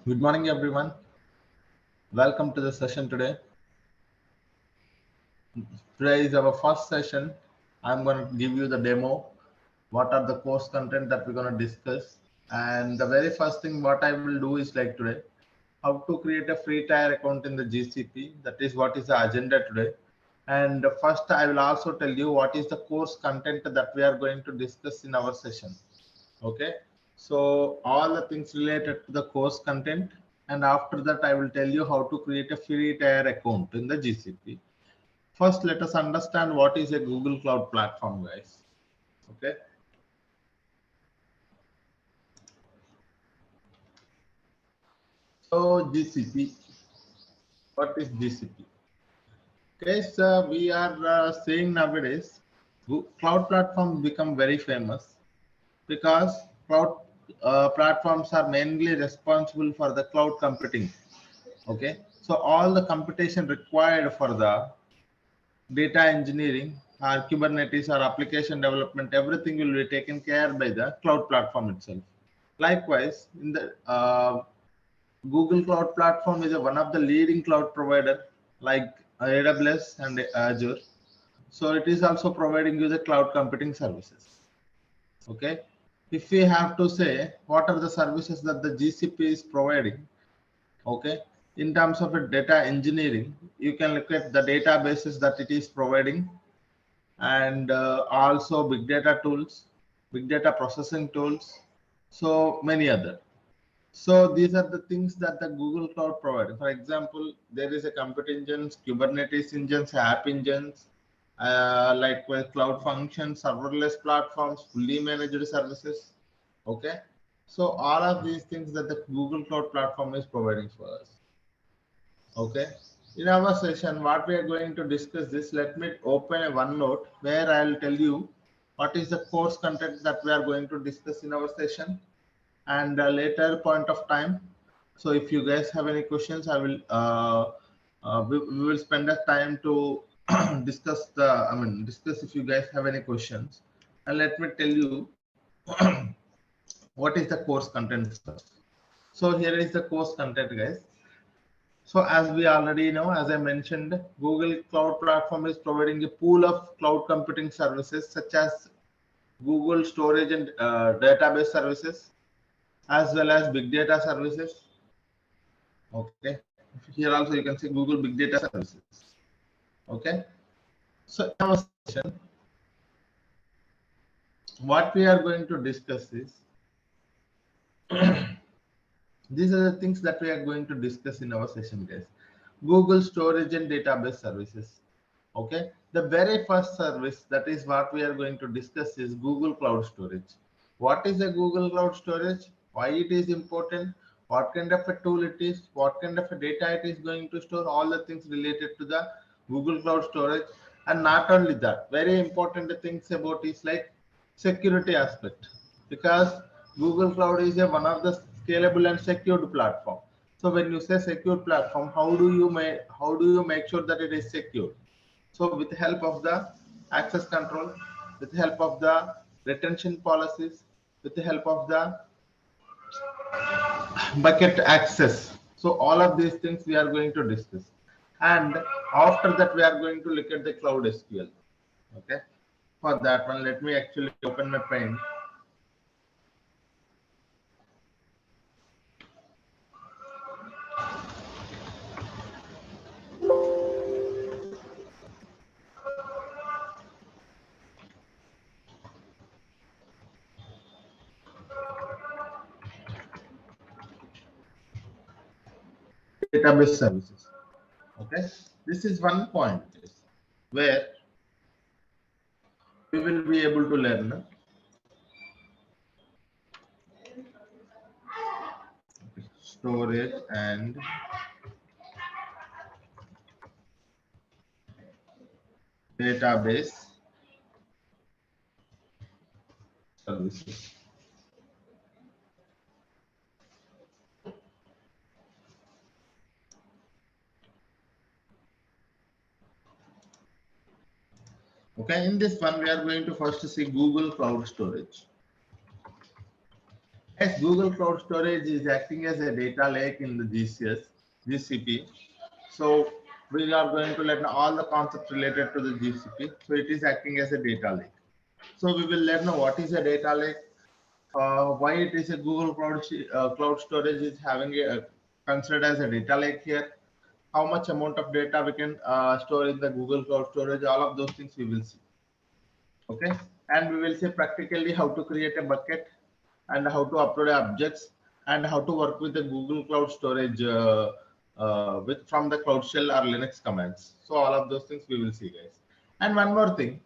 Good morning, everyone. Welcome to the session today. Today is our first session. I'm going to give you the demo. What are the course content that we're going to discuss? And the very first thing what I will do is like today, how to create a free tier account in the GCP. That is what is the agenda today. And first, I will also tell you what is the course content that we are going to discuss in our session. Okay, so all the things related to the course content, and after that I will tell you how to create a free tier account in the GCP. First, let us understand what is a Google Cloud Platform, guys. Okay, so GCP, what is GCP? Okay, so we are seeing nowadays cloud platforms become very famous because cloud platforms are mainly responsible for the cloud computing. Okay, so all the computation required for the data engineering or Kubernetes or application development, everything will be taken care by the cloud platform itself. Likewise, in the Google Cloud Platform is one of the leading cloud provider like AWS and Azure. So it is also providing you the cloud computing services. Okay. If we have to say what are the services that the GCP is providing, okay, in terms of a data engineering, you can look at the databases that it is providing, and also big data tools, big data processing tools, so many other. So these are the things that the Google Cloud provides. For example, there is a compute engines, Kubernetes engines, app engines, like with cloud functions, serverless platforms, fully managed services. Okay, so all of these things that the Google Cloud Platform is providing for us. Okay. In our session, what we are going to discuss this, let me open a OneNote where I'll tell you what is the course content that we are going to discuss in our session and a later point of time. So if you guys have any questions, I will we will spend the time to discuss if you guys have any questions. And let me tell you what is the course content first. So here is the course content, guys. So as we already know, as I mentioned, Google Cloud Platform is providing a pool of cloud computing services such as Google Storage and database services, as well as big data services. Okay. Here also you can see Google Big Data Services. Okay. So in our session, what we are going to discuss is these are the things that we are going to discuss in our session, guys. Google Storage and Database Services. Okay, the very first service that is what we are going to discuss is Google Cloud Storage. What is a Google Cloud Storage? Why it is important? What kind of a tool it is? What kind of a data it is going to store? All the things related to the Google Cloud Storage. And not only that, very important things about is like security aspect, because Google Cloud is one of the scalable and secured platform. So when you say secure platform, how do you make sure that it is secure? So with the help of the access control, with the help of the retention policies, with the help of the bucket access. So all of these things we are going to discuss. And after that, we are going to look at the cloud SQL. Okay. For that one, let me actually open my pen. Database services. Okay. This is one point where we will be able to learn storage and database services. Okay, in this one, we are going to first see Google Cloud Storage. Yes, Google Cloud Storage is acting as a data lake in the GCP. So we are going to learn all the concepts related to the GCP. So it is acting as a data lake. So we will learn what is a data lake, why it is a Google Cloud Storage is having a considered as a data lake here, how much amount of data we can store in the Google Cloud Storage, all of those things we will see. Okay, and we will see practically how to create a bucket and how to upload objects and how to work with the Google Cloud Storage with from the Cloud Shell or Linux commands. So all of those things we will see, guys. And one more thing.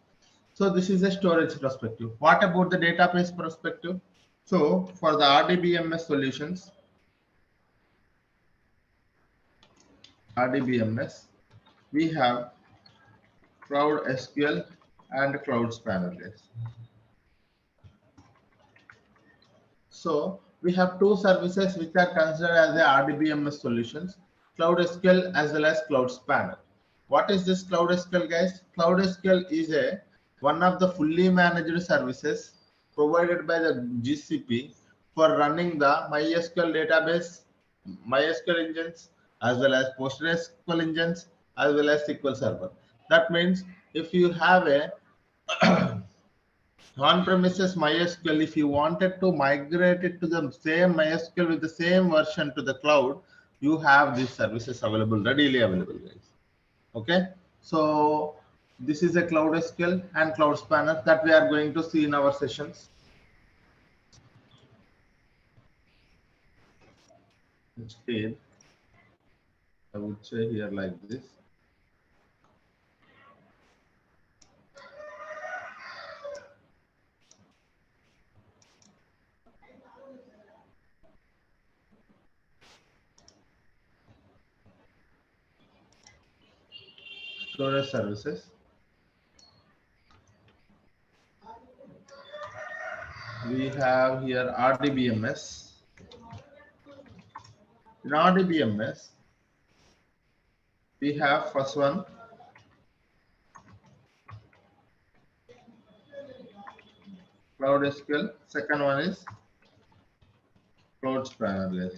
So this is a storage perspective. What about the database perspective? So for the RDBMS solutions, RDBMS, we have Cloud SQL and Cloud Spanner, guys. So we have two services which are considered as the RDBMS solutions, Cloud SQL as well as Cloud Spanner. What is this Cloud SQL, guys? Cloud SQL is one of the fully managed services provided by the GCP for running the MySQL database, MySQL engines, as well as PostgreSQL engines, as well as SQL Server. That means if you have a on-premises MySQL, if you wanted to migrate it to the same MySQL with the same version to the cloud, you have these services available, readily available, guys. Okay, so this is a Cloud SQL and Cloud Spanner that we are going to see in our sessions. Instead, I would say here like this. Storage services. We have here RDBMS. In RDBMS, we have first one Cloud SQL. Second one is Cloud Spanner.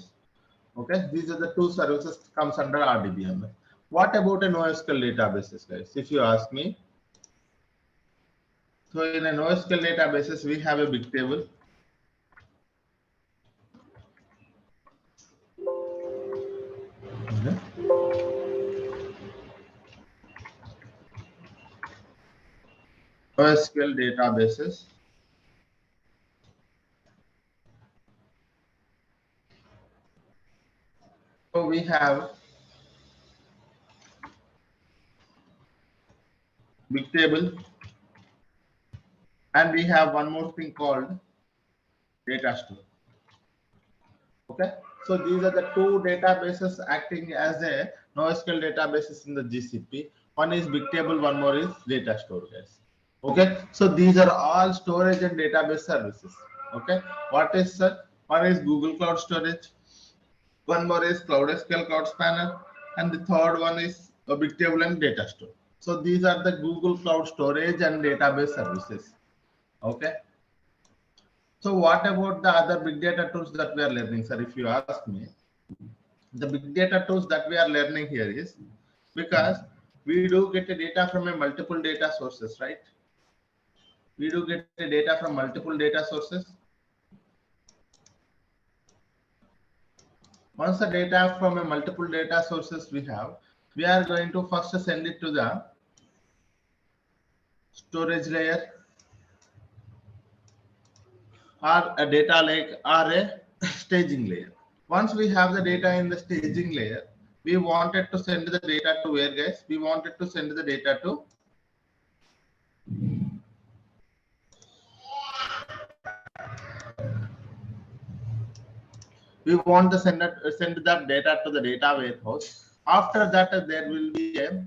Okay, these are the two services comes under RDBMS. What about a NoSQL databases, guys? If you ask me, so in a NoSQL databases, we have a big table. NoSQL databases. So we have big table, and we have one more thing called data store. Okay, so these are the two databases acting as a NoSQL databases in the GCP. One is big table, one more is data store, guys. Okay, so these are all storage and database services. Okay, what is one is Google Cloud Storage, one more is Cloud SQL, Cloud Spanner, and the third one is a big table and data store. So these are the Google Cloud Storage and database services. Okay. So what about the other big data tools that we are learning, sir? If you ask me, the big data tools that we are learning here is because we do get the data from a multiple data sources, right? We do get the data from multiple data sources. Once the data from a multiple data sources we are going to first send it to the storage layer or a data lake or a staging layer. Once we have the data in the staging layer, we wanted to send the data to where, guys? We wanted to send the data to send that data to the data warehouse. After that, there will be a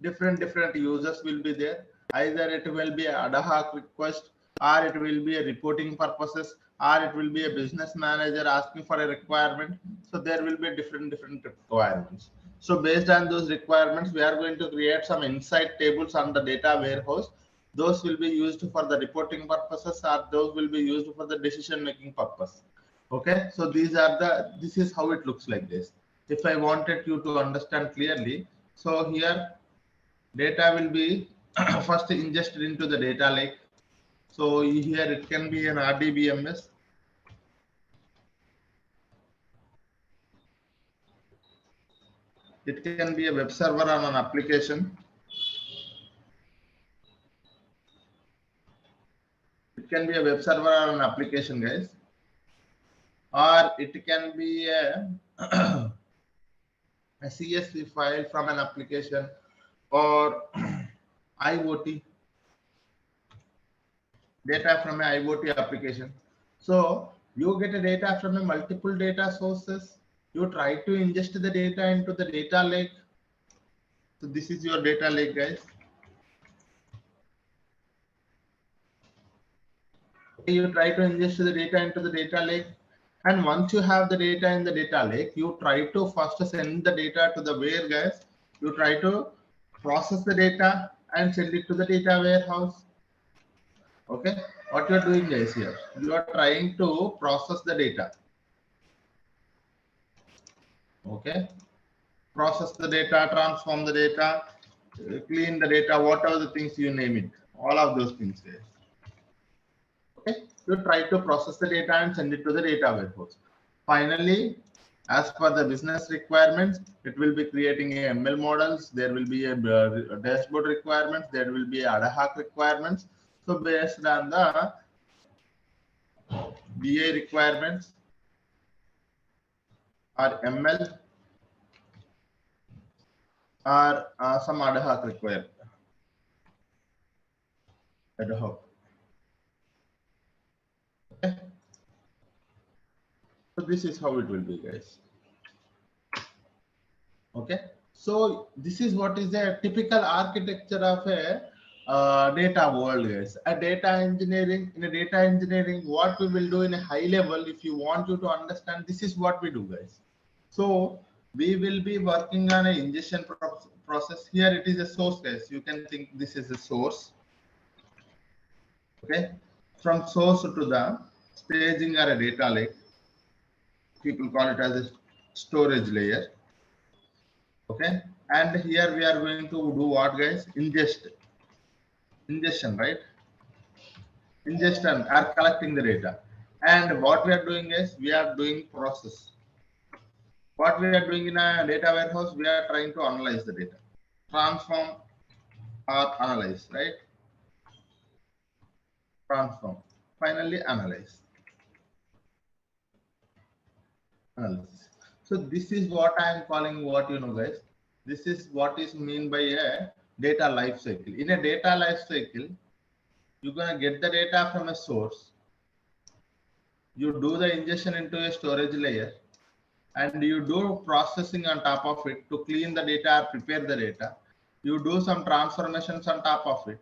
different users will be there. Either it will be an ad hoc request, or it will be a reporting purposes, or it will be a business manager asking for a requirement. So there will be different requirements. So based on those requirements, we are going to create some insight tables on the data warehouse. those will be used for the reporting purposes, or those will be used for the decision making purpose. Okay, so this is how it looks like this. If I wanted you to understand clearly, so here data will be first ingested into the data lake. So here it can be an RDBMS. It can be a web server on an application. It can be a web server or an application, guys. Or it can be a, a CSV file from an application, or IoT data from an IoT application. So you get a data from a multiple data sources. You try to ingest the data into the data lake. So this is your data lake, guys. You try to ingest the data into the data lake, and once you have the data in the data lake, you try to first send the data to the where, guys. You try to process the data and send it to the data warehouse. Okay, what you are doing, guys, here you are trying to process the data. Okay, process the data, transform the data, clean the data, whatever the things you name it, all of those things, guys. Okay, you try to process the data and send it to the data warehouse. Finally, as per the business requirements, it will be creating a ML models. There will be a dashboard requirements. There will be ad hoc requirements. So based on the BA requirements or ML or some ad hoc requirement. Ad hoc. Okay. So this is how it will be, guys. Okay, so this is what is a typical architecture of a data world, guys. A data engineering, in a data engineering, what we will do in a high level, if you want you to understand, this is what we do, guys. So we will be working on an ingestion process. Here it is a source, guys. You can think this is a source. Okay, from source to the staging or a data lake. People call it as a storage layer. Okay, and here we are going to do what, guys? Ingestion, right? Ingestion are collecting the data, and what we are doing is we are doing process. What we are doing in a data warehouse, we are trying to analyze the data, transform or analyze, right? Transform, finally analyze. Analysis. So this is what I am calling, what you know, guys. This is what is mean by a data life cycle. In a data life cycle, you're gonna get the data from a source. You do the ingestion into a storage layer, and you do processing on top of it to clean the data or prepare the data. You do some transformations on top of it,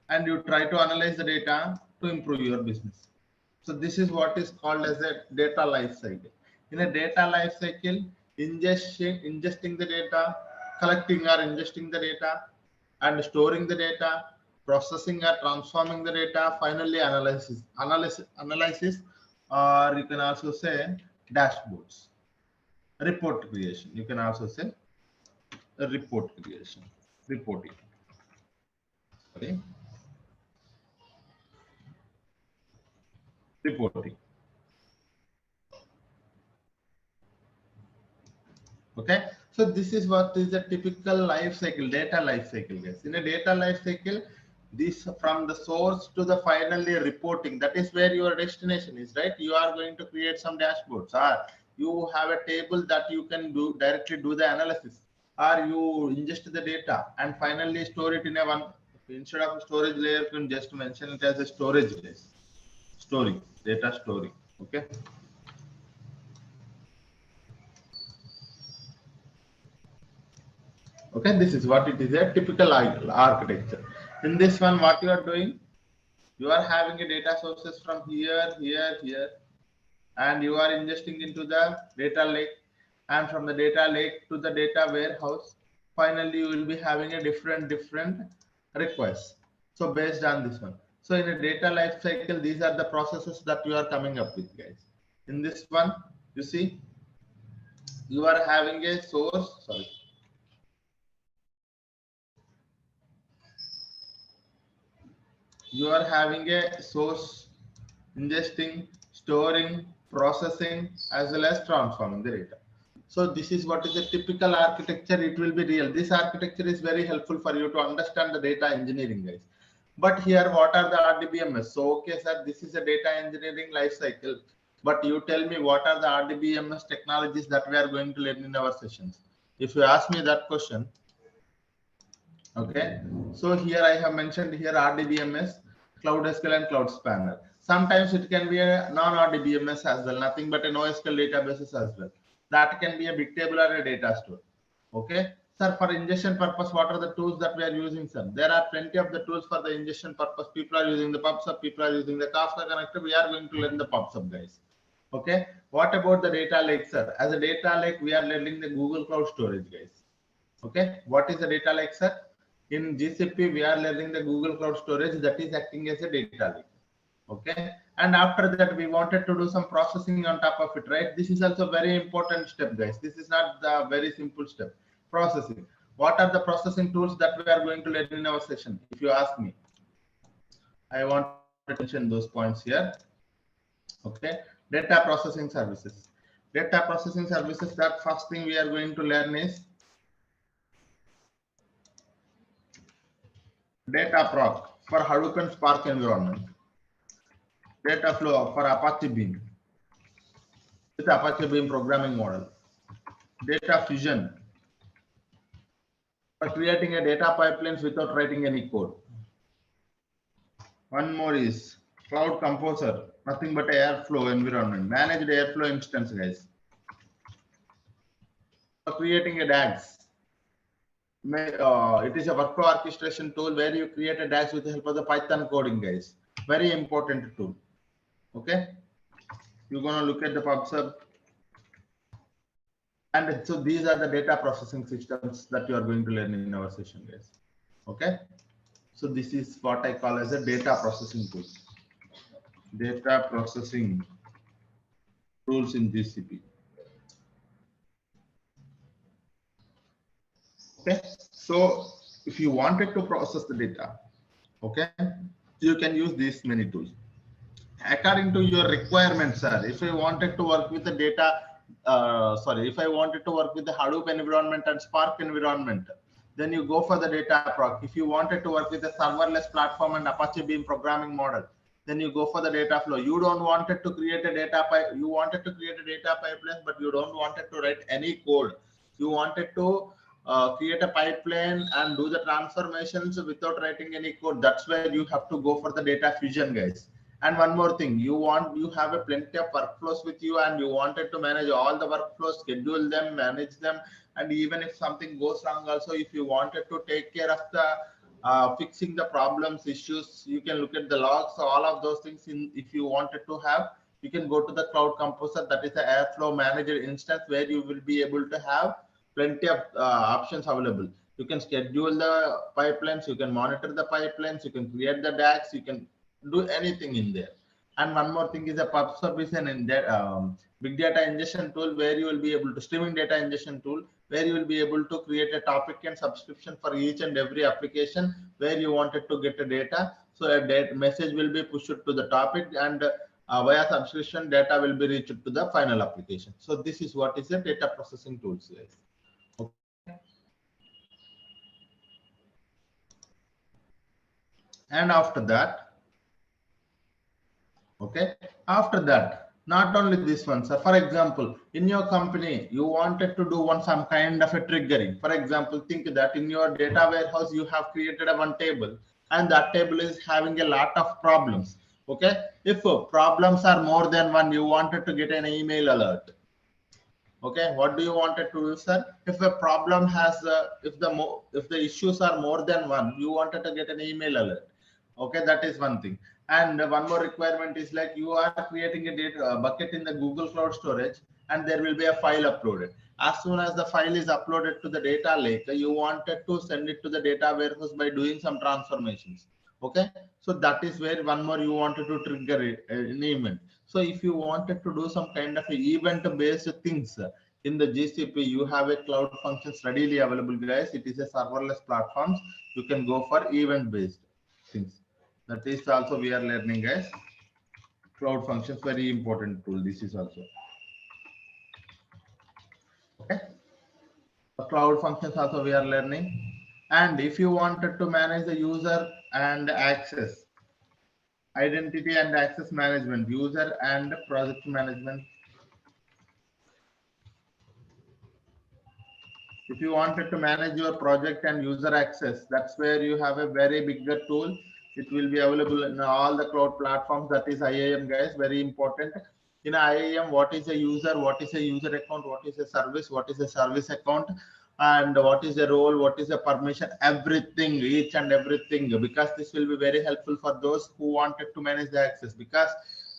and you try to analyze the data to improve your business. So this is what is called as a data life cycle. In a data life cycle, ingesting the data, collecting or ingesting the data, and storing the data, processing or transforming the data, finally analysis, or you can also say dashboards, report creation. You can also say report creation, reporting. Okay, reporting. Okay, so this is what is the typical life cycle, data life cycle, guys. In a data life cycle, this from the source to the finally reporting, that is where your destination is, right? You are going to create some dashboards, or you have a table that you can do directly do the analysis, or you ingest the data and finally store it in a one, instead of a storage layer, you can just mention it as a storage layer, storing, data storing. Okay. Okay, this is what it is, a typical architecture. In this one, what you are doing, you are having a data sources from here, here, and you are ingesting into the data lake, and from the data lake to the data warehouse. Finally, you will be having a different requests. So based on this one. So in a data life cycle, these are the processes that you are coming up with, guys. In this one, you see, you are having a source, sorry. You are having a source, ingesting, storing, processing, as well as transforming the data. So this is what is a typical architecture. It will be real. This architecture is very helpful for you to understand the data engineering, guys. But here, what are the RDBMS? So, okay, sir, this is a data engineering life cycle. But you tell me what are the RDBMS technologies that we are going to learn in our sessions? If you ask me that question, okay. So here I have mentioned here RDBMS, Cloud SQL and Cloud Spanner. Sometimes it can be a non-RDBMS as well, nothing but a NoSQL databases as well. That can be a big table or a data store. Okay. Sir, for ingestion purpose, what are the tools that we are using, sir? There are plenty of the tools for the ingestion purpose. People are using the PubSub, people are using the Kafka connector. We are going to learn the PubSub, guys. Okay. What about the data lake, sir? As a data lake, we are learning the Google Cloud Storage, guys. Okay. What is the data lake, sir? In GCP, we are learning the Google Cloud Storage that is acting as a data lake. Okay. And after that, we wanted to do some processing on top of it, right? This is also very important step, guys. This is not the very simple step. Processing. What are the processing tools that we are going to learn in our session? If you ask me, I want to mention those points here. Okay. Data processing services. Data processing services, that first thing we are going to learn is data proc for Hadoop and Spark environment. Data flow for Apache Beam with Apache Beam programming model. Data fusion for creating a data pipelines without writing any code. One more is Cloud Composer, nothing but Airflow environment, managed Airflow instance, guys. For creating a DAGs. It is a workflow orchestration tool where you create a DAGs with the help of the Python coding, guys. Very important tool. Okay. You're going to look at the PubSub. And so these are the data processing systems that you are going to learn in our session, guys. Okay. So this is what I call as a data processing tool. Data processing tools in GCP. Okay. So if you wanted to process the data, okay, you can use these many tools. According to your requirements, sir, if I wanted to work with the data, if I wanted to work with the Hadoop environment and Spark environment, then you go for the data proc. If you wanted to work with a serverless platform and Apache Beam programming model, then you go for the data flow. You don't wanted to create a data pipe. You wanted to create a data pipeline, but you don't wanted to write any code. You wanted to create a pipeline and do the transformations without writing any code. That's where you have to go for the data fusion, guys. And one more thing, you have a plenty of workflows with you and you wanted to manage all the workflows, schedule them, manage them. And even if something goes wrong, also, if you wanted to take care of the fixing the problems, issues, you can look at the logs, all of those things. If you wanted to have, you can go to the Cloud Composer, that is the Airflow manager instance where you will be able to have plenty of options available. You can schedule the pipelines, you can monitor the pipelines, you can create the DAGs, you can do anything in there. And one more thing is a PubSub is an big data ingestion tool where you will be able to streaming data ingestion tool where you will be able to create a topic and subscription for each and every application where you wanted to get a data. So a data message will be pushed to the topic and via subscription data will be reached to the final application. So this is what is a data processing tools, guys. Okay. And after that, okay, after that, not only this one, sir. For example, in your company, you wanted to do some kind of a triggering. For example, think that in your data warehouse, you have created one table and that table is having a lot of problems. Okay. If problems are more than one, you wanted to get an email alert. Okay. What do you wanted to do, sir? If a problem has, if the issues are more than one, you wanted to get an email alert. Okay. That is one thing. And one more requirement is like you are creating a data bucket in the Google Cloud Storage and there will be a file uploaded. As soon as the file is uploaded to the data lake, you wanted to send it to the data warehouse by doing some transformations. Okay, so that is where one more you wanted to trigger an event. So if you wanted to do some kind of event based things in the GCP, you have a cloud functions readily available, guys. It is a serverless platforms. You can go for event based things. That is also we are learning, guys. Cloud functions very important tool. This is also okay. Cloud functions also we are learning. And if you wanted to manage the user and access, identity and access management, user and project management. If you wanted to manage your project and user access, that's where you have a very bigger tool. It will be available in all the cloud platforms. That is IAM, guys, very important. In IAM, what is a user, what is a user account, what is a service, what is a service account, and what is the role, what is the permission, everything, each and everything, because this will be very helpful for those who wanted to manage the access. Because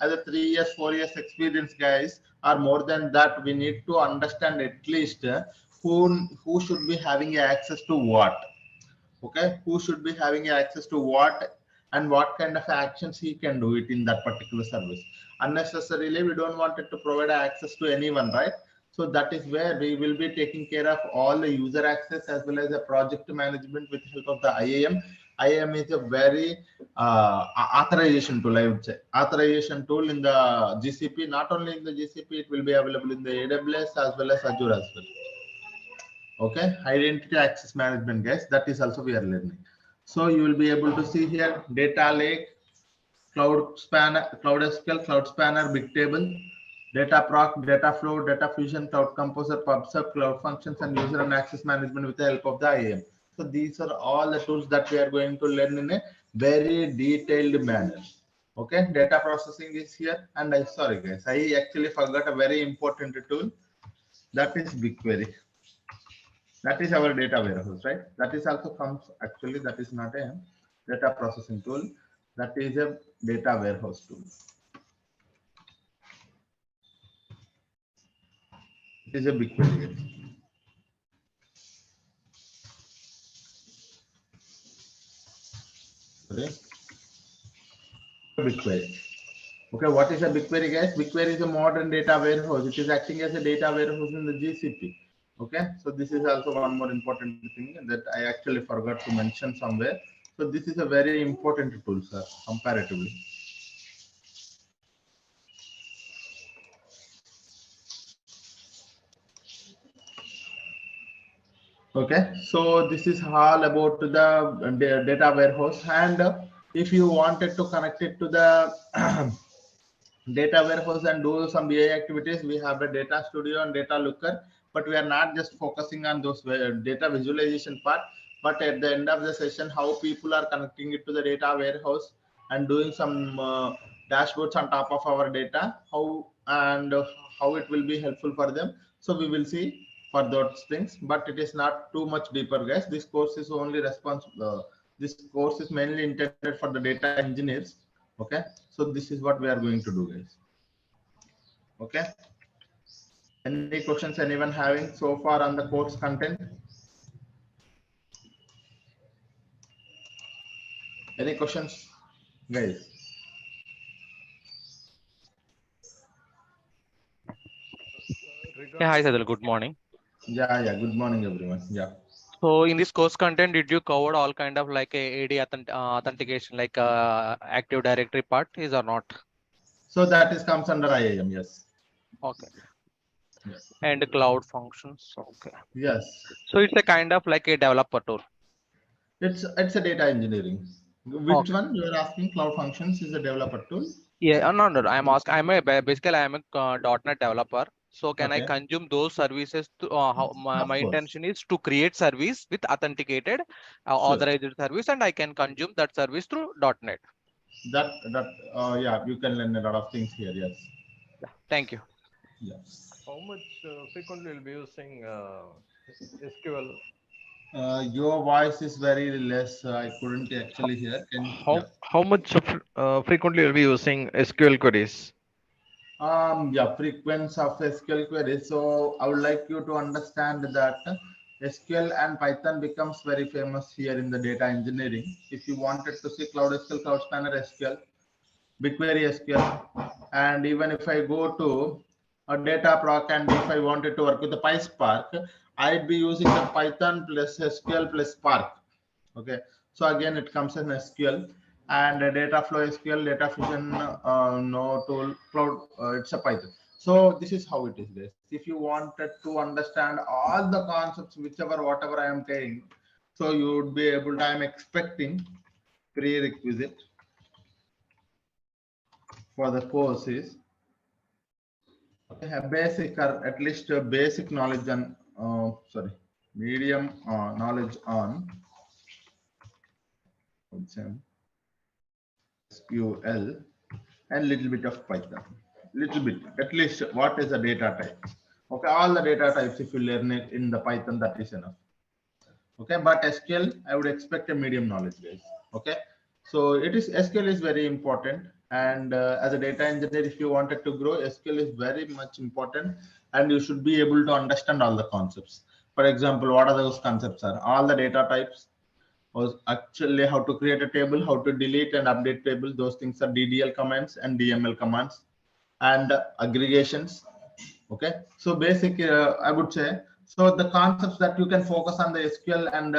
as a 3 years, 4 years experience, guys, or more than that, we need to understand at least who should be having access to what. Okay, who should be having access to what and what kind of actions he can do it in that particular service. Unnecessarily we don't want it to provide access to anyone, right? So that is where we will be taking care of all the user access as well as the project management with help of the IAM. IAM is a very authorization tool, I would say. Authorization tool in the GCP. Not only in the GCP, it will be available in the AWS as well as Azure as well. Okay, identity access management, guys, that is also we are learning. So you will be able to see here data lake, cloud spanner, cloud SQL, cloud spanner, bigtable, data proc, data flow, data fusion, cloud composer, pubsub, cloud functions, and user and access management with the help of the IAM. So these are all the tools that we are going to learn in a very detailed manner. Okay, data processing is here. And I sorry guys, I actually forgot a very important tool, that is BigQuery. That is our data warehouse, right? That is also comes, actually that is not a data processing tool, that is a data warehouse tool. It is a BigQuery. Okay, BigQuery. Okay, what is a BigQuery, guys? BigQuery is a modern data warehouse. It is acting as a data warehouse in the GCP. Okay, so this is also one more important thing that I actually forgot to mention somewhere. So this is a very important tool, sir, comparatively. Okay, so this is all about the data warehouse. And if you wanted to connect it to the data warehouse and do some BI activities, we have a data studio and data looker, but we are not just focusing on those data visualization part, but at the end of the session, how people are connecting it to the data warehouse and doing some dashboards on top of our data, how and how it will be helpful for them. So we will see for those things, but it is not too much deeper, guys. This course is only responsible. This course is mainly intended for the data engineers. Okay, so this is what we are going to do, guys. Okay, any questions anyone having so far on the course content? Any questions, guys? Yeah, hi Saidhul, good morning. Yeah, good morning everyone. Yeah, So in this course content, did you cover all kind of like a AD authentication, like Active Directory part is or not? so that is comes under IAM. Yes. Okay. Yes. And cloud functions. Okay. Yes, So it's a kind of like a developer tool. it's a data engineering. Which Okay. one you are asking? Cloud functions is a developer tool. Yeah, no. I'm asking. Basically I'm a .NET developer. So can I Okay, consume those services to how my of course. intention is to create service with authenticated Sure. authorized service, and I can consume that service through .NET. That yeah, you can learn a lot of things here. Yes. Yeah. Thank you. Yes. How much frequently will be using SQL? Your voice is very less. I couldn't actually hear. Can yeah. How much frequently will be using SQL queries? Yeah, frequency of SQL queries. So I would like you to understand that SQL and Python becomes very famous here in the data engineering. If you wanted to see Cloud SQL, Cloud Spanner SQL, BigQuery SQL, and even if I go to a data proc and if I wanted to work with the PySpark, I'd be using the Python plus SQL plus Spark. Okay, so again it comes in SQL and data flow SQL, data fusion, no tool, cloud, it's a Python. So this is how it is, guys. If you wanted to understand all the concepts, whichever, whatever I am saying, so you would be able to, I am expecting prerequisite for the course is a basic or at least a basic knowledge on, medium knowledge on SQL and little bit of Python, little bit, at least what is a data type. Okay, all the data types, if you learn it in the Python, that is enough. Okay, but SQL, I would expect a medium knowledge, guys. Okay, so it is, SQL is very important. And as a data engineer, if you wanted to grow, SQL is very much important and you should be able to understand all the concepts. For example, what are those concepts are? All the data types, was actually how to create a table, how to delete and update table. Those things are DDL commands and DML commands, and aggregations. Okay, so basic, I would say, so the concepts that you can focus on the SQL and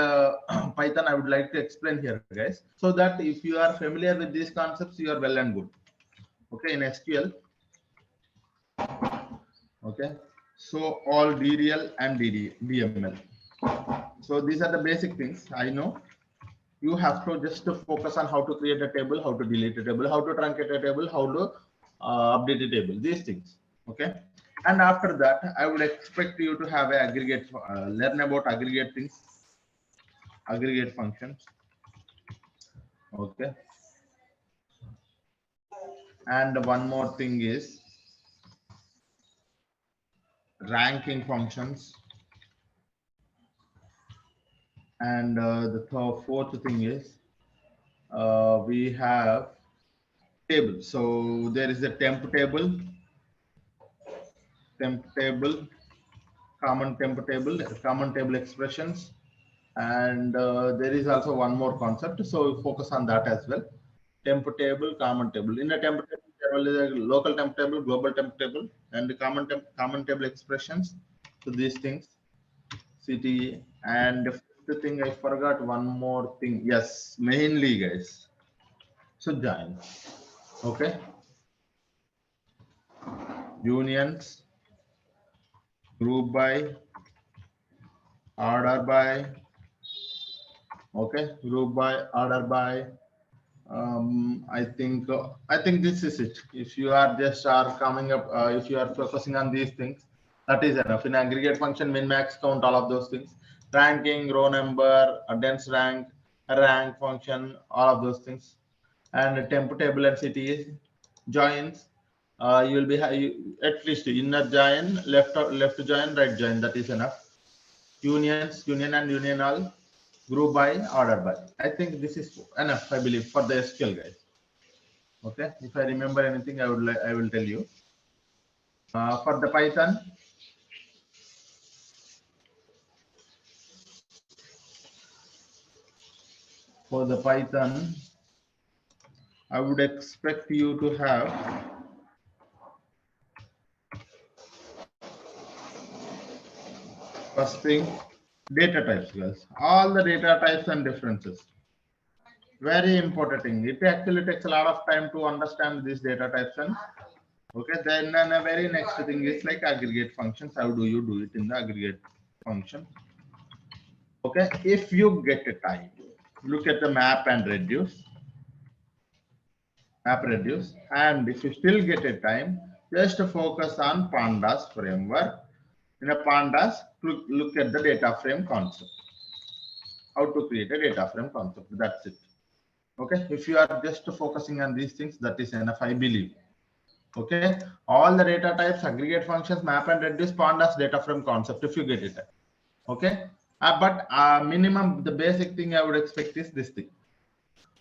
Python, I would like to explain here, guys, so that if you are familiar with these concepts, you are well and good. Okay, in SQL. Okay, so all DDL and DML. So these are the basic things. I know you have to just to focus on how to create a table, how to delete a table, how to truncate a table, how to update a table, these things. Okay, and after that I would expect you to have a aggregate, learn about aggregate things, aggregate functions. Okay, and one more thing is ranking functions, and the fourth thing is we have table. So there is a temp table, common table expressions, and there is also one more concept, so we focus on that as well. Temp table, common table. In a temp table, there is a local temp table, global temp table, and the common table expressions. So these things, CTE. And the fifth thing, I forgot one more thing. Yes, mainly, guys. So join. Okay. Unions, group by, order by. Okay, group by, order by. I think this is it. If you are just are coming up, if you are focusing on these things, that is enough. In aggregate function, min, max, count, all of those things. Ranking, row number, a dense rank, a rank function, all of those things. And temp table and CTE joins. You will be at least inner join, left join, right join. That is enough. Unions, union and union all. Group by, order by. I think this is enough, I believe, for the SQL, guys. Okay, if I remember anything, I will tell you. For the Python, I would expect you to have first thing, data types, guys. All the data types and differences. Very important thing. It actually takes a lot of time to understand these data types. And okay, then a very next thing is like aggregate functions. How do you do it in the aggregate function? Okay, if you get a time, look at the map and reduce. And if you still get a time, just focus on pandas framework. In a pandas, look at the data frame concept. How to create a data frame concept. That's it. Okay, if you are just focusing on these things, that is enough, I believe. Okay, all the data types, aggregate functions, map and reduce, pandas, data frame concept, if you get it. Okay, but minimum, the basic thing I would expect is this thing,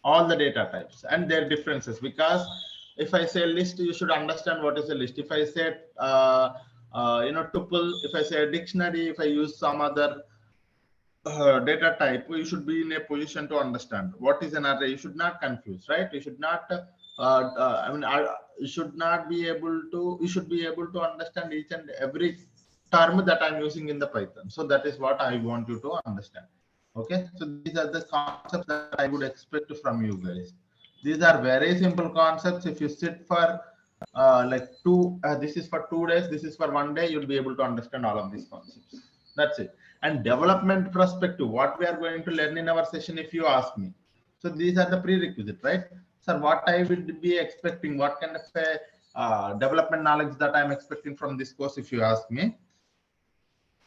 all the data types and their differences. Because if I say list, you should understand what is a list. If I say tuple, if I say a dictionary, if I use some other data type, you should be in a position to understand what is an array. You should not confuse, right? You should not you should not be able to, you should be able to understand each and every term that I'm using in the Python. So that is what I want you to understand. Okay, so these are the concepts that I would expect from you guys. These are very simple concepts. If you sit for this is for 2 days, this is for 1 day, you'll be able to understand all of these concepts. That's it. And development perspective, what we are going to learn in our session, if you ask me. So these are the prerequisite, right? Sir, what I would be expecting, what kind of a development knowledge that I'm expecting from this course, if you ask me,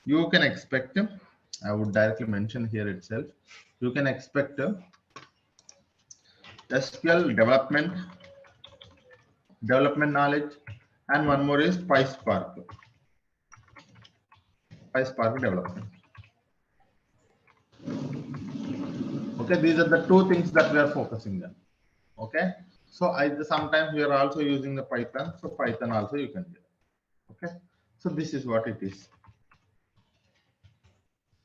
you can expect, I would directly mention here itself, you can expect SQL development knowledge, and one more is PySpark development. Okay, these are the two things that we are focusing on. Okay, so sometimes we are also using the Python, so Python also you can do. Okay, so this is what it is.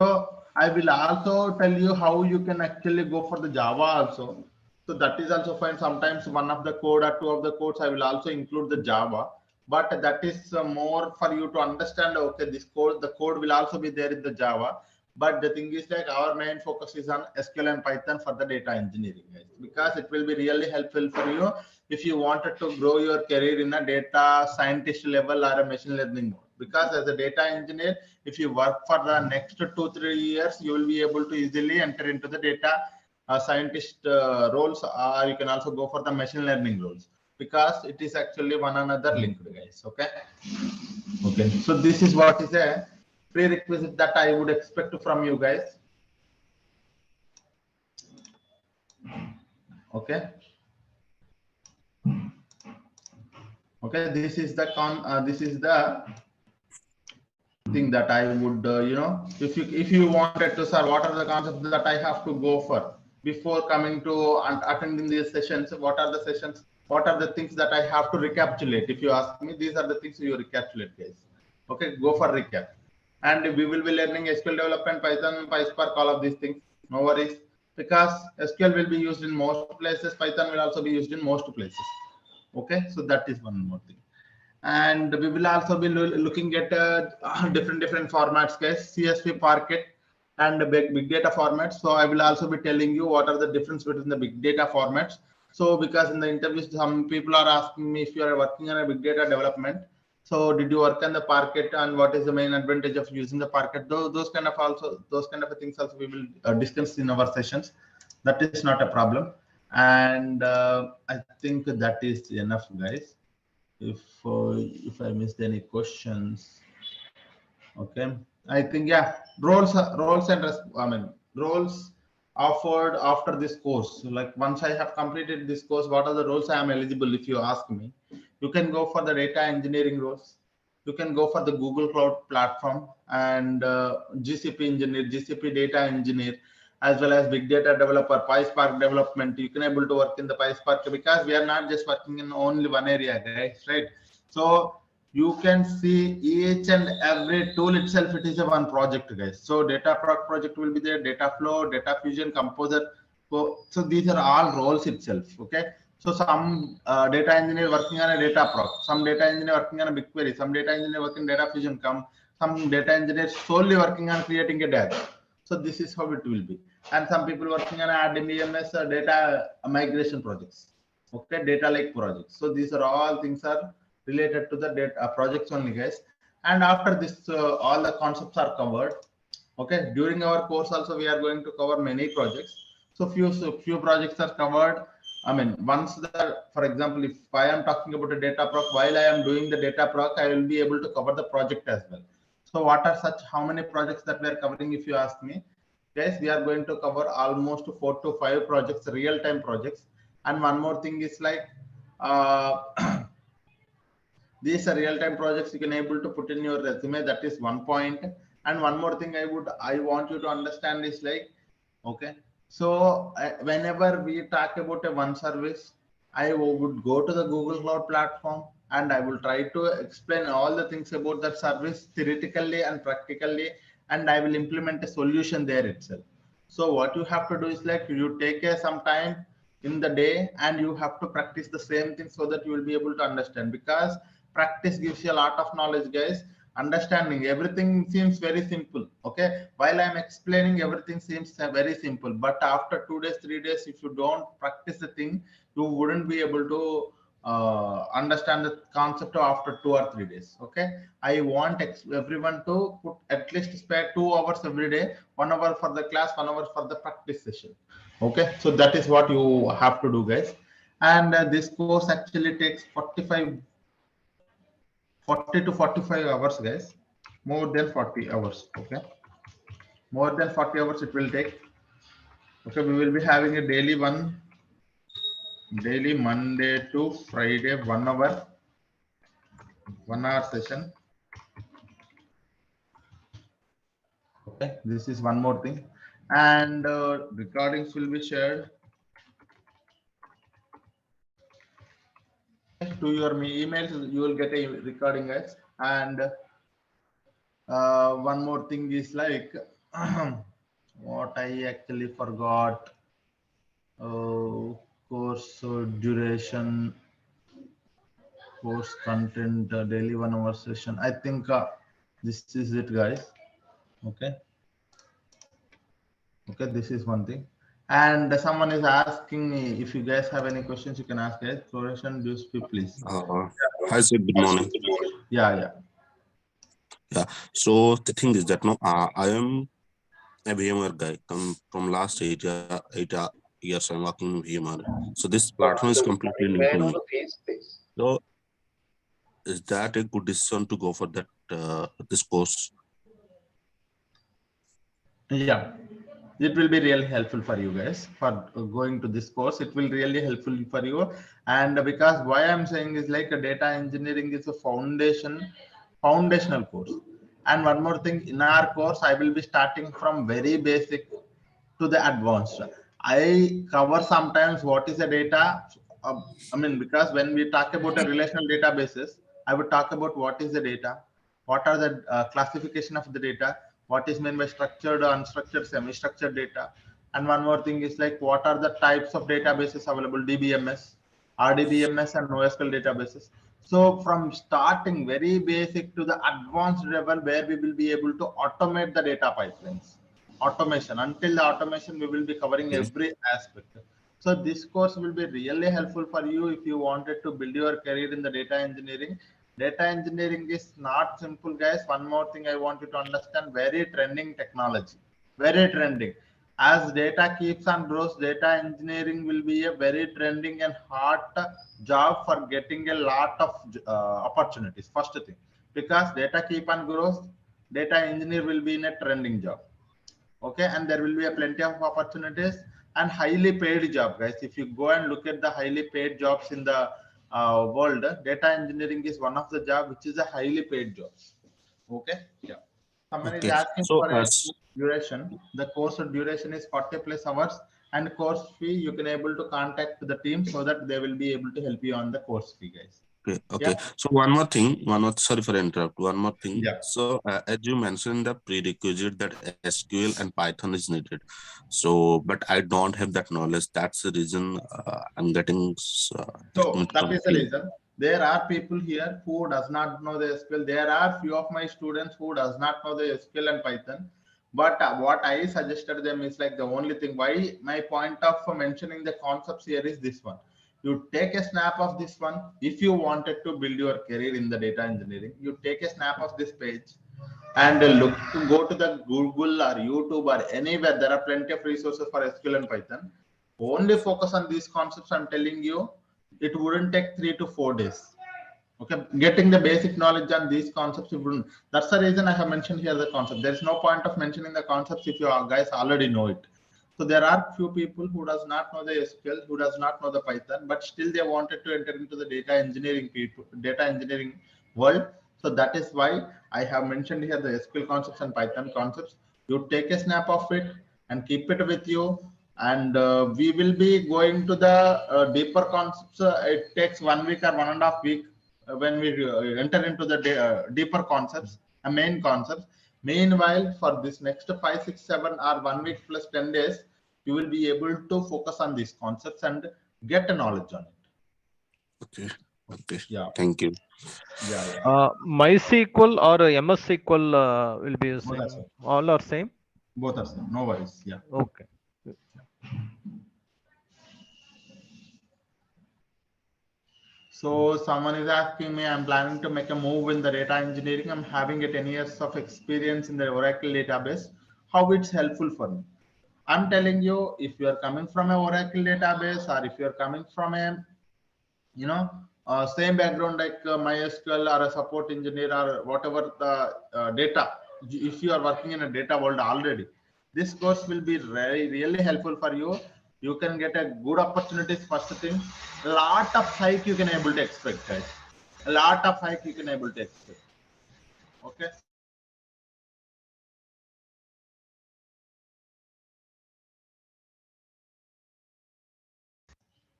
So I will also tell you how you can actually go for the Java also. So that is also fine. Sometimes one of the code or two of the codes I will also include the Java, but that is more for you to understand. Okay, this code, the code will also be there in the Java. But the thing is, like, our main focus is on SQL and Python for the data engineering, guys, because it will be really helpful for you if you wanted to grow your career in a data scientist level or a machine learning mode. Because as a data engineer, if you work for the next 2-3 years, you will be able to easily enter into the data scientist roles, or you can also go for the machine learning roles, because it is actually one another linked, guys. Okay, so this is what is a prerequisite that I would expect from you guys. Okay, this is the thing that I would if you wanted to, sir, what are the concepts that I have to go for before coming to and attending these sessions? What are the sessions? What are the things that I have to recapitulate? If you ask me, these are the things you recapitulate, guys. Okay, go for recap. And we will be learning SQL development, Python, PySpark, all of these things. No worries, because SQL will be used in most places. Python will also be used in most places. Okay, so that is one more thing. And we will also be looking at different formats, guys, CSV, Parquet, and big data formats. So I will also be telling you what are the difference between the big data formats. So because in the interviews, some people are asking me if you are working on a big data development, so did you work on the Parquet, and what is the main advantage of using the Parquet? Those kind of things also we will discuss in our sessions. That is not a problem. And I think that is enough, guys. If I missed any questions, okay, I think, yeah, roles offered after this course. Like, once I have completed this course, what are the roles I am eligible? If you ask me, you can go for the data engineering roles. You can go for the Google Cloud Platform and GCP engineer, GCP data engineer, as well as big data developer, PySpark development. You can able to work in the PySpark, because we are not just working in only one area, guys, right? So you can see each and every tool itself, it is a one project, guys. So data project will be there, data flow, data fusion, composer. So these are all roles itself. Okay, so some data engineer working on a data proc, some data engineer working on a BigQuery, some data engineer working data fusion, some data engineer solely working on creating a DAG. So this is how it will be. And some people working on RDBMS data migration projects. Okay, data lake projects. So these are all things are related to the data projects only, guys. And after this, all the concepts are covered. Okay, during our course also we are going to cover many projects. So few projects are covered. I mean, once for example, if I am talking about a data proc, while I am doing the data proc, I will be able to cover the project as well. So what are how many projects that we are covering? If you ask me, guys, we are going to cover almost 4 to 5 projects, real-time projects. And one more thing is like, these are real-time projects you can able to put in your resume. That is one point. And one more thing I want you to understand is like, okay, so whenever we talk about a one service, I would go to the Google Cloud Platform and I will try to explain all the things about that service theoretically and practically, and I will implement a solution there itself. So what you have to do is like you take some time in the day and you have to practice the same thing so that you will be able to understand, because practice gives you a lot of knowledge, guys. Understanding everything seems very simple. Okay, while I'm explaining, everything seems very simple, but after 2 days, 3 days, if you don't practice the thing, you wouldn't be able to understand the concept after 2 or 3 days. Okay, I want everyone to put at least spare 2 hours every day, 1 hour for the class, 1 hour for the practice session. Okay, so that is what you have to do, guys. And this course actually takes 40 to 45 hours, guys. More than 40 hours. Okay, more than 40 hours it will take. Okay, we will be having a daily Monday to Friday, 1 hour, 1 hour session. Okay, this is one more thing, and recordings will be shared to your emails. You will get a recording, guys. And one more thing is like what I actually forgot. Course duration, course content, daily 1 hour session. I think this is it, guys. Okay. Okay, this is one thing. And someone is asking me, if you guys have any questions, you can ask, guys. Floration, do speak, please. Hi, sir. Good morning. Yeah. Yeah. So the thing is that I am a VMware guy. Come from last 8 years, I'm working in VMware. So this platform is completely new to me. So is that a good decision to go for that this course? Yeah, it will be really helpful for you guys for going to this course. It will really helpful for you. And because why I'm saying is like a data engineering is a foundational course. And one more thing, in our course, I will be starting from very basic to the advanced. I cover sometimes what is a data. I mean, because when we talk about a relational databases, I would talk about what is the data, what are the classification of the data, what is meant by structured, unstructured, semi-structured data. And one more thing is like what are the types of databases available, DBMS, RDBMS, and NoSQL databases. So from starting very basic to the advanced level where we will be able to automate the data pipelines. Automation, until the automation we will be covering every aspect. So this course will be really helpful for you if you wanted to build your career in the data engineering. Data engineering is not simple, guys. One more thing I want you to understand, very trending technology, very trending. As data keeps on grows, data engineering will be a very trending and hot job for getting a lot of opportunities. First thing, because data keep on grows, data engineer will be in a trending job. Okay, and there will be a plenty of opportunities and highly paid job, guys. If you go and look at the highly paid jobs in the world, data engineering is one of the job which is a highly paid jobs. Okay, yeah. Someone is asking So for a duration. The course duration is 40 plus hours, and course fee you can able to contact the team so that they will be able to help you on the course fee, guys. Okay. Yeah. So sorry for interrupt. One more thing. Yeah. So as you mentioned, the prerequisite that SQL and Python is needed. So, but I don't have that knowledge. That's the reason I'm getting. So that is the reason. There are people here who does not know the SQL. There are few of my students who does not know the SQL and Python. But what I suggested them is like the only thing. Why my point of mentioning the concepts here is this one. You take a snap of this one. If you wanted to build your career in the data engineering, you take a snap of this page and look to go to the Google or YouTube or anywhere. There are plenty of resources for SQL and Python. Only focus on these concepts. I'm telling you, it wouldn't take 3 to 4 days. Okay, getting the basic knowledge on these concepts, wouldn't. That's the reason I have mentioned here the concept. There is no point of mentioning the concepts if you guys already know it. So there are few people who does not know the SQL, who does not know the Python, but still they wanted to enter into the data engineering world. So that is why I have mentioned here the SQL concepts and Python concepts. You take a snap of it and keep it with you. And we will be going to the deeper concepts. It takes 1 week or 1.5 weeks when we enter into the deeper concepts, main concepts. Meanwhile, for this next 5, 6, 7 or 1 week plus 10 days, you will be able to focus on these concepts and get a knowledge on it. Okay. Okay. Yeah. Thank you. Yeah. MySQL or MS SQL will be Both are using same. all are same. Both are same. No worries. Yeah. Okay. So someone is asking me, I'm planning to make a move in the data engineering. I'm having a 10 years of experience in the Oracle database. How it's helpful for me? I'm telling you, if you are coming from a Oracle database or if you are coming from a, same background like MySQL or a support engineer or whatever the data, if you are working in a data world already, this course will be really helpful for you. You can get a good opportunities. First thing, a lot of hike you can able to expect, guys. A lot of hike you can able to expect. Okay.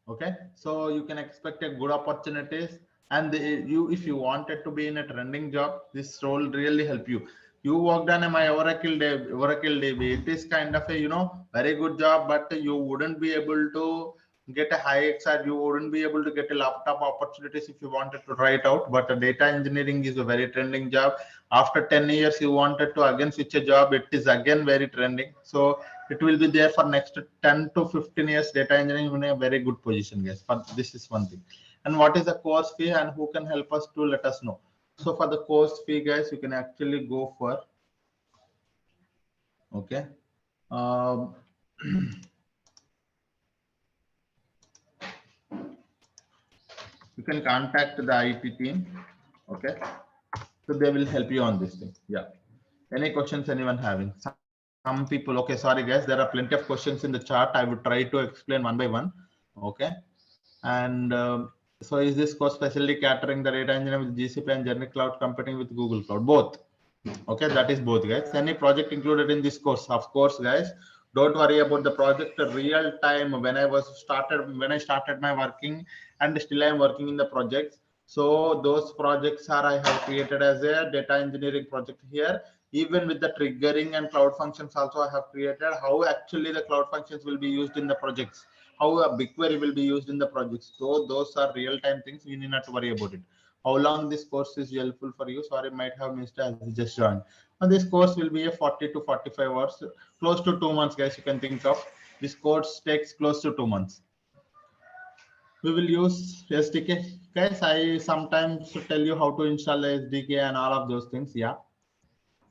Okay, so you can expect a good opportunities, and you, if you wanted to be in a trending job, this role really help you. You worked on my Oracle DB. It is kind of a very good job, but you wouldn't be able to get a high XR. You wouldn't be able to get a laptop opportunities if you wanted to try it out. But data engineering is a very trending job. After 10 years, you wanted to again switch a job. It is again very trending. So it will be there for next 10 to 15 years. Data engineering in a very good position, guys. But this is one thing. And what is the course fee and who can help us to let us know? So for the course fee, guys, you can actually go for, okay, um, you can contact the IT team. Okay, so they will help you on this thing. Yeah. Any questions anyone having? Some people, okay, sorry guys, there are plenty of questions in the chat. I would try to explain one by one. Okay. And so is this course specially catering the data engineering with GCP and generic cloud computing with Google Cloud? Both. Okay, that is both, guys. Any project included in this course? Of course, guys. Don't worry about the project. Real time when I started my working, and still I am working in the projects. So those projects are I have created as a data engineering project here. Even with the triggering and cloud functions also I have created how actually the cloud functions will be used in the projects, how a BigQuery will be used in the projects. So those are real-time things. You need not to worry about it. How long this course is helpful for you? Sorry, might have missed as you just joined. And this course will be a 40 to 45 hours, close to 2 months, guys. You can think of this course takes close to 2 months. We will use SDK, guys. I sometimes tell you how to install the SDK and all of those things. Yeah.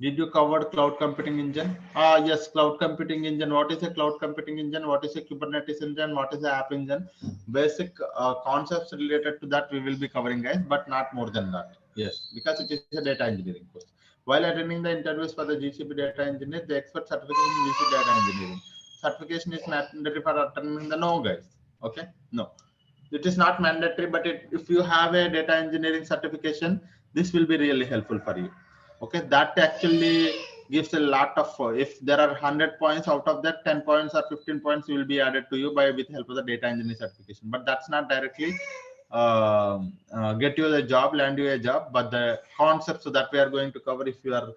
Did you cover cloud computing engine? Yes, cloud computing engine. What is a cloud computing engine? What is a Kubernetes engine? What is the app engine? Basic concepts related to that we will be covering, guys, but not more than that. Yes, because it is a data engineering course. While attending the interviews for the GCP data engineer, the expert certification in GCP data engineering. Certification is mandatory for attending the no, guys. Okay, no. It is not mandatory, but if you have a data engineering certification, this will be really helpful for you. Okay, that actually gives a lot of, if there are 100 points, out of that 10 points or 15 points will be added to you by with help of the data engineering certification. But that's not directly get you the job, land you a job, but the concepts that we are going to cover, if you are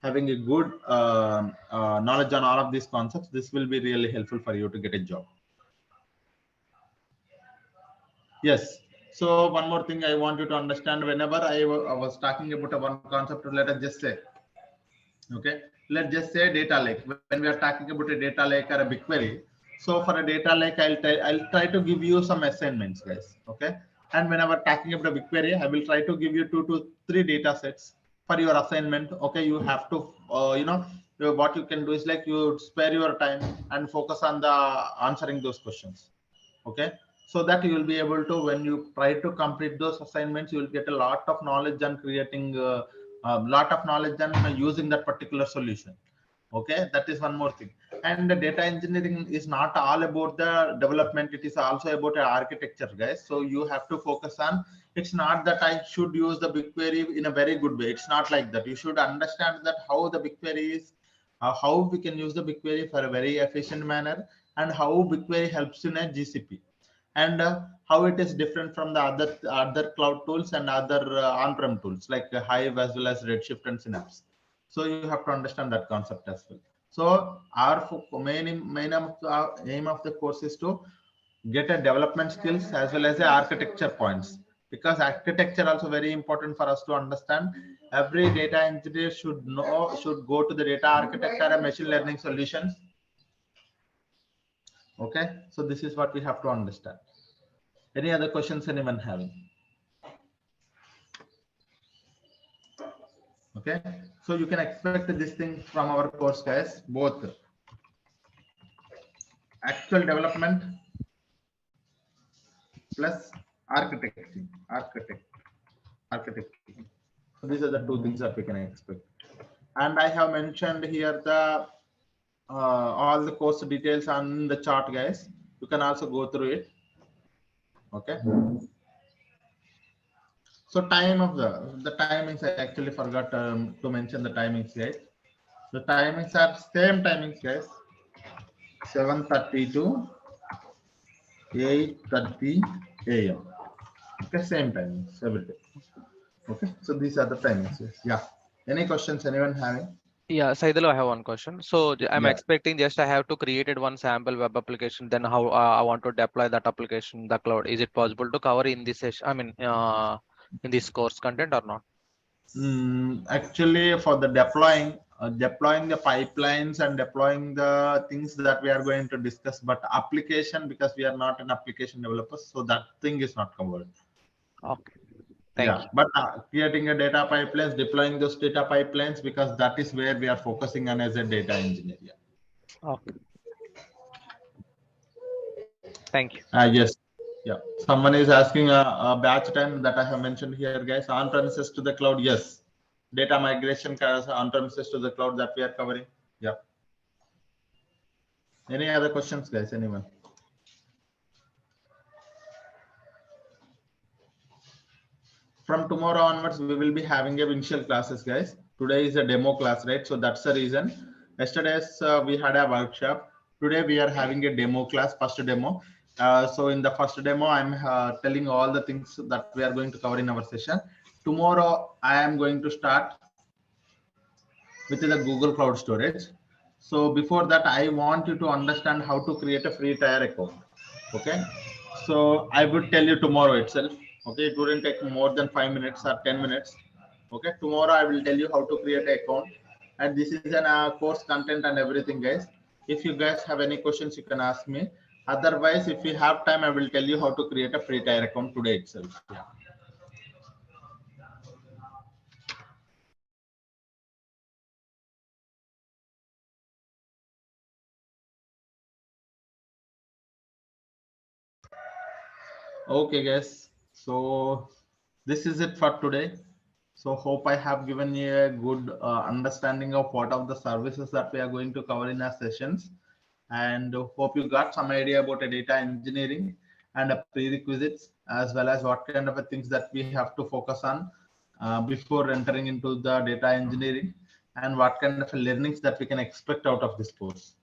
having a good knowledge on all of these concepts, this will be really helpful for you to get a job. Yes. So one more thing I want you to understand, whenever I was talking about a one concept, let us just say, okay, let's just say data lake. When we are talking about a data lake or a BigQuery, so for a data lake, I'll try to give you some assignments, guys. Okay. And whenever talking about a BigQuery, I will try to give you 2 to 3 data sets for your assignment. Okay. You have to, what you can do is like you spare your time and focus on the answering those questions. Okay, so that you will be able to, when you try to complete those assignments, you will get a lot of knowledge and creating a lot of knowledge and using that particular solution. Okay, that is one more thing. And the data engineering is not all about the development, it is also about architecture, guys. So you have to focus on, it's not that I should use the BigQuery in a very good way. It's not like that. You should understand that how the BigQuery is, how we can use the BigQuery for a very efficient manner, and how BigQuery helps in a GCP, and how it is different from the other cloud tools and other on-prem tools like Hive as well as Redshift and Synapse. So you have to understand that concept as well. So our aim of the course is to get a development skills as well as the architecture points, because architecture also very important for us to understand. Every data engineer should go to the data architecture and machine learning solutions. Okay, so this is what we have to understand. Any other questions anyone having? Okay, so you can expect this thing from our course, guys, both actual development plus architecting. So these are the two things that we can expect. And I have mentioned here the all the course details on the chart, guys. You can also go through it. Okay. So time of the timings, I actually forgot to mention the timings, guys. The timings are same timings, guys. 7:30 to 8:30 a.m. Okay, same timings every day. Okay, so these are the timings. Yes. Yeah. Any questions anyone having? Yeah, Saidhul, I have one question. So I'm Yeah. expecting just I have to create one sample web application. Then how I want to deploy that application in the cloud. Is it possible to cover in this session? I mean, in this course content or not? Actually, for the deploying the pipelines and deploying the things that we are going to discuss, but application, because we are not an application developer, so that thing is not covered. Okay, thank you. But creating a data pipelines, deploying those data pipelines, because that is where we are focusing on as a data engineer. Yeah. Okay, thank you. Yes. Yeah. Someone is asking a batch time that I have mentioned here, guys. On premises to the cloud. Yes. Data migration on premises to the cloud that we are covering. Yeah. Any other questions, guys? Anyone? From tomorrow onwards, we will be having a initial classes, guys. Today is a demo class, right? So that's the reason. Yesterday's we had a workshop. Today we are having a demo class, first demo. So in the first demo, I'm telling all the things that we are going to cover in our session. Tomorrow, I am going to start with the Google Cloud Storage. So before that, I want you to understand how to create a free tier account. Okay. So I would tell you tomorrow itself. Okay. It wouldn't take more than 5 minutes or 10 minutes. Okay. Tomorrow I will tell you how to create an account. And this is an course content and everything, guys. If you guys have any questions, you can ask me. Otherwise, if we have time, I will tell you how to create a free tier account today itself. Yeah. Okay, guys. So this is it for today. So hope I have given you a good understanding of what are the services that we are going to cover in our sessions, and hope you got some idea about a data engineering and a prerequisites, as well as what kind of things that we have to focus on before entering into the data engineering, and what kind of learnings that we can expect out of this course.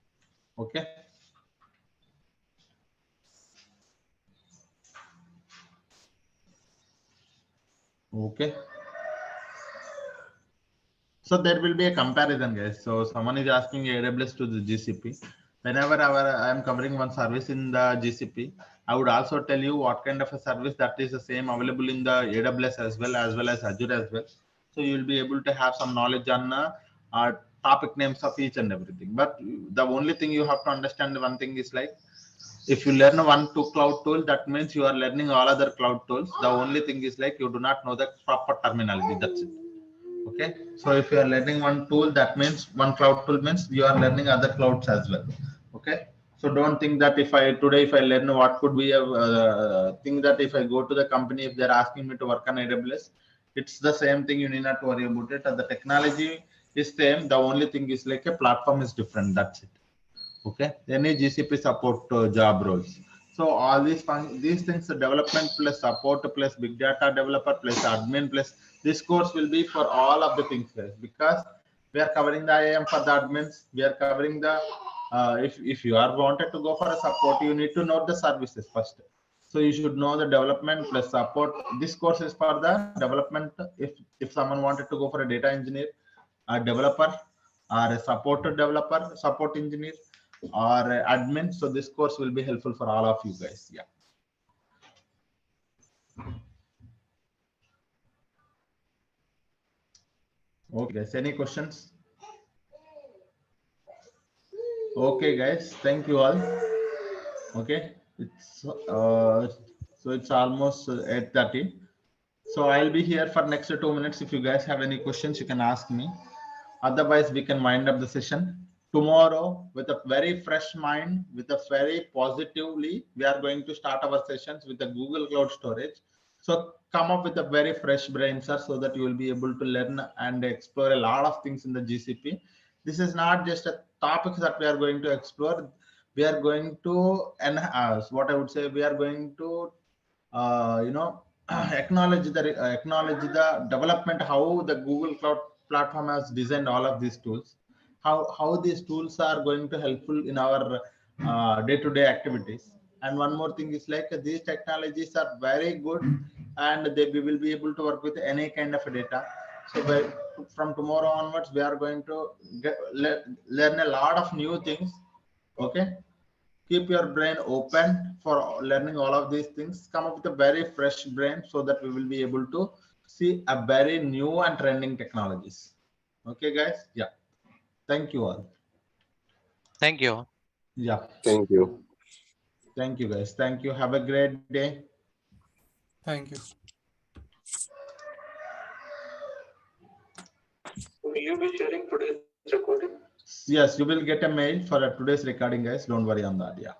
Okay. Okay. So there will be a comparison, guys. So someone is asking AWS to the GCP. Whenever I am covering one service in the GCP, I would also tell you what kind of a service that is the same available in the AWS as well as Azure as well. So you will be able to have some knowledge on topic names of each and everything. But the only thing you have to understand, one thing is like, if you learn one cloud tool, that means you are learning all other cloud tools. The only thing is like you do not know the proper terminology. That's it. Okay, so if you are learning one tool, that means one cloud tool means you are learning other clouds as well. Okay, so don't think that if I learn what could be a thing, that if I go to the company, if they're asking me to work on AWS, it's the same thing. You need not worry about it. The technology is same. The only thing is like a platform is different. That's it. Okay, any GCP support job roles. So all these things, the development plus support plus big data developer plus admin plus, this course will be for all of the things, guys, because we are covering the IAM for the admins. We are covering the if you are wanted to go for a support, you need to know the services first. So you should know the development plus support. This course is for the development. If someone wanted to go for a data engineer, a developer or a support developer, support engineer, or admin. So this course will be helpful for all of you guys. Yeah. Okay, guys. Any questions? Okay, guys. Thank you all. Okay, it's so it's almost 8:30. So I'll be here for next 2 minutes. If you guys have any questions, you can ask me. Otherwise, we can wind up the session. Tomorrow, with a very fresh mind, with a very positively, we are going to start our sessions with the Google Cloud Storage. So come up with a very fresh brain, sir, so that you will be able to learn and explore a lot of things in the GCP. This is not just a topic that we are going to explore. We are going to enhance, what I would say, we are going to acknowledge the development, how the Google Cloud platform has designed all of these tools, how these tools are going to helpful in our day-to-day activities. And one more thing is like these technologies are very good, and we will be able to work with any kind of data. So from tomorrow onwards, we are going to learn a lot of new things. Okay, keep your brain open for learning all of these things. Come up with a very fresh brain so that we will be able to see a very new and trending technologies. Okay, guys. Yeah. Thank you all. Thank you. Yeah. Thank you. Thank you, guys. Thank you. Have a great day. Thank you. Will you be sharing today's recording? Yes, you will get a mail for today's recording, guys. Don't worry on that. Yeah.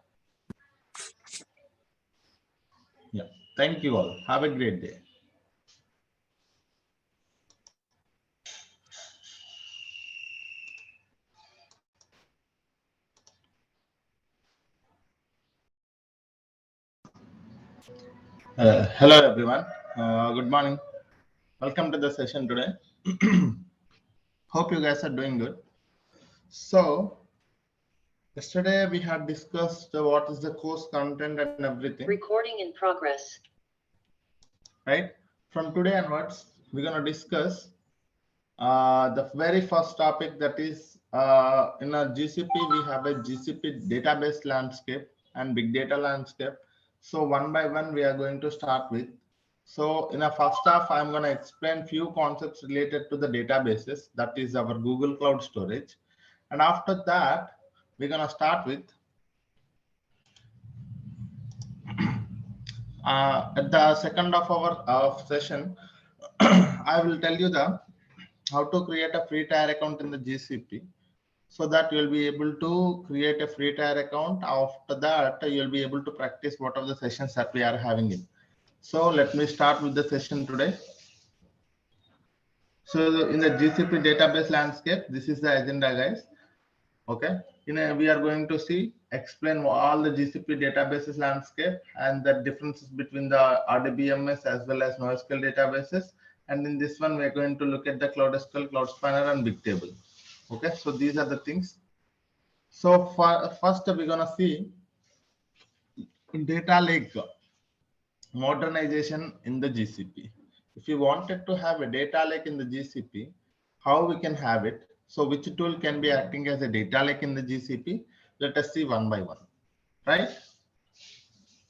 Yeah. Thank you all. Have a great day. Hello, everyone. Good morning. Welcome to the session today. Hope you guys are doing good. So, yesterday we had discussed what is the course content and everything. Recording in progress. Right? From today onwards, we're going to discuss the very first topic, that is in a GCP, we have a GCP database landscape and big data landscape. So one by one, we are going to start with. So in a first half, I'm going to explain few concepts related to the databases, that is our Google Cloud Storage. And after that, we're going to start with at the second of our session, I will tell you how to create a free tier account in the GCP, so that you'll be able to create a free tier account. After that, you'll be able to practice what are the sessions that we are having in. So let me start with the session today. So in the GCP database landscape, this is the agenda, guys. Okay, we are going to explain all the GCP databases landscape and the differences between the RDBMS as well as NoSQL databases. And in this one, we are going to look at the Cloud SQL, Cloud Spanner, and Bigtable. Okay, so these are the things. So first, we're gonna see data lake modernization in the GCP. If you wanted to have a data lake in the GCP, how we can have it? So which tool can be acting as a data lake in the GCP? Let us see one by one, right?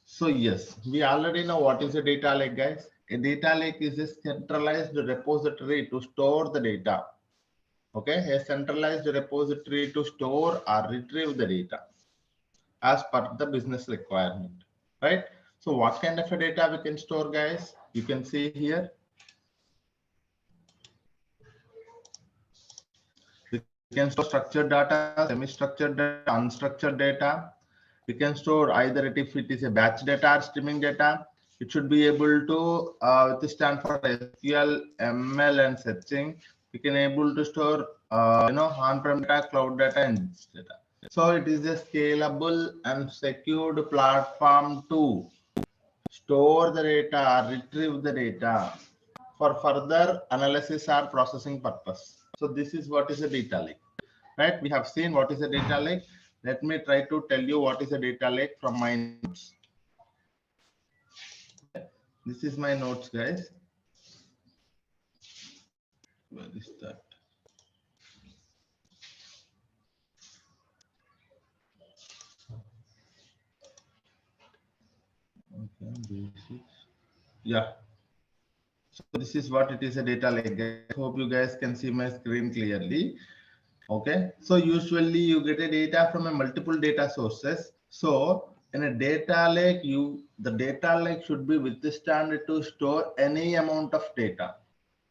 So yes, we already know what is a data lake, guys. A data lake is a centralized repository to store the data. Okay, a centralized repository to store or retrieve the data as per the business requirement, right? So what kind of a data we can store, guys? You can see here. We can store structured data, semi-structured data, unstructured data. We can store either if it is a batch data or streaming data. It should be able to withstand for SQL, ML, and searching. We can able to store on-prem data, cloud data, and data. So it is a scalable and secured platform to store the data, retrieve the data for further analysis or processing purpose. So this is what is a data lake, right? We have seen what is a data lake. Let me try to tell you what is a data lake from my notes. This is my notes, guys. Where is that? Yeah. So this is what it is, a data lake. I hope you guys can see my screen clearly. Okay. So usually you get a data from a multiple data sources. So in a data lake, the data lake should be withstand to store any amount of data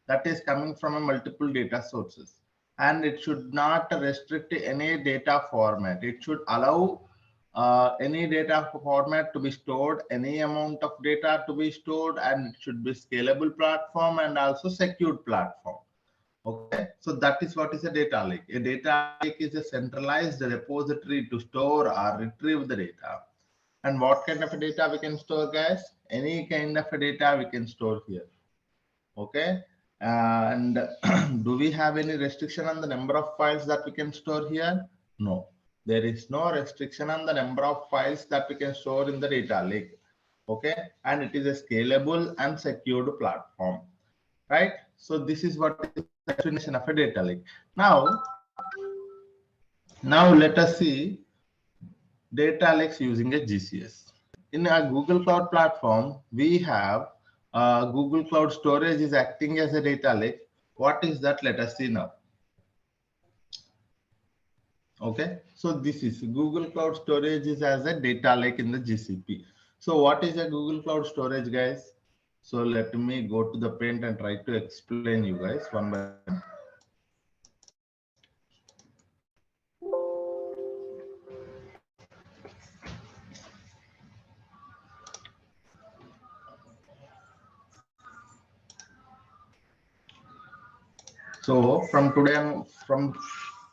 that is coming from a multiple data sources, and it should not restrict any data format. It should allow any data format to be stored, any amount of data to be stored, and it should be scalable platform and also secured platform. Okay, so that is what is a data lake. A data lake is a centralized repository to store or retrieve the data. And what kind of data we can store, guys? Any kind of data we can store here. Okay, and do we have any restriction on the number of files that we can store here? No, there is no restriction on the number of files that we can store in the data lake. Okay, and it is a scalable and secured platform, right? So this is what is the definition of a data lake. Now let us see data lakes using a GCS. In a Google Cloud platform, we have Google Cloud Storage is acting as a data lake. What is that? Let us see now. Okay, so this is Google Cloud Storage is as a data lake in the GCP. So what is a Google Cloud Storage, guys? So let me go to the paint and try to explain you guys one by one. So from today, from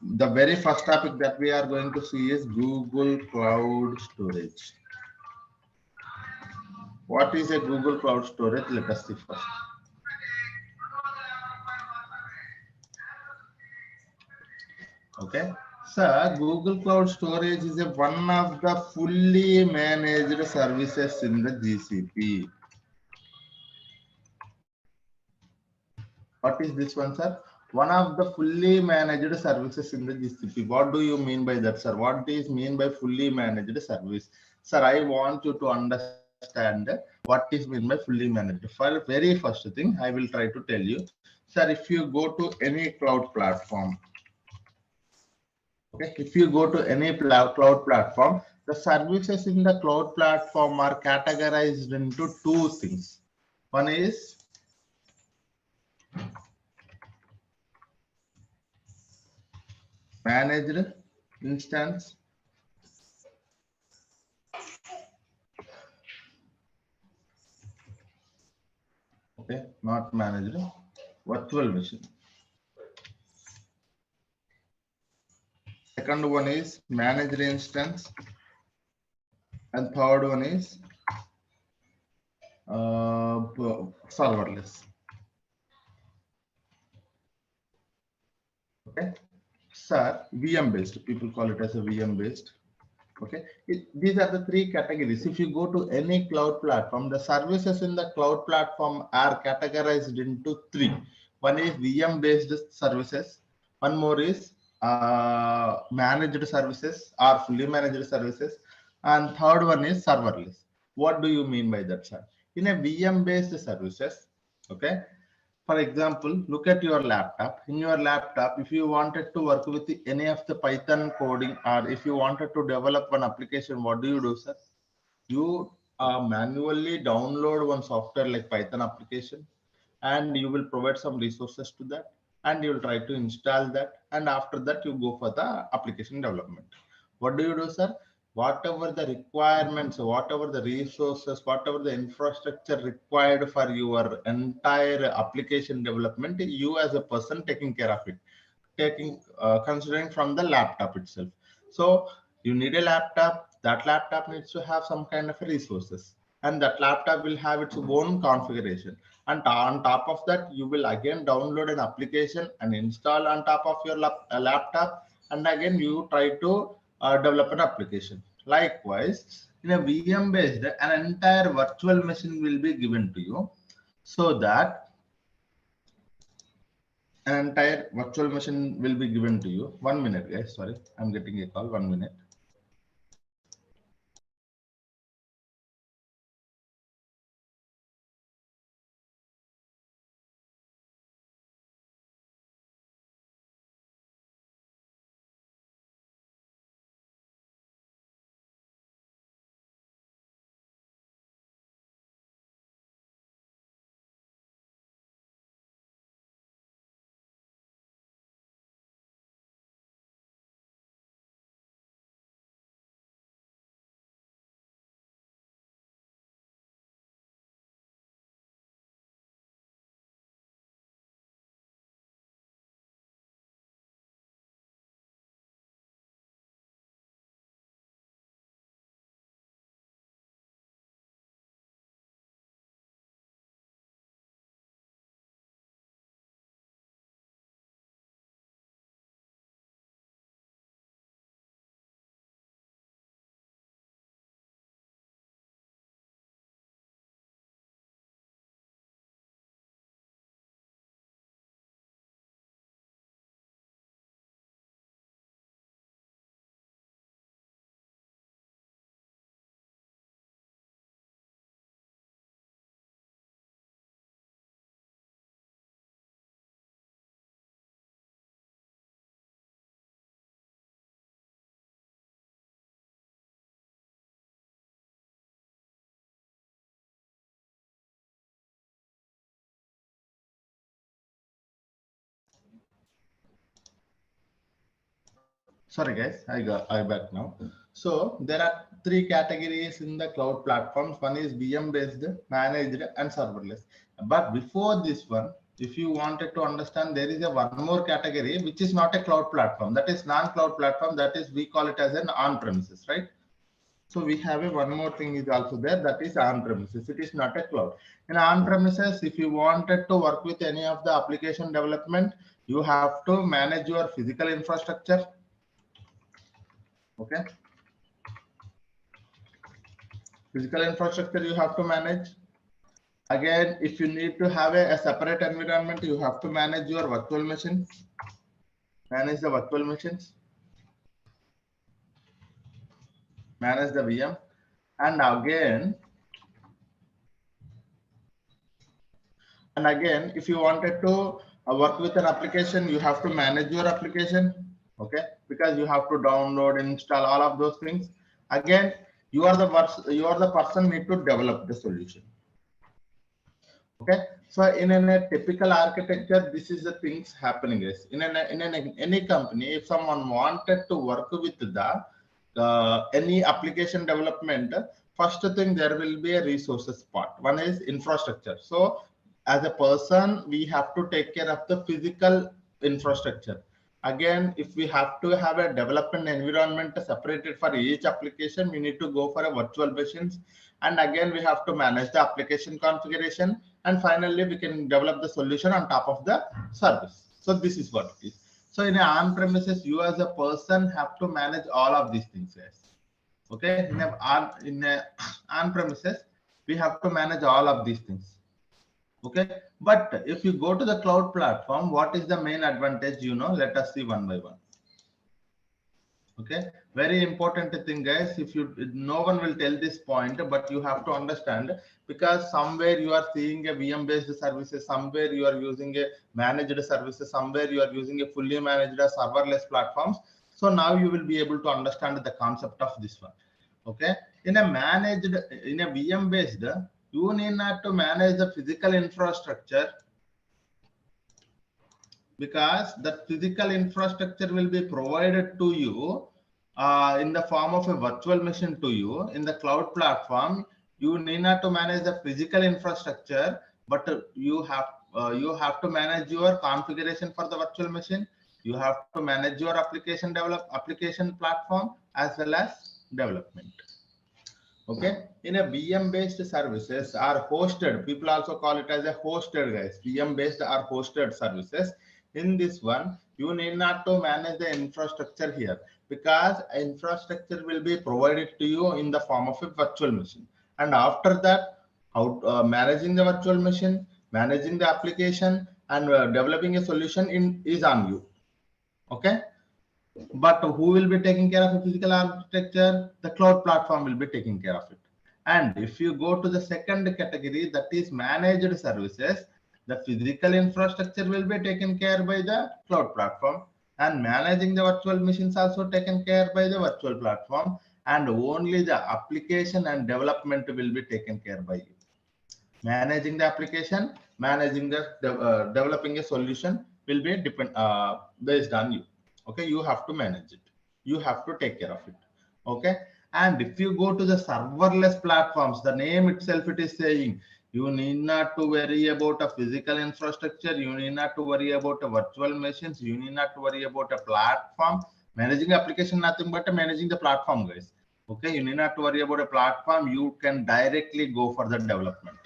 the very first topic that we are going to see is Google Cloud Storage. What is a Google Cloud Storage? Let us see first. Okay, so Google Cloud Storage is one of the fully managed services in the GCP. What is this one, sir? One of the fully managed services in the GCP. What do you mean by that, sir? What is mean by fully managed service? Sir, I want you to understand what is mean by fully managed. For very first thing, I will try to tell you. Sir, if you go to any cloud platform, okay, if you go to any cloud platform, the services in the cloud platform are categorized into two things. One is managed instance, okay, not managed, virtual machine. Second one is managed instance, and third one is serverless. Okay, sir, VM based. People call it as a VM based. Okay, these are the three categories. If you go to any cloud platform, the services in the cloud platform are categorized into three. One is VM based services. One more is managed services or fully managed services, and third one is serverless. What do you mean by that, sir? In a VM based services, okay, for example, look at your laptop. In your laptop, if you wanted to work with any of the Python coding, or if you wanted to develop one application, what do you do, sir? You manually download one software like Python application, and you will provide some resources to that, and you will try to install that, and after that you go for the application development. What do you do, sir? Whatever the requirements, whatever the resources, whatever the infrastructure required for your entire application development, you as a person taking care of it, taking considering from the laptop itself. So you need a laptop. That laptop needs to have some kind of resources, and that laptop will have its own configuration. And on top of that, you will again download an application and install on top of your laptop, and again you try to develop an application. Likewise, in a VM based, an entire virtual machine will be given to you, so that an entire virtual machine will be given to you. 1 minute, guys. Sorry, I'm getting a call. 1 minute. Sorry guys, I back now. So there are three categories in the cloud platforms. One is VM based, managed, and serverless. But before this one, if you wanted to understand, there is a one more category which is not a cloud platform. That is non-cloud platform. That is, we call it as an on-premises, right? So we have a one more thing is also there, that is on-premises. It is not a cloud. In on-premises, if you wanted to work with any of the application development, you have to manage your physical infrastructure. Okay. Physical infrastructure you have to manage. Again, if you need to have a separate environment, you have to manage your virtual machines. Manage the virtual machines. Manage the VM. And again, if you wanted to work with an application, you have to manage your application. Okay, because you have to download, install, all of those things. Again, you are the person need to develop the solution. Okay, so in a typical architecture, this is the things happening is in any company. If someone wanted to work with the any application development, first thing there will be a resources part. One is infrastructure. So as a person, we have to take care of the physical infrastructure. Again, if we have to have a development environment separated for each application, we need to go for a virtual machines. And again, we have to manage the application configuration. And finally, we can develop the solution on top of the service. So this is what it is. So in an on-premises, you as a person have to manage all of these things. Yes. Okay. In a on-premises, we have to manage all of these things. Okay, but if you go to the cloud platform, what is the main advantage? Let us see one by one. Okay, very important thing, guys. No one will tell this point, but you have to understand, because somewhere you are seeing a VM based services, somewhere you are using a managed services, somewhere you are using a fully managed serverless platforms. So now you will be able to understand the concept of this one. Okay, in a VM based, you need not to manage the physical infrastructure, because the physical infrastructure will be provided to you in the form of a virtual machine to you. In the cloud platform, you need not to manage the physical infrastructure, but you have to manage your configuration for the virtual machine. You have to manage your application platform as well as development. Okay, in a VM based services are hosted, people also call it as a hosted, guys. VM based are hosted services. In this one, you need not to manage the infrastructure here, because infrastructure will be provided to you in the form of a virtual machine. And after that, managing the virtual machine, managing the application, and developing a solution is on you. Okay. But who will be taking care of the physical architecture? The cloud platform will be taking care of it. And if you go to the second category, that is managed services, the physical infrastructure will be taken care by the cloud platform, and managing the virtual machines also taken care by the virtual platform, and only the application and development will be taken care by you. Managing the application, managing the developing a solution will be based on you. Okay, you have to manage it, you have to take care of it. Okay, and if you go to the serverless platforms, the name itself it is saying, you need not to worry about a physical infrastructure, you need not to worry about a virtual machines, you need not to worry about a platform. Managing application, nothing but managing the platform, guys. Okay, you need not to worry about a platform, you can directly go for the development.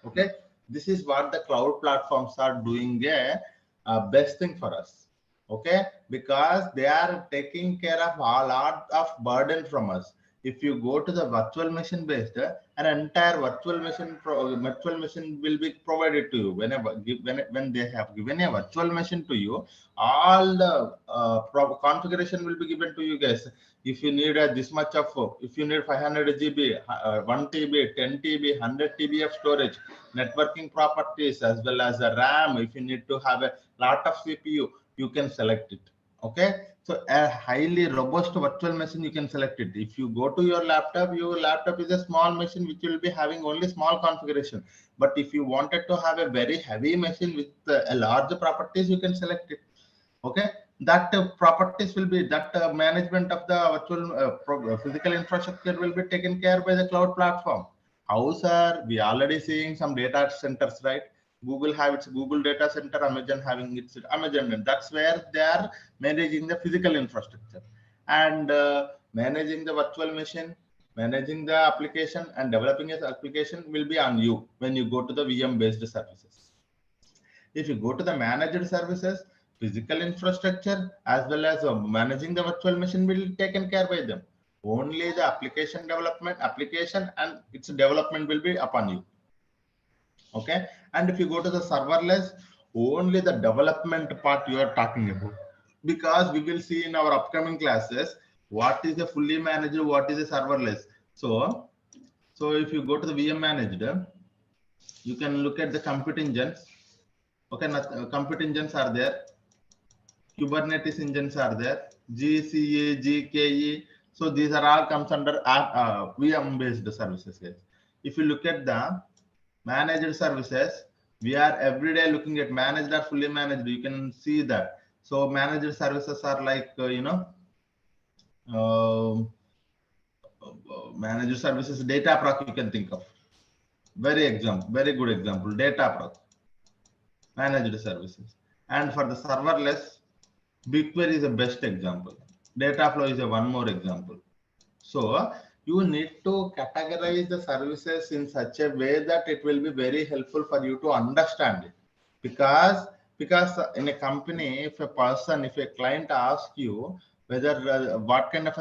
Okay, this is what the cloud platforms are doing a best thing for us. Okay, because they are taking care of a lot of burden from us. If you go to the virtual machine based, an entire virtual machine will be provided to you. When they have given a virtual machine to you, all the configuration will be given to you, guys. If you need this much of, if you need 500 GB, 1 TB, 10 TB, 100 TB of storage, networking properties, as well as the RAM, if you need to have a lot of CPU, you can select it. Okay, so a highly robust virtual machine, you can select it. If you go to your laptop is a small machine which will be having only small configuration. But if you wanted to have a very heavy machine with a large properties, you can select it. Okay, that properties will be that management of the virtual physical infrastructure will be taken care by the cloud platform. How, sir? We already seeing some data centers, right? Google have its Google data center, Amazon having its Amazon, and that's where they are managing the physical infrastructure and managing the virtual machine, managing the application, and developing an application will be on you when you go to the VM based services. If you go to the managed services, physical infrastructure as well as managing the virtual machine will be taken care by them. Only the application development, application and its development will be upon you. Okay. And if you go to the serverless, only the development part you are talking about. Because we will see in our upcoming classes what is a fully managed, what is a serverless. So if you go to the VM managed, you can look at the compute engines. Okay, compute engines are there. Kubernetes engines are there. GCA, GKE. So these are all comes under VM based services. Guys. If you look at the managed services, we are every day looking at managed or fully managed. You can see that. So managed services are like managed services, Dataproc you can think of. Very good example, Dataproc, managed services. And for the serverless, BigQuery is the best example. Dataflow is a one more example. So you need to categorize the services in such a way that it will be very helpful for you to understand it. Because in a company, if a client asks you whether what kind of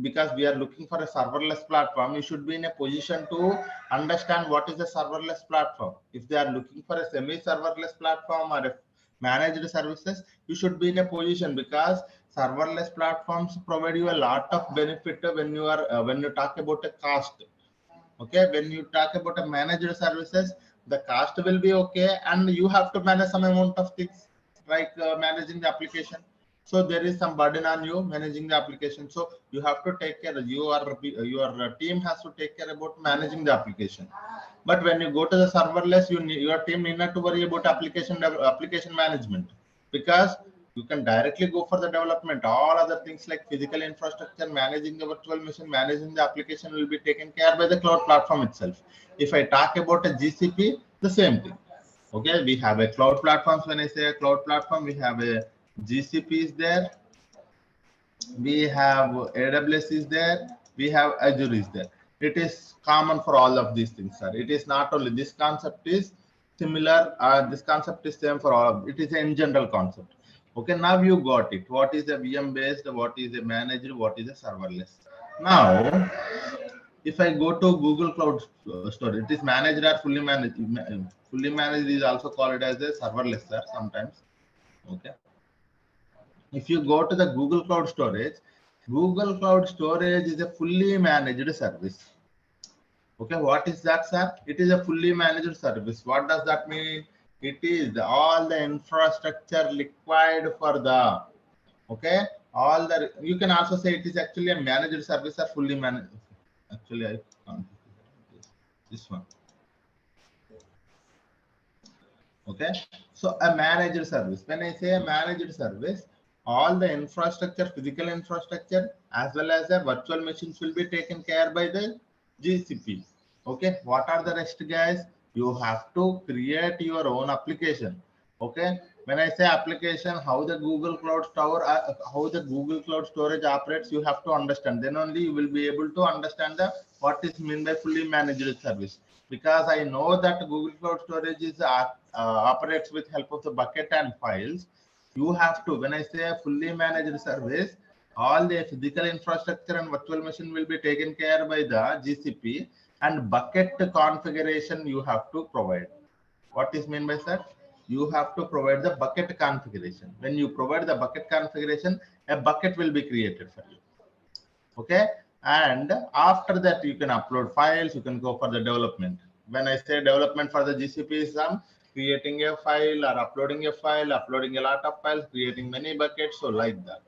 because we are looking for a serverless platform, you should be in a position to understand what is the serverless platform. If they are looking for a semi-serverless platform or a managed services, you should be in a position because serverless platforms provide you a lot of benefit when you are when you talk about a cost. Okay, when you talk about a managed services, the cost will be okay, and you have to manage some amount of things like managing the application. So there is some burden on you managing the application. So you have to take care. Your team has to take care about managing the application. But when you go to the serverless, your team need not to worry about application management because you can directly go for the development. All other things like physical infrastructure, managing the virtual machine, managing the application will be taken care by the cloud platform itself. If I talk about a GCP, the same thing. Okay, we have a cloud platform. When I say a cloud platform, we have a GCP is there, we have AWS is there, we have Azure is there. It is common for all of these things, sir. It is not only this concept is similar, this concept is same for all of it is in general concept. Okay, now you got it. What is a VM based, what is a managed, what is a serverless. Now, if I go to Google Cloud Storage, it is managed or fully managed. Fully managed is also called as a serverless, sir, sometimes. Okay. If you go to the Google Cloud Storage is a fully managed service. Okay, what is that, sir? It is a fully managed service. What does that mean? It is all the infrastructure required for the, okay, all the, you can also say it is actually a managed service or fully managed. Actually, I can't. This one. Okay, so a managed service. When I say a managed service, all the infrastructure, physical infrastructure, as well as the virtual machines will be taken care by the GCP. Okay, what are the rest, guys? You have to create your own application. Okay, when I say application, how the Google Cloud Storage operates, you have to understand. Then only you will be able to understand the what is meant by fully managed service. Because I know that Google Cloud Storage is operates with help of the bucket and files. You have to, when I say a fully managed service, all the physical infrastructure and virtual machine will be taken care by the GCP, and bucket configuration you have to provide. What is meant by that? You have to provide the bucket configuration. When you provide the bucket configuration, a bucket will be created for you. Okay, and after that you can upload files, you can go for the development. When I say development for the GCP is creating a file or uploading a file, uploading a lot of files, creating many buckets, so like that.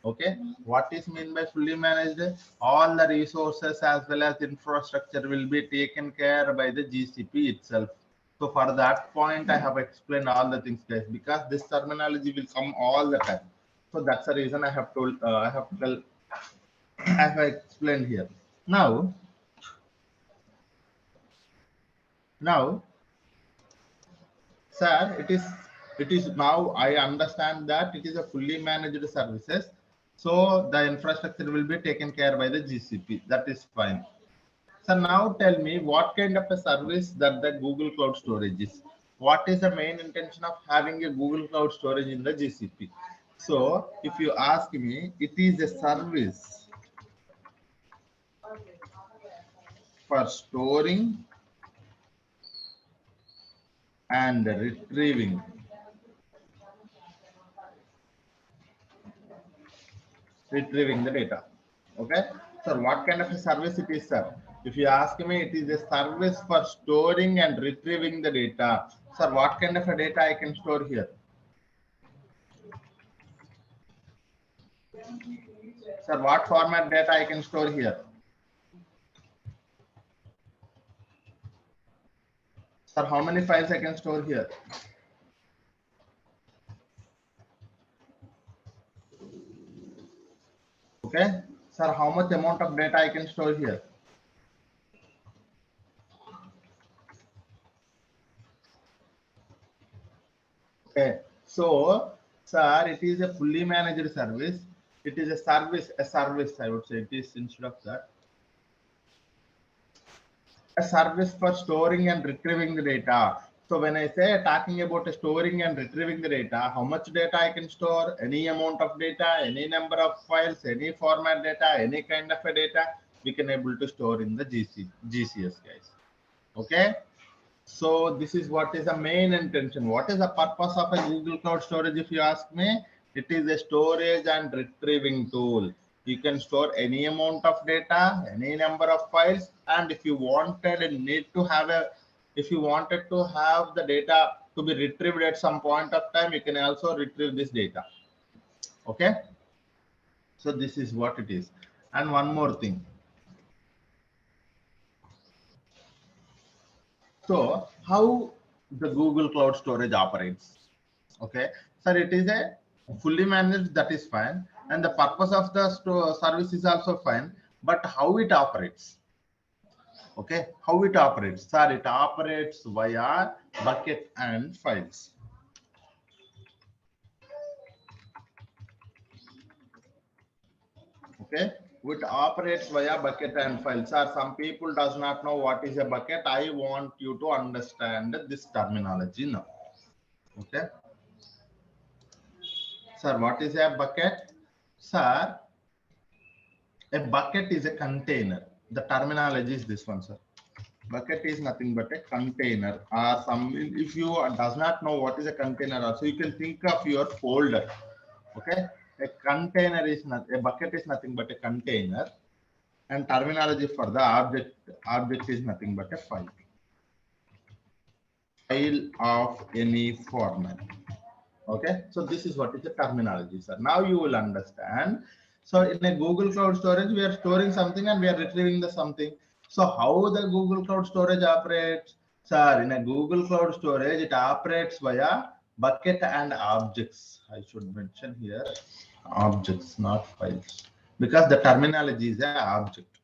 Okay, what is meant by fully managed? All the resources as well as infrastructure will be taken care by the GCP itself. So for that point, I have explained all the things, guys, because this terminology will come all the time. So that's the reason I have told, I have to tell, as I explained here. Now, sir, it is now I understand that it is a fully managed services. So the infrastructure will be taken care by the GCP. That is fine. So now tell me what kind of a service that the Google Cloud Storage is. What is the main intention of having a Google Cloud Storage in the GCP? So if you ask me, it is a service for storing and retrieving the data. Okay, so what kind of a service it is, sir? If you ask me, it is a service for storing and retrieving the data. Sir, what kind of a data I can store here? Sir, what format data I can store here? Sir, how many files I can store here? Okay, sir, how much amount of data I can store here? Okay, so sir, it is a fully managed service. It is a service, I would say. It is instead of that, a service for storing and retrieving the data. So when I say talking about storing and retrieving the data, how much data I can store, any amount of data, any number of files, any format data, any kind of a data, we can able to store in the GCS, guys. Okay. So this is what is the main intention. What is the purpose of a Google Cloud Storage? If you ask me, it is a storage and retrieving tool. You can store any amount of data, any number of files, and if you wanted and need to have a, if you wanted to have the data to be retrieved at some point of time, you can also retrieve this data. Okay. So this is what it is. And one more thing. So how the Google Cloud Storage operates? Okay, sir, it is a fully managed, that is fine, and the purpose of the service is also fine, but how it operates? Okay, how it operates? Sir, it operates via bucket and files. Okay, it operates via bucket and files. Sir, some people does not know what is a bucket. I want you to understand this terminology now. Okay. Sir, what is a bucket? Sir, a bucket is a container. The terminology is this one, sir. Bucket is nothing but a container, or some, if you does not know what is a container also, you can think of your folder. Okay, a container is not, a bucket is nothing but a container, and terminology for the object is nothing but a file of any format. Okay, so this is what is the terminology, sir. Now you will understand. So in a Google Cloud Storage, we are storing something and we are retrieving the something. So how the Google Cloud Storage operates? Sir, in a Google Cloud Storage, it operates via bucket and objects. I should mention here objects, not files, because the terminology is an object.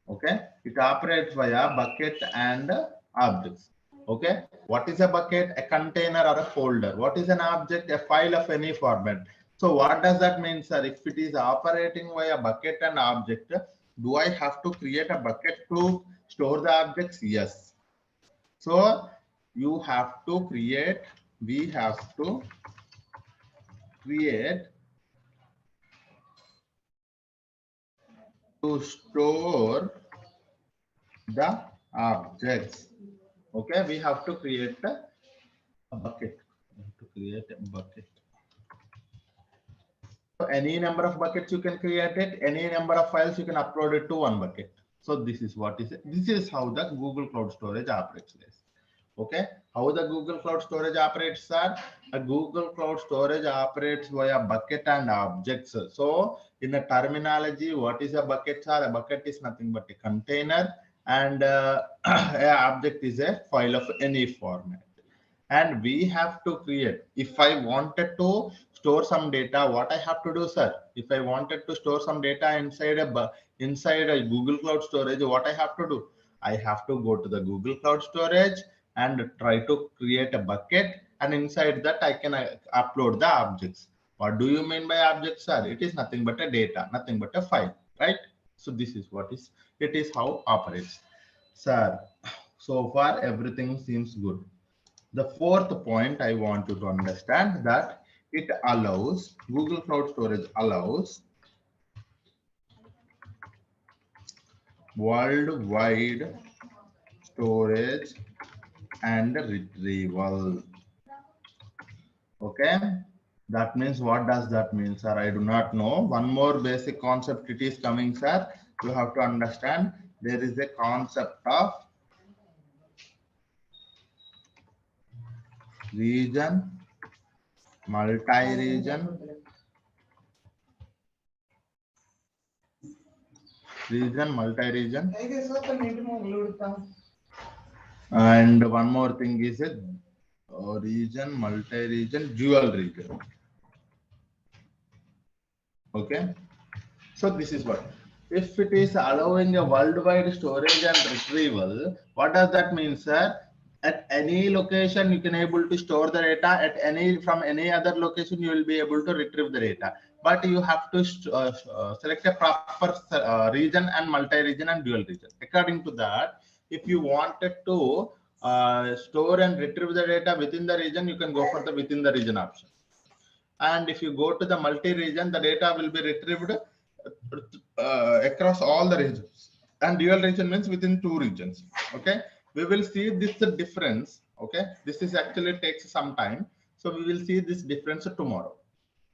Okay, it operates via bucket and objects. Okay, what is a bucket? A container or a folder. What is an object? A file of any format. So what does that mean, sir? If it is operating via bucket and object, do I have to create a bucket to store the objects? Yes. So you have to create, we have to create to store the objects. Okay, we have to create a bucket. We have to create a bucket. So any number of buckets you can create it, any number of files you can upload it to one bucket. So this is what is it. This is how the Google Cloud Storage operates. Okay, how the Google Cloud Storage operates, sir? A Google Cloud Storage operates via bucket and objects. So in the terminology, what is a bucket, sir? A bucket is nothing but a container, and an object is a file of any format. and we have to create. If I wanted to store some data, what I have to do, sir? If I wanted to store some data inside a Google Cloud Storage, what I have to do? I have to go to the Google Cloud Storage and try to create a bucket, and inside that I can upload the objects. What do you mean by objects, sir? It is nothing but a data, nothing but a file, right? So this is what is, it is how operates. Sir, so far everything seems good. The fourth point I want you to understand that it allows, Google Cloud Storage allows worldwide storage and retrieval. Okay, that means, what does that mean, sir? I do not know. One more basic concept it is coming, sir. You have to understand, there is a concept of region, multi-region, multi-region, and one more thing is a region, multi-region, dual region. Okay, so this is what, if it is allowing a worldwide storage and retrieval, what does that mean, sir? At any location you can able to store the data, at any, from any other location you will be able to retrieve the data, but you have to select a proper region and multi-region and dual region. According to that, if you wanted to store and retrieve the data within the region, you can go for the within the region option. And if you go to the multi-region, the data will be retrieved across all the regions. And dual region means within two regions. Okay, we will see this difference. Okay, this is actually takes some time, so we will see this difference tomorrow.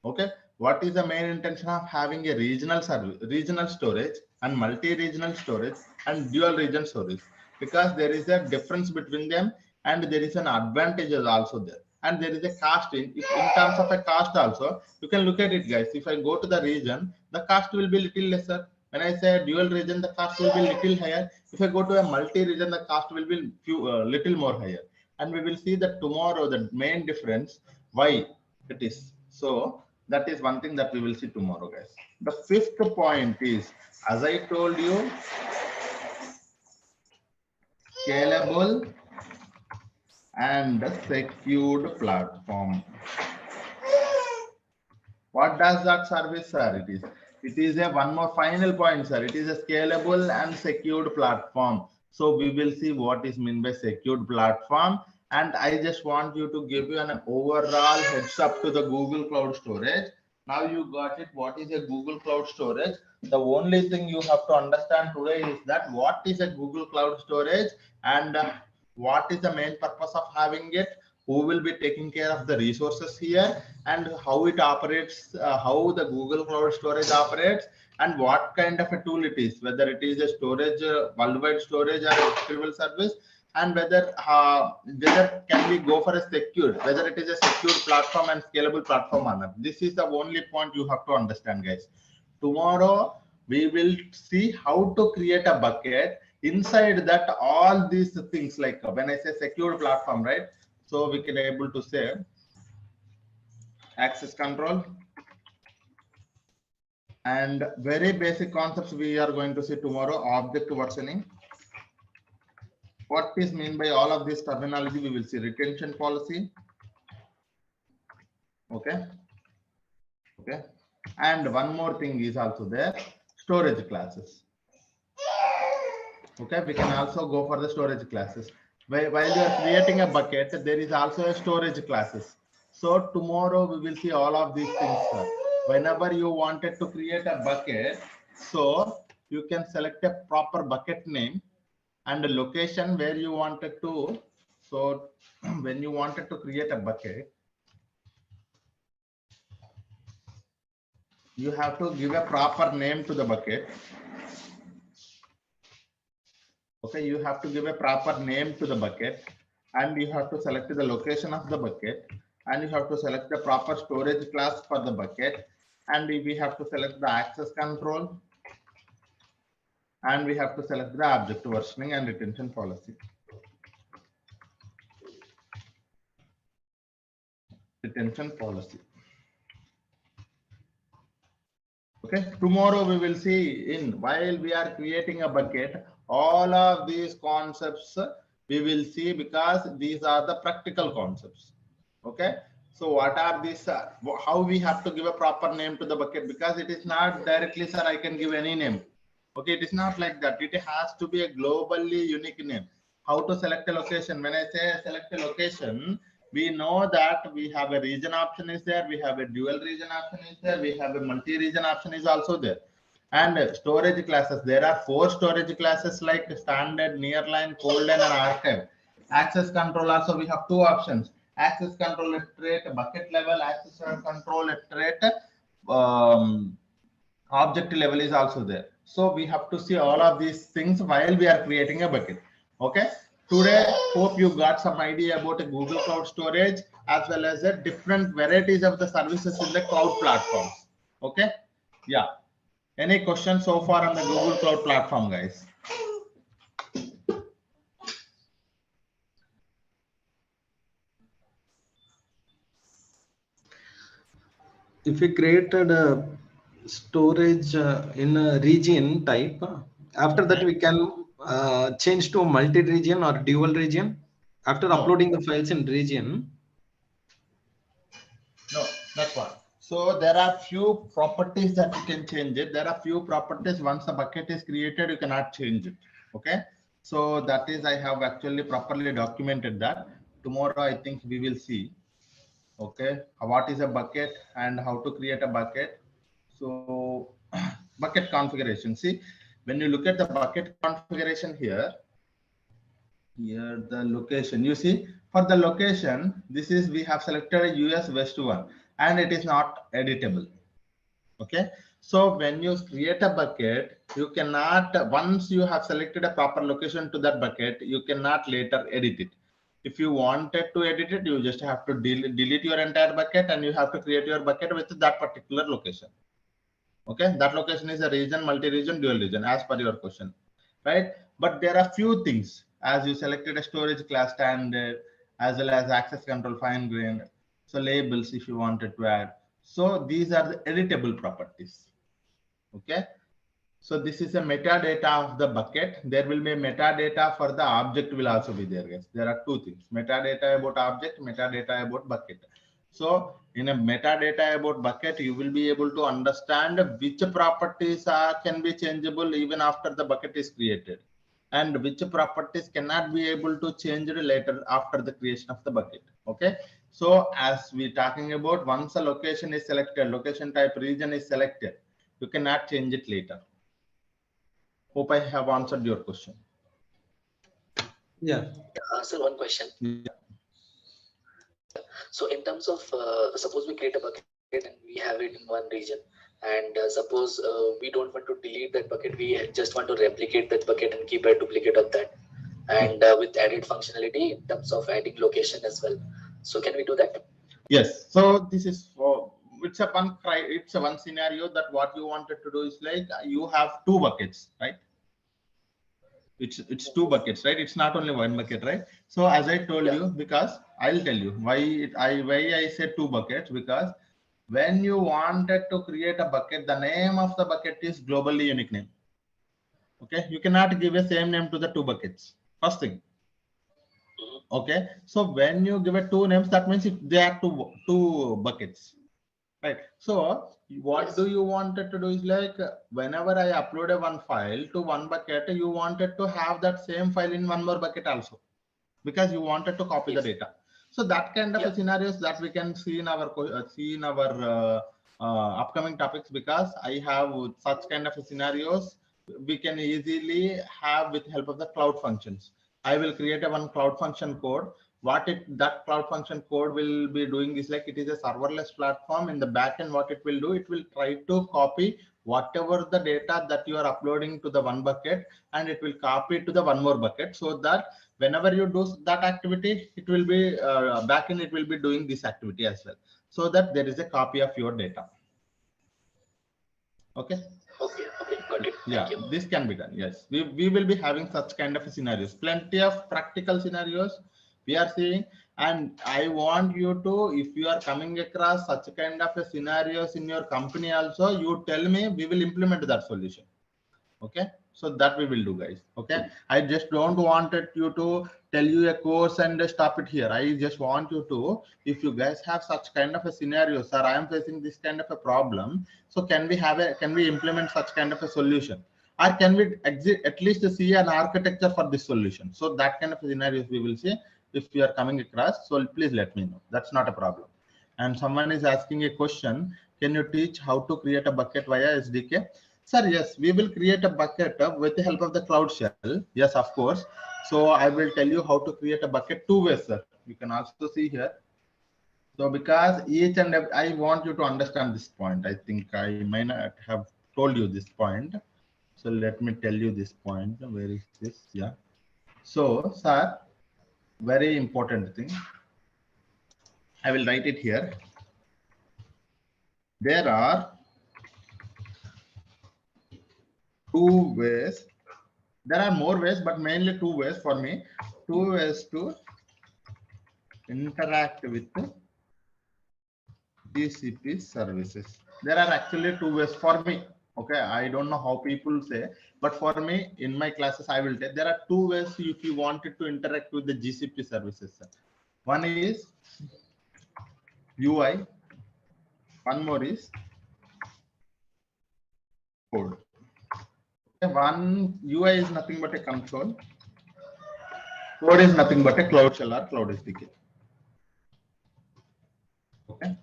Okay, what is the main intention of having a regional service, regional storage and multi-regional storage and dual region storage? Because there is a difference between them, and there is an advantages also there, and there is a cost in terms of a cost also. You can look at it, guys. If I go to the region, the cost will be little lesser. When I say dual region, the cost will be little higher. If I go to a multi-region, the cost will be little more higher. And we will see that tomorrow, the main difference, why it is. So that is one thing that we will see tomorrow, guys. The fifth point is, as I told you, scalable and secured platform. What does that service, sir? It is a one more final point, sir. It is a scalable and secured platform. So we will see what is meant by secured platform. And I just want you to give you an overall heads up to the Google Cloud Storage. Now you got it. What is a Google Cloud Storage? The only thing you have to understand today is that what is a Google Cloud Storage, and what is the main purpose of having it, who will be taking care of the resources here, and how it operates, how the Google Cloud Storage operates, and what kind of a tool it is, whether it is a storage, worldwide storage or a retrieval service, and whether can we go for a secured, whether it is a secured platform and scalable platform or not. This is the only point you have to understand, guys. Tomorrow we will see how to create a bucket. Inside that, all these things, like when I say secured platform, right? So we can able to say access control, and very basic concepts we are going to see tomorrow. Object versioning. What is mean by all of this terminology? We will see retention policy. Okay. Okay. And one more thing is also there, storage classes. Okay, we can also go for the storage classes. While you are creating a bucket, there is also a storage classes. So tomorrow we will see all of these things, sir. Whenever you wanted to create a bucket, so you can select a proper bucket name and a location where you wanted to. So when you wanted to create a bucket, you have to give a proper name to the bucket. Okay, you have to give a proper name to the bucket, and you have to select the location of the bucket, and you have to select the proper storage class for the bucket, and we have to select the access control, and we have to select the object versioning and retention policy. retention policy. Okay, tomorrow we will see in while we are creating a bucket, all of these concepts we will see because these are the practical concepts. Okay, so what are these? How we have to give a proper name to the bucket, because it is not directly, sir, I can give any name. Okay, it is not like that. It has to be a globally unique name. How to select a location? When I say select a location, we know that we have a region option is there, we have a dual region option is there, we have a multi-region option is also there. And storage classes, there are 4 storage classes like standard, nearline, cold and archive. Access control also we have 2 options. Access control at rate bucket level, access control at rate object level is also there. So we have to see all of these things while we are creating a bucket. Okay, today hope you got some idea about a Google Cloud Storage as well as the different varieties of the services in the cloud platforms. Okay, yeah, any questions so far on the Google Cloud platform, guys? If we created a storage in a region type, after that we can change to a multi-region or dual region after uploading the files in region. No, that's one. So there are few properties that you can change it. There are few properties once the bucket is created, you cannot change it. Okay. So that is, I have actually properly documented that. Tomorrow, I think we will see. Okay. What is a bucket and how to create a bucket. So bucket configuration. See, when you look at the bucket configuration here the location, you see for the location, this is we have selected a US West one and it is not editable. Okay, so when you create a bucket, you cannot, once you have selected a proper location to that bucket, you cannot later edit it. If you wanted to edit it, you just have to delete your entire bucket and you have to create your bucket with that particular location. Okay, that location is a region, multi-region, dual region as per your question, right? But there are few things, as you selected a storage class standard as well as access control fine grained, so labels if you wanted to add. So these are the editable properties. Okay, so this is a metadata of the bucket. There will be a metadata for the object will also be there, guys. There are 2 things, metadata about object, metadata about bucket. So in a metadata about bucket, you will be able to understand which properties can be changeable even after the bucket is created, and which properties cannot be able to change later after the creation of the bucket. Okay, so as we talking about, once a location is selected, location type region is selected, you cannot change it later. Hope I have answered your question. Yeah. Answer one question. Yeah. So in terms of suppose we create a bucket and we have it in one region, and suppose we don't want to delete that bucket, we just want to replicate that bucket and keep a duplicate of that, and with added functionality in terms of adding location as well. So can we do that? Yes. So this is for, it's a one scenario that what you wanted to do is like you have 2 buckets, right? It's 2 buckets, right? It's not only 1 bucket, right? So as I told you, because I'll tell you why I said 2 buckets, because when you wanted to create a bucket, the name of the bucket is globally unique name. Okay, you cannot give a same name to the 2 buckets. First thing. Okay, so when you give it 2 names, that means they are two buckets, right? So what do you wanted to do is like whenever I upload one file to 1 bucket, you wanted to have that same file in 1 more bucket also, because you wanted to copy the data. So that kind of scenarios that we can see in our upcoming topics, because I have such kind of scenarios we can easily have with help of the cloud functions. I will create a one cloud function code. That cloud function code will be doing is like, it is a serverless platform. In the backend, what it will do, it will try to copy whatever the data that you are uploading to the 1 bucket, and it will copy it to the 1 more bucket, so that whenever you do that activity, it will be backend, it will be doing this activity as well, so that there is a copy of your data. Okay. Okay, got it. Yeah, this can be done. Yes, we will be having such kind of scenarios, plenty of practical scenarios we are seeing. And I want you to, if you are coming across such kind of a scenarios in your company also, you tell me, we will implement that solution. Okay, so that we will do, guys. Okay, I just don't want you to tell you a course and stop it here. I just want you to, if you guys have such kind of a scenario, sir, I am facing this kind of a problem, so can we implement such kind of a solution, or can we at least see an architecture for this solution? So that kind of scenarios we will see. If you are coming across, so please let me know. That's not a problem. And someone is asking a question, can you teach how to create a bucket via SDK? Sir, yes, we will create a bucket with the help of the Cloud Shell. Yes, of course. So I will tell you how to create a bucket two ways, sir. You can also see here. So because I want you to understand this point. I think I might not have told you this point. So let me tell you this point. Where is this? Yeah. So, sir, very important thing. I will write it here. There are two ways. There are more ways, but mainly two ways for me. Two ways to interact with GCP services. There are actually two ways for me. Okay, I don't know how people say, but for me, in my classes, I will tell there are two ways if you wanted to interact with the GCP services. One is UI, one more is code. Okay, one UI is nothing but a console. Code is nothing but a Cloud Shell or Cloud SDK. Okay,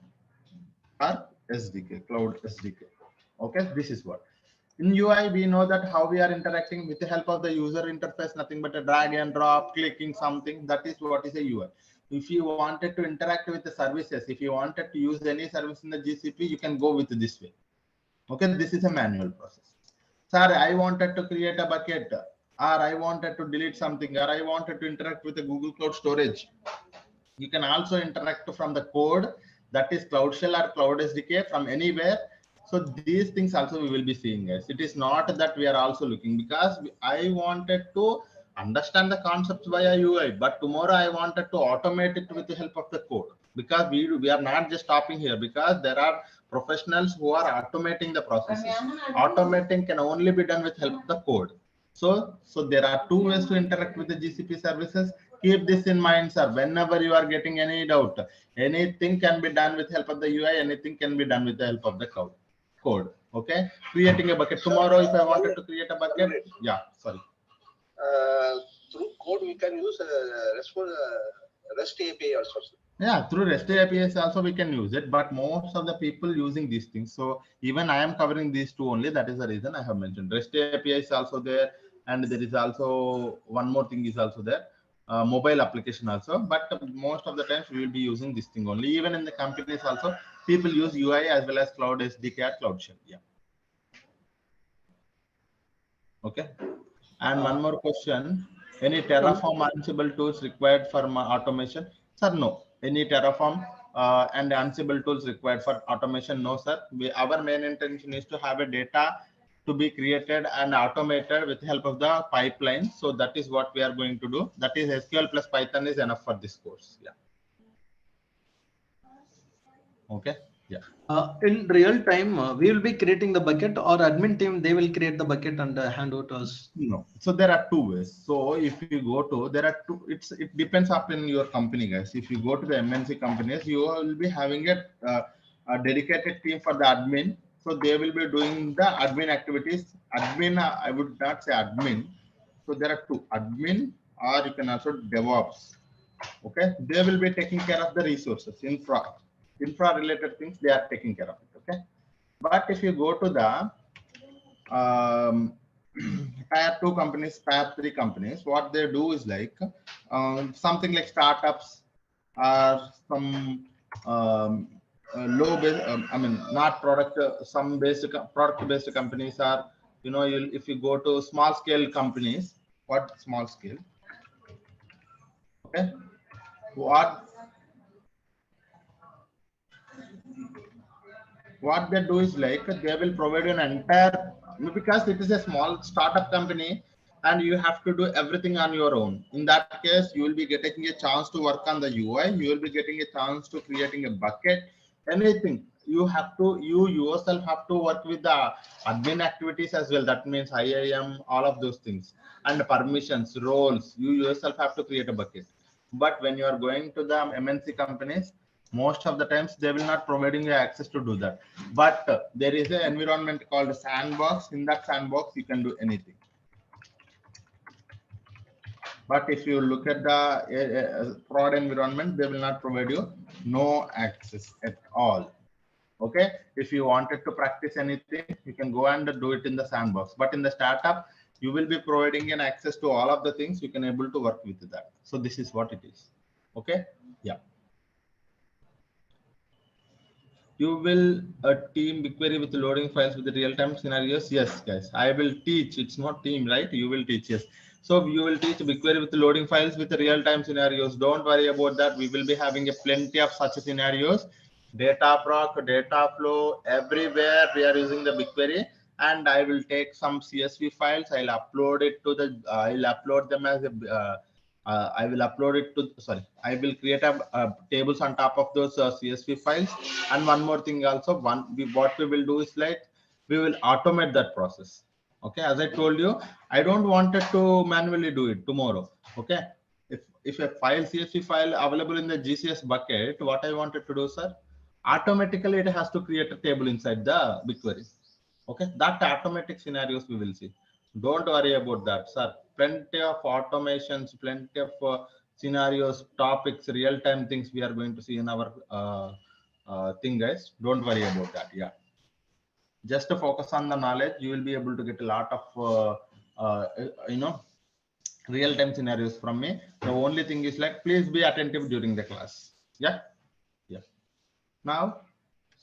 or SDK, Cloud SDK. Okay, this is what. In UI, we know that how we are interacting with the help of the user interface, nothing but a drag and drop, clicking something. That is what is a UI. If you wanted to interact with the services, if you wanted to use any service in the GCP, you can go with this way. Okay, this is a manual process. Sir, I wanted to create a bucket, or I wanted to delete something, or I wanted to interact with the Google Cloud Storage. You can also interact from the code, that is Cloud Shell or Cloud SDK, from anywhere. So these things also we will be seeing, guys. It is not that we are also looking, because I wanted to understand the concepts via UI, but tomorrow I wanted to automate it with the help of the code, because we are not just stopping here, because there are professionals who are automating the processes. Automating can only be done with help of the code. So there are two ways to interact with the GCP services. Keep this in mind, sir. Whenever you are getting any doubt, anything can be done with help of the UI, anything can be done with the help of the code. Okay, creating a bucket. Tomorrow, if I wanted to create a bucket, yeah, sorry. Through code, we can use REST API also. Yeah, through REST APIs also we can use it, but most of the people using these things. So even I am covering these two only. That is the reason I have mentioned REST API is also there, and there is also one more thing is also there, mobile application also. But most of the times we will be using this thing only. Even in the companies also, people use UI as well as Cloud SDK or Cloud Shell. Yeah. Okay. And one more question: any Terraform Ansible tools required for automation? Sir, no. Any Terraform and Ansible tools required for automation? No, sir. Our main intention is to have a data to be created and automated with the help of the pipeline. So that is what we are going to do. That is SQL plus Python is enough for this course. Yeah. Okay. Yeah. In real time, we will be creating the bucket, or admin team, they will create the bucket and hand over to us. No. So there are two ways. So if you go to, there are two, it depends upon your company, guys. If you go to the MNC companies, you will be having a dedicated team for the admin. So they will be doing the admin activities. Admin, I would not say admin. So there are two, admin, or you can also DevOps. Okay. They will be taking care of the resources, infra related things, they are taking care of it. Okay. But if you go to the tier 2 companies, tier 3 companies, what they do is like something like startups or some low base, I mean, not product, some basic product based companies are, you know, if you go to small scale companies, what small scale? Okay. What they do is like they will provide an entire, because it is a small startup company, and you have to do everything on your own. In that case, you will be getting a chance to work on the UI. You will be getting a chance to creating a bucket, anything. You yourself have to work with the admin activities as well. That means IAM, all of those things, and permissions, roles. You yourself have to create a bucket. But when you are going to the MNC companies, most of the times they will not providing you access to do that. But there is an environment called sandbox. In that sandbox, you can do anything. But if you look at the prod environment, they will not provide you no access at all. Okay, if you wanted to practice anything, you can go and do it in the sandbox. But in the startup, you will be providing an access to all of the things. You can able to work with that. So this is what it is. Okay, yeah. You will team BigQuery with loading files with the real-time scenarios. Yes, guys, I will teach. It's not team, right? You will teach. Yes. So you will teach BigQuery with loading files with the real-time scenarios. Don't worry about that. We will be having a plenty of such scenarios. Data proc, data flow, everywhere we are using the BigQuery. And I will take some CSV files. I'll upload it to the. I'll upload them as a. I will upload it to, sorry, I will create a tables on top of those CSV files. And one more thing also, what we will do is like, we will automate that process. Okay, as I told you, I don't want it to manually do it tomorrow. Okay, if a file CSV file available in the GCS bucket, what I wanted to do, sir, automatically it has to create a table inside the BigQuery. Okay, that automatic scenarios we will see. Don't worry about that, sir. Plenty of automations, plenty of scenarios, topics, real-time things we are going to see in our thing, guys. Don't worry about that. Yeah, just to focus on the knowledge, you will be able to get a lot of you know, real-time scenarios from me. The only thing is like, please be attentive during the class. Yeah, yeah. Now,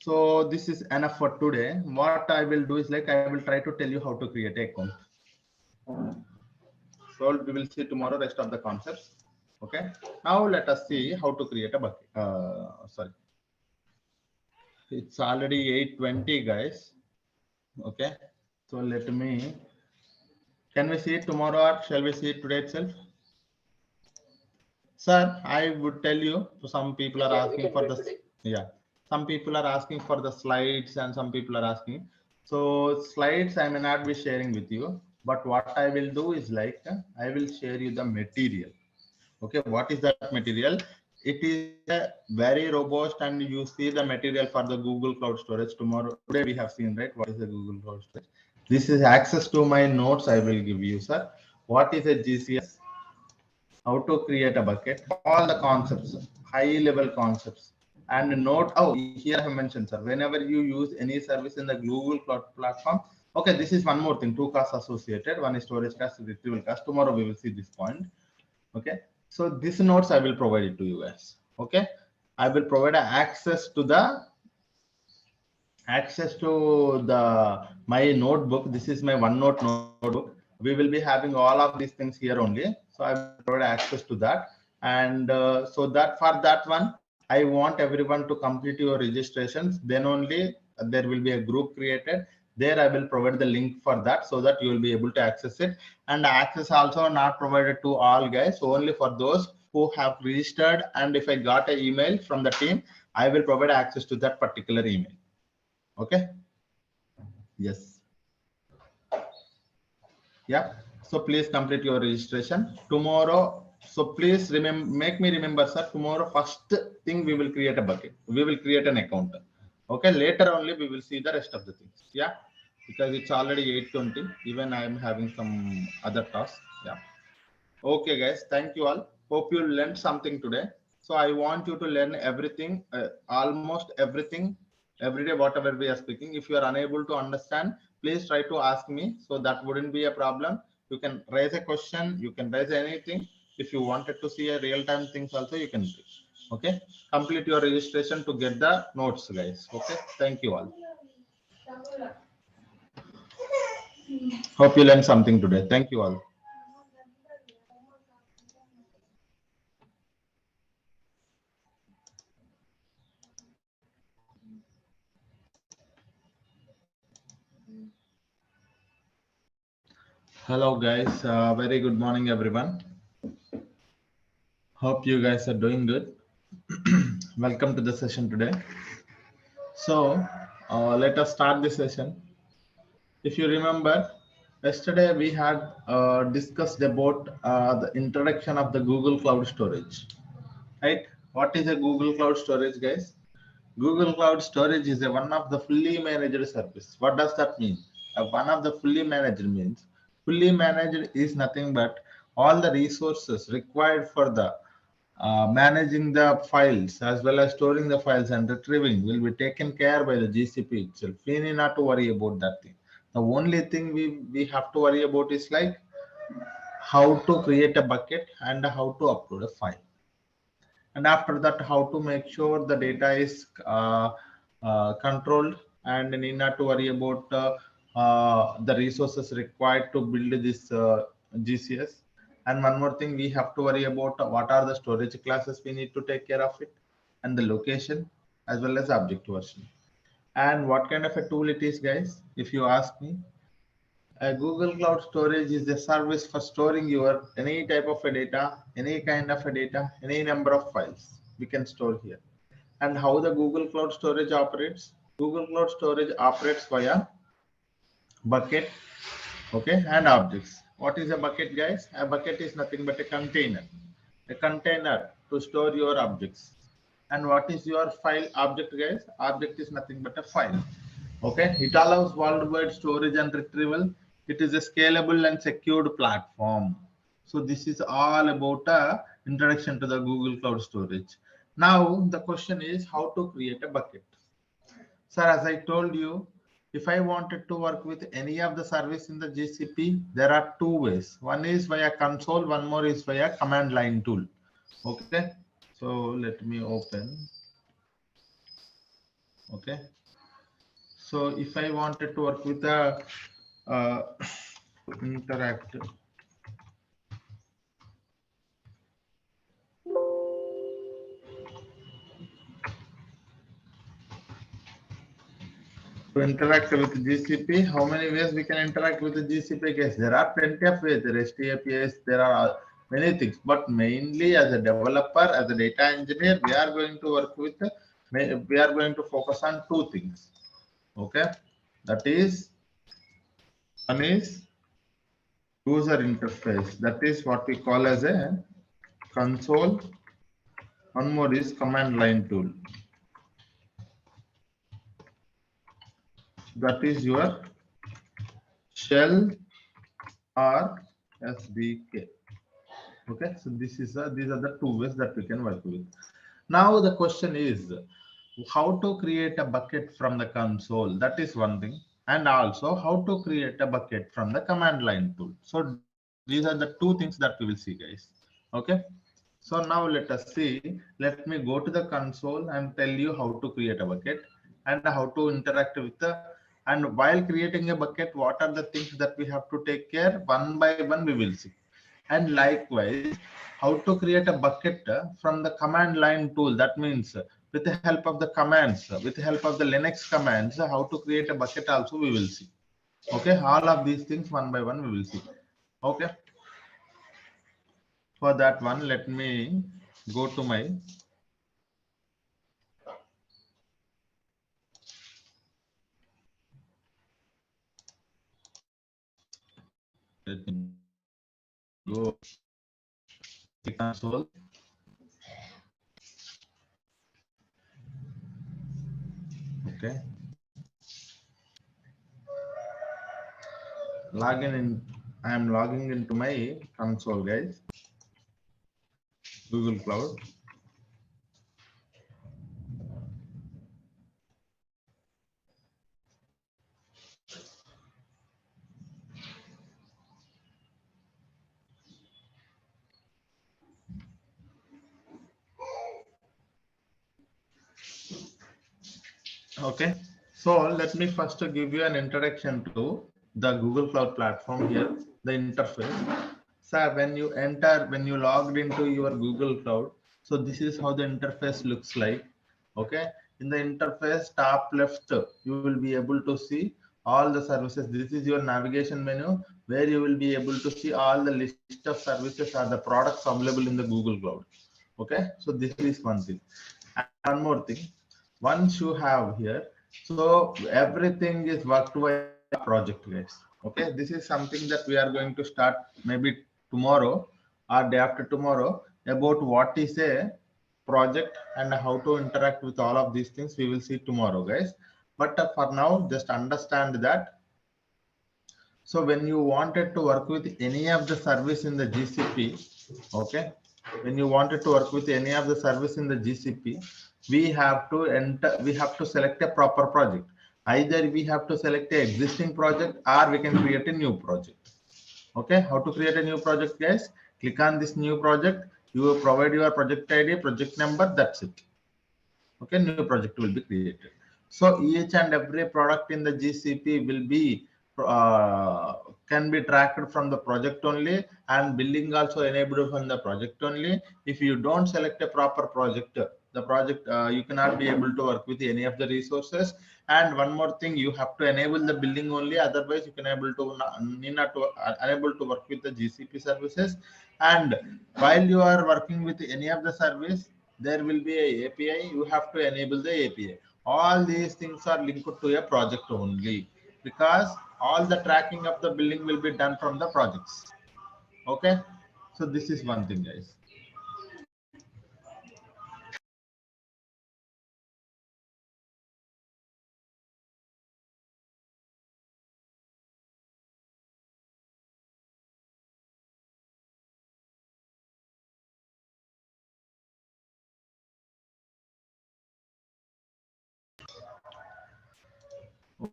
so this is enough for today. What I will do is like, I will try to tell you how to create an account. So we will see tomorrow rest of the concepts. Okay. Now let us see how to create a bucket. Sorry. It's already 8:20, guys. Okay. So let me, can we see it tomorrow or shall we see it today itself? Sir, I would tell you, some people are asking for the, yeah, some people are asking for the slides and some people are asking. So slides I may not be sharing with you, but what I will do is like, I will share you the material. Okay, what is that material? It is a very robust, and you see the material for the Google Cloud Storage tomorrow. Today we have seen, right? What is the Google Cloud Storage? This is access to my notes I will give you, sir. What is a GCS? How to create a bucket, all the concepts, high level concepts, and note. Oh, here I have mentioned, sir, whenever you use any service in the Google Cloud platform. Okay, this is one more thing, two costs associated. One is storage cost, retrieval cost. Tomorrow we will see this point. Okay, so these notes I will provide it to you guys. Okay, I will provide access to the my notebook. This is my OneNote notebook. We will be having all of these things here only. So I will provide access to that. And so that for that one, I want everyone to complete your registrations. Then only there will be a group created. There I will provide the link for that so that you will be able to access it. And access also not provided to all, guys, only for those who have registered. And if I got an email from the team, I will provide access to that particular email. Okay. Yes. Yeah. So please complete your registration tomorrow. So please remember, make me remember, sir. Tomorrow, first thing we will create a bucket. We will create an account. Okay. Later only we will see the rest of the things. Yeah. Because it's already 8:20. Even I am having some other tasks. Yeah. Okay, guys. Thank you all. Hope you learned something today. So I want you to learn everything, almost everything, every day, whatever we are speaking. If you are unable to understand, please try to ask me. So that wouldn't be a problem. You can raise a question. You can raise anything. If you wanted to see a real-time things also, you can do. Okay. Complete your registration to get the notes, guys. Okay. Thank you all. Hope you learned something today. Thank you all. Hello guys, very good morning everyone. Hope you guys are doing good. Welcome to the session today. So let us start the session. If you remember, yesterday we had discussed about the introduction of the Google Cloud Storage, right? What is a Google Cloud Storage, guys? Google Cloud Storage is a one of the fully managed service. What does that mean? One of the fully managed means fully managed is nothing but all the resources required for the managing the files as well as storing the files and retrieving will be taken care by the GCP itself. We need not to worry about that thing. The only thing we have to worry about is like how to create a bucket and how to upload a file, and after that how to make sure the data is controlled and need not to worry about the resources required to build this GCS. And one more thing, we have to worry about what are the storage classes we need to take care of it, and the location as well as object version. And what kind of a tool it is, guys, if you ask me, a Google Cloud Storage is a service for storing your any type of a data, any kind of a data, any number of files we can store here. And how the Google Cloud Storage operates? Google Cloud Storage operates via bucket, okay, and objects. What is a bucket, guys? A bucket is nothing but a container to store your objects. And what is your file object, guys? Object is nothing but a file. Okay, it allows worldwide storage and retrieval. It is a scalable and secured platform. So this is all about a introduction to the Google Cloud Storage. Now the question is how to create a bucket. Sir, as I told you, if I wanted to work with any of the service in the GCP, there are two ways. One is via console, one more is via command line tool. Okay, so let me open. Okay. So if I wanted to work with a interactive, to interact with GCP, how many ways we can interact with the GCP? Guys, there are plenty of ways. There is APIs, there are many things, but mainly as a developer, as a data engineer, we are going to work with, we are going to focus on two things. Okay, that is, one is user interface, that is what we call as a console. One more is command line tool, that is your shell or SDK. Okay, so these are the two ways that we can work with. Now the question is how to create a bucket from the console. That is one thing, and also how to create a bucket from the command line tool. So these are the two things that we will see, guys. Okay, so now let us see. Let me go to the console and tell you how to create a bucket and how to interact with the, and while creating a bucket, what are the things that we have to take care, one by one we will see. And likewise, how to create a bucket from the command line tool. That means with the help of the commands, with the help of the Linux commands, how to create a bucket also we will see. Okay, all of these things one by one we will see. Okay, for that one, let me go to my let me go to console. Okay, login in. I am logging into my console, guys. Google Cloud. Okay, so let me first give you an introduction to the Google Cloud platform here, the interface. So when you logged into your Google Cloud, so this is how the interface looks like. Okay, in the interface top left, you will be able to see all the services. This is your navigation menu where you will be able to see all the list of services or the products available in the Google Cloud. Okay, so this is one thing. And one more thing, once you have here, so everything is worked by project, guys. Okay, this is something that we are going to start maybe tomorrow or day after tomorrow about what is a project and how to interact with all of these things. We will see tomorrow, guys. But for now, just understand that. So when you wanted to work with any of the service in the GCP, okay, when you wanted to work with any of the service in the GCP, we have to enter, we have to select a proper project. Either we have to select an existing project or we can create a new project. Okay, how to create a new project, guys? Click on this new project. You will provide your project ID, project number, that's it. Okay, new project will be created. So each and every product in the GCP will be uh, can be tracked from the project only, and billing also enabled from the project only. If you don't select a proper project, the project you cannot be able to work with any of the resources. And one more thing, you have to enable the billing only, otherwise you can able to need not to, unable to work with the GCP services. And while you are working with any of the service, there will be a API. You have to enable the API. All these things are linked to a project only, because all the tracking of the billing will be done from the projects. Okay, so this is one thing, guys.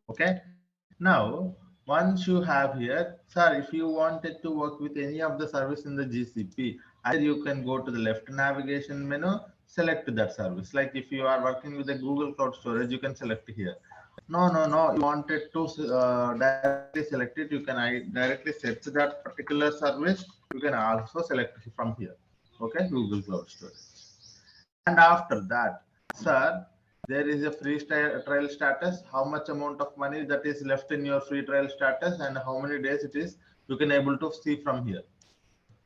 Okay, now once you have here, sir, if you wanted to work with any of the service in the GCP, either you can go to the left navigation menu, select that service. Like if you are working with the Google Cloud Storage, you can select here. No, you wanted to directly select it, you can directly search that particular service. You can also select it from here. Okay, Google Cloud Storage. And after that, sir, there is a free trial status, how much amount of money that is left in your free trial status and how many days it is, you can able to see from here.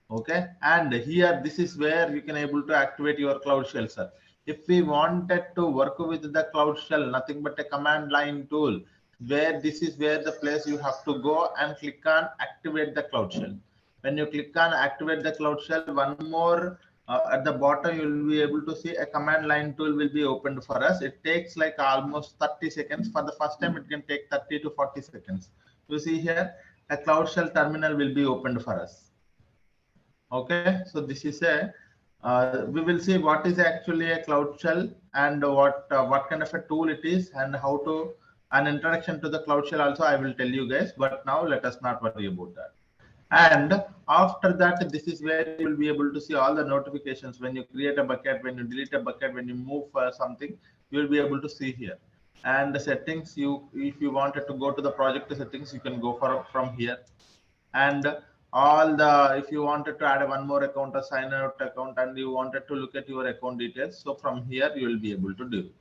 Okay, and here this is where you can able to activate your Cloud Shell, sir. If we wanted to work with the Cloud Shell, nothing but a command line tool, where this is where the place you have to go and click on activate the Cloud Shell. When you click on activate the Cloud Shell, one more at the bottom you will be able to see a command line tool will be opened for us. It takes like almost 30 seconds. For the first time it can take 30 to 40 seconds. You see here a Cloud Shell terminal will be opened for us. Okay, so this is a we will see what is actually a Cloud Shell and what kind of a tool it is and how to an introduction to the Cloud Shell also I will tell you guys. But now let us not worry about that. And after that, this is where you will be able to see all the notifications when you create a bucket, when you delete a bucket, when you move something, you will be able to see here. And the settings, you if you wanted to go to the project settings, you can go for from here. And all the if you wanted to add one more account, a sign out account, and you wanted to look at your account details, so from here you will be able to do it.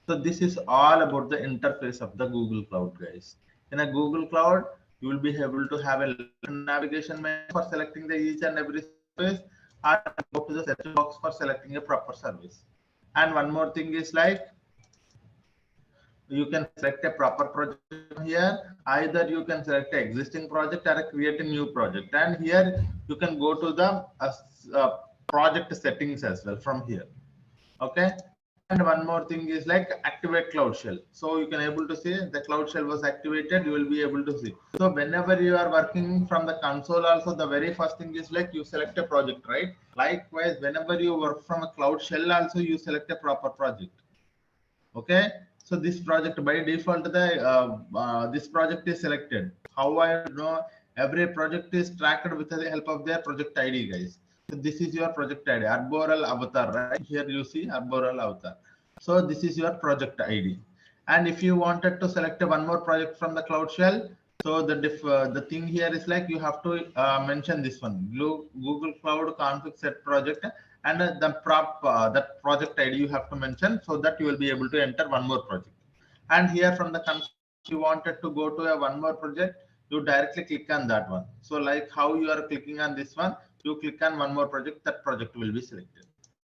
So this is all about the interface of the Google Cloud, guys. In a Google Cloud, you will be able to have a navigation menu for selecting the each and every service, or go to the search box for selecting a proper service. And one more thing is like you can select a proper project here. Either you can select an existing project or create a new project. And here you can go to the project settings as well from here. Okay, and one more thing is like activate Cloud Shell. So you can able to see the Cloud Shell was activated. You will be able to see. So whenever you are working from the console, also the very first thing is like you select a project, right? Likewise, whenever you work from a Cloud Shell, also you select a proper project. Okay, so this project by default the this project is selected. How I know every project is tracked with the help of their project ID, guys. So this is your project ID, Arboreal Avatar, right? Here you see Arboreal Avatar. So this is your project ID. And if you wanted to select one more project from the Cloud Shell, so the thing here is like you have to mention this one, Google Cloud config set project, and that project ID you have to mention, so that you will be able to enter one more project. And here from the console you wanted to go to a one more project, you directly click on that one. So like how you are clicking on this one, you click on one more project, that project will be selected.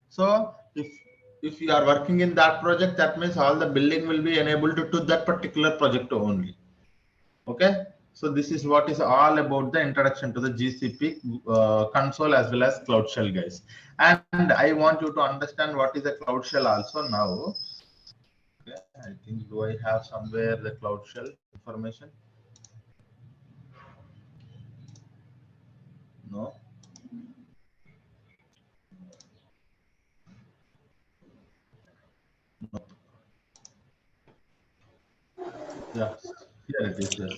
So if you are working in that project, that means all the billing will be enabled to that particular project only. Okay. So this is what is all about the introduction to the GCP console as well as Cloud Shell, guys. And I want you to understand what is a Cloud Shell also now. Okay, I think, do I have somewhere the Cloud Shell information? No. No. Yeah, here it is. Yes.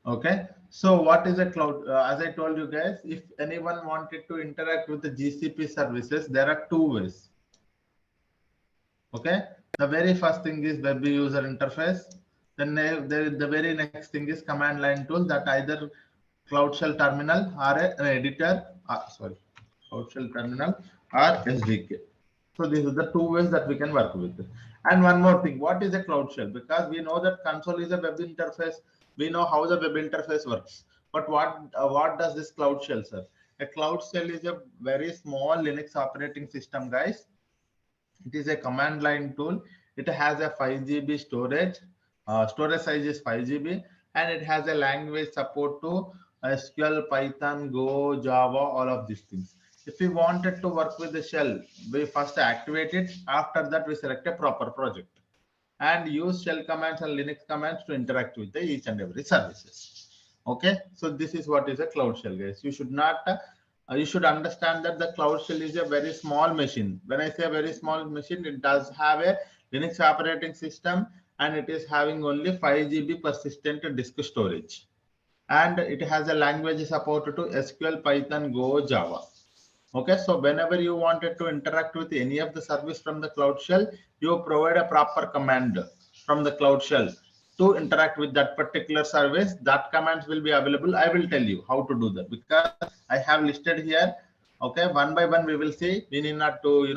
Okay. So what is a cloud? As I told you guys, if anyone wanted to interact with the GCP services, there are two ways. Okay. The very first thing is web user interface. Then the very next thing is command line tool, that either Cloud Shell terminal or an editor. Cloud Shell terminal or SDK. So these are the two ways that we can work with. And one more thing, what is a Cloud Shell? Because we know that console is a web interface. We know how the web interface works. But what does this Cloud Shell serve? A Cloud Shell is a very small Linux operating system, guys. It is a command line tool. It has a 5 GB storage. Storage size is 5 GB, and it has a language support to SQL, Python, Go, Java, all of these things. If we wanted to work with the shell, we first activate it. After that, we select a proper project and use shell commands and Linux commands to interact with the each and every services. Okay, so this is what is a Cloud Shell, guys. You should understand that the Cloud Shell is a very small machine. When I say a very small machine, it does have a Linux operating system, and it is having only 5 GB persistent disk storage, and it has a language support to SQL, Python, Go, Java. Okay, so whenever you wanted to interact with any of the service from the Cloud Shell, you provide a proper command from the Cloud Shell to interact with that particular service. That commands will be available. I will tell you how to do that because I have listed here. Okay, one by one we will see. We need not to,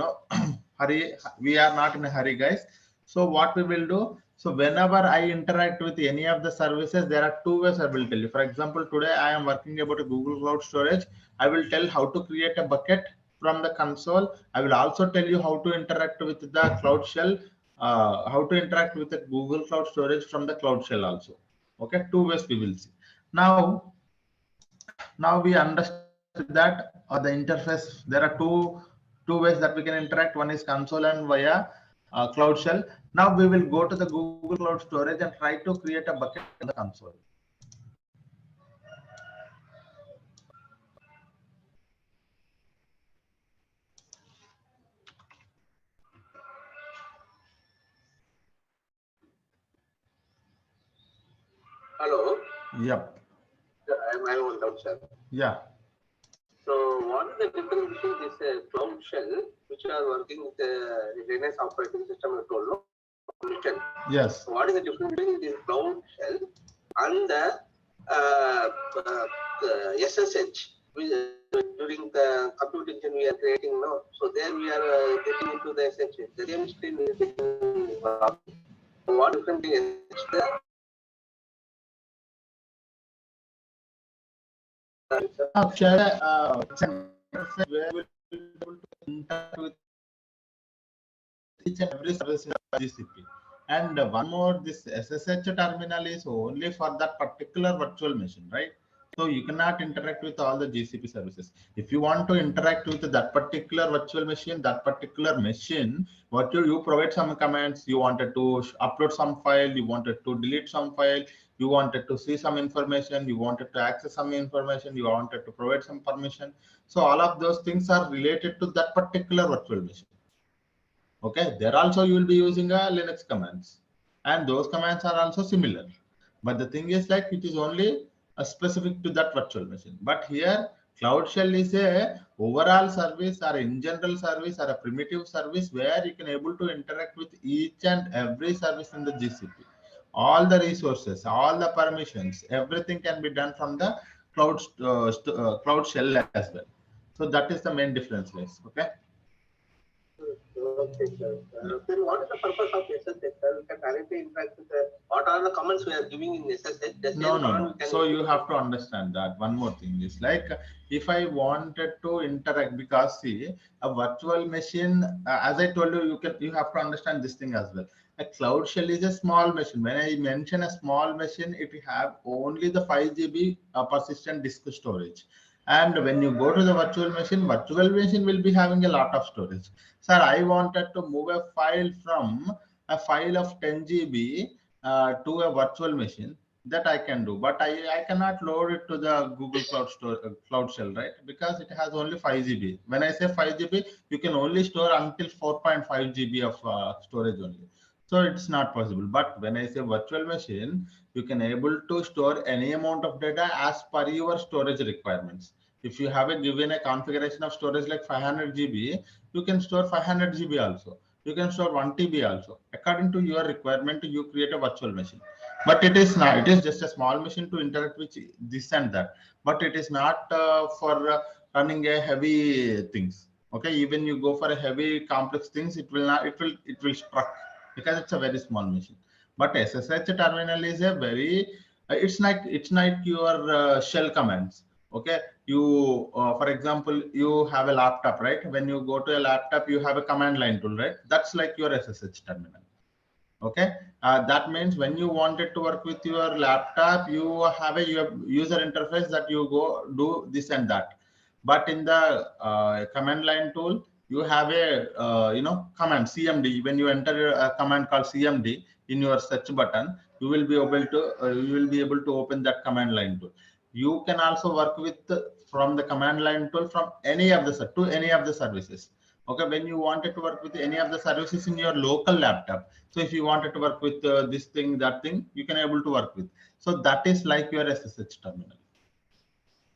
hurry. We are not in a hurry, guys. So what we will do? So whenever I interact with any of the services, there are two ways I will tell you. For example, today I am working about a Google Cloud Storage. I will tell how to create a bucket from the console. I will also tell you how to interact with the Cloud Shell, how to interact with the Google Cloud Storage from the Cloud Shell also. Okay, two ways we will see. Now we understood that the interface, there are two ways that we can interact. One is console and via Cloud Shell. Now we will go to the Google Cloud Storage and try to create a bucket on the console. Hello. Yep. I want doubt, sir. Yeah. So what is the difference between this Cloud Shell, which are working with the Linux operating system, you told, no? Yes. What is the difference between this Cloud Shell and the SSH? During the compute engine we are creating now, so there we are getting into the SSH. The same screen is getting what different is there? Where will be able to interact with each and every service in GCP. And one more, this SSH terminal is only for that particular virtual machine, right? So you cannot interact with all the GCP services. If you want to interact with that particular virtual machine, what you provide some commands, you wanted to upload some file, you wanted to delete some file, you wanted to see some information, you wanted to access some information, you wanted to provide some permission. So all of those things are related to that particular virtual machine. Okay, there also you will be using a Linux commands, and those commands are also similar. But the thing is, like, it is only specific to that virtual machine. But here, Cloud Shell is a overall service or in general service or a primitive service where you can able to interact with each and every service in the GCP. All the resources, all the permissions, everything can be done from the Cloud Shell as well. So that is the main difference, guys. Okay. Okay, sir. Then what is the purpose of SSH, sir? We can directly interact with what are the comments we are giving in SSH? The same No. command we can So you use. have to understand that one more thing is like if I wanted to interact, because see a virtual machine, as I told you, you have to understand this thing as well. A cloud shell is a small machine. When I mention a small machine, it have only the 5 GB persistent disk storage. And when you go to the virtual machine will be having a lot of storage. Sir, I wanted to move a file from a file of 10 GB to a virtual machine. That I can do, but I cannot load it to the Google Cloud Shell, right? Because it has only 5 GB. When I say 5 GB, you can only store until 4.5 GB of storage only. So it's not possible. But when I say virtual machine, you can able to store any amount of data as per your storage requirements. If you have given a configuration of storage like 500 GB, you can store 500 GB also. You can store 1 TB also. According to your requirement, you create a virtual machine. But it is not. It is just a small machine to interact with this and that. But it is not for running a heavy things. Okay, even you go for a heavy complex things, it will not. It will struck because it's a very small machine. But SSH terminal is a very. It's like your shell commands. Okay, you for example, you have a laptop, right? When you go to a laptop, you have a command line tool, right? That's like your SSH terminal. Okay, that means when you wanted to work with your laptop, you have a user interface that you go do this and that. But in the command line tool, you have a command CMD. When you enter a command called CMD in your search button, you will be able to open that command line tool. You can also work with from the command line tool from any of the services. Okay, when you wanted to work with any of the services in your local laptop, so if you wanted to work with this thing, that thing, you can able to work with. So that is like your SSH terminal.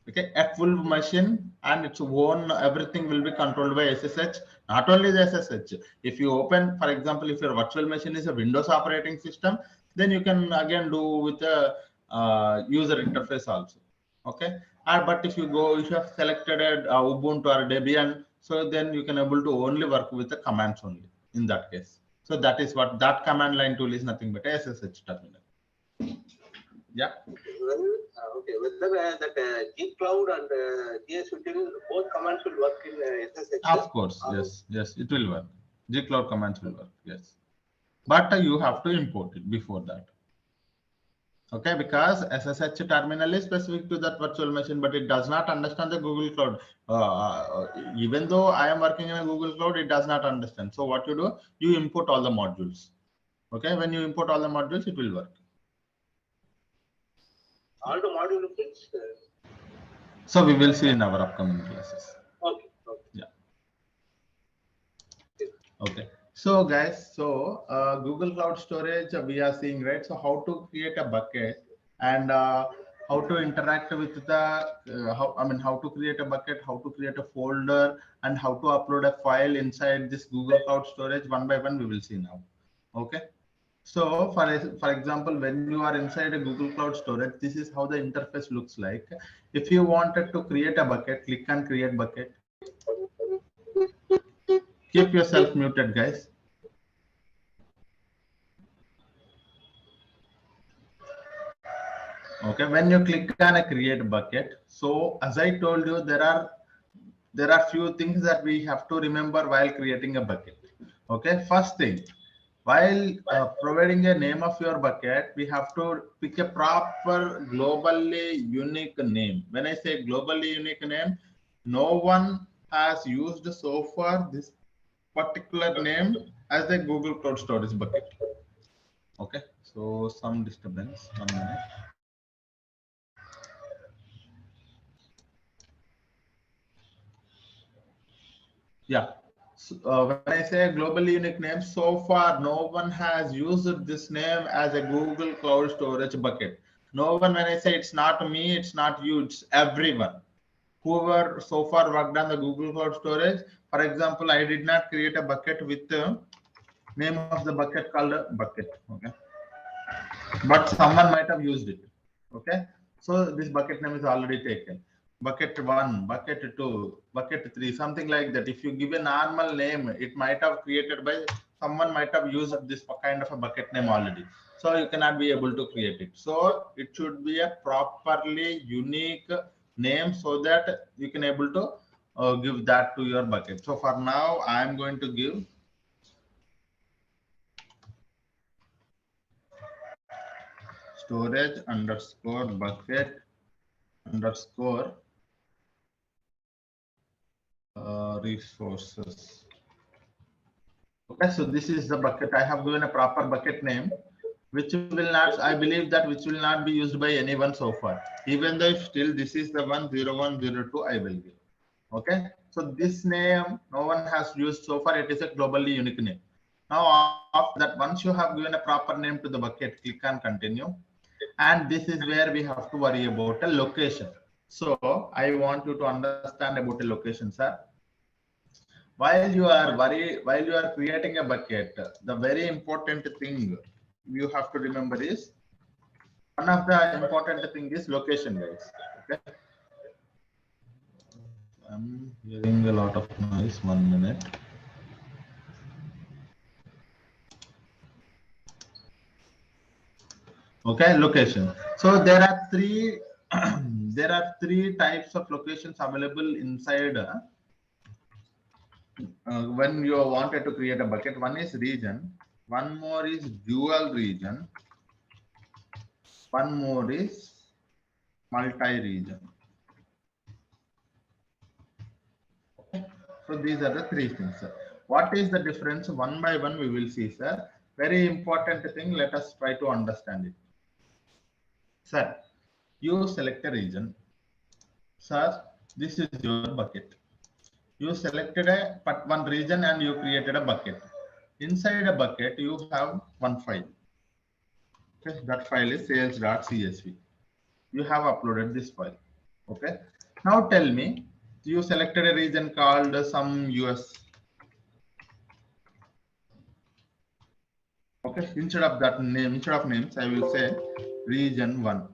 Okay, a full machine and its own everything will be controlled by SSH. Not only the SSH. If you open, for example, if your virtual machine is a Windows operating system, then you can again do with a user interface also. Okay, but if you have selected a Ubuntu or Debian, so then you can able to only work with the commands only in that case. So that is what that command line tool is, nothing but a SSH terminal. Yeah. Well, okay. Whether that G Cloud and GS Util, both commands will work in SSH. Of course, yes, it will work. G Cloud commands will work, yes. But you have to import it before that. Okay, because SSH terminal is specific to that virtual machine, but it does not understand the Google Cloud. Even though I am working in a Google Cloud, it does not understand. So what you do, you import all the modules. Okay, when you import all the modules, it will work. All the module fits. So we will see in our upcoming classes. Okay. Yeah. Okay. So guys, Google Cloud Storage we are seeing, right? So how to create a bucket and how to interact with the how to create a bucket, how to create a folder, and how to upload a file inside this Google Cloud Storage one by one we will see now. Okay. So for example, when you are inside a Google Cloud Storage, this is how the interface looks like. If you wanted to create a bucket, click on create bucket. Keep yourself muted, guys. Okay, when you click on a create bucket, so as I told you, there are few things that we have to remember while creating a bucket. Okay, first thing, while providing a name of your bucket, we have to pick a proper globally unique name. When I say globally unique name, no one has used so far this particular name as a Google Cloud Storage bucket. Okay, so some disturbance, 1 minute. Yeah. So, when I say globally unique name, so far no one has used this name as a Google Cloud Storage bucket. No one, when I say it's not me, it's not you, it's everyone. Whoever so far worked on the Google Cloud Storage, for example, I did not create a bucket with the name of the bucket called a bucket. Okay. But someone might have used it. Okay. So this bucket name is already taken. bucket 1, bucket 2, bucket 3, something like that. If you give a normal name, it might have created by someone might have used this kind of a bucket name already. So you cannot be able to create it. So it should be a properly unique name so that you can able to give that to your bucket. So for now, I am going to give storage underscore bucket underscore resources. Okay, so this is the bucket. I have given a proper bucket name, which will not, I believe that which will not be used by anyone so far. Even though if still this is the 10102 I will give. Okay, so this name no one has used so far. It is a globally unique name. Now after that, once you have given a proper name to the bucket, click on continue. And this is where we have to worry about a location. So I want you to understand about a location, sir. While you are creating a bucket, the very important thing you have to remember is one of the important thing is location, guys. Okay. I'm hearing a lot of noise. 1 minute. Okay, location. So there are three there are three types of locations available inside when you wanted to create a bucket. One is region, one more is dual region, one more is multi-region. Okay. So these are the three things, sir. What is the difference? One by one we will see, sir. Very important thing, let us try to understand it. Sir, you select a region. Sir, this is your bucket. You selected one region and you created a bucket. Inside a bucket, you have one file. Okay, that file is sales.csv. You have uploaded this file. Okay. Now tell me, you selected a region called some US. Okay, instead of that name, instead of names, I will say region 1.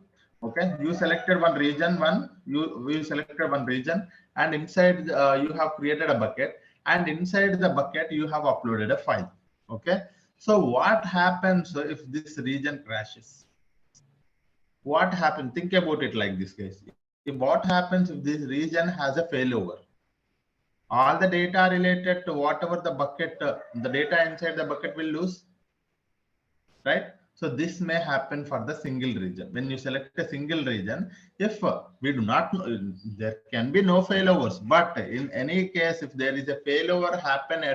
Okay, you selected one region 1, you selected one region, and inside you have created a bucket, and inside the bucket you have uploaded a file. Okay, so what happens if this region crashes? What happens? Think about it like this, guys. What happens if this region has a failover? All the data related to whatever the bucket, the data inside the bucket will lose, right? So this may happen for the single region. When you select a single region, if we do not know, there can be no failovers, but in any case, if there is a failover happened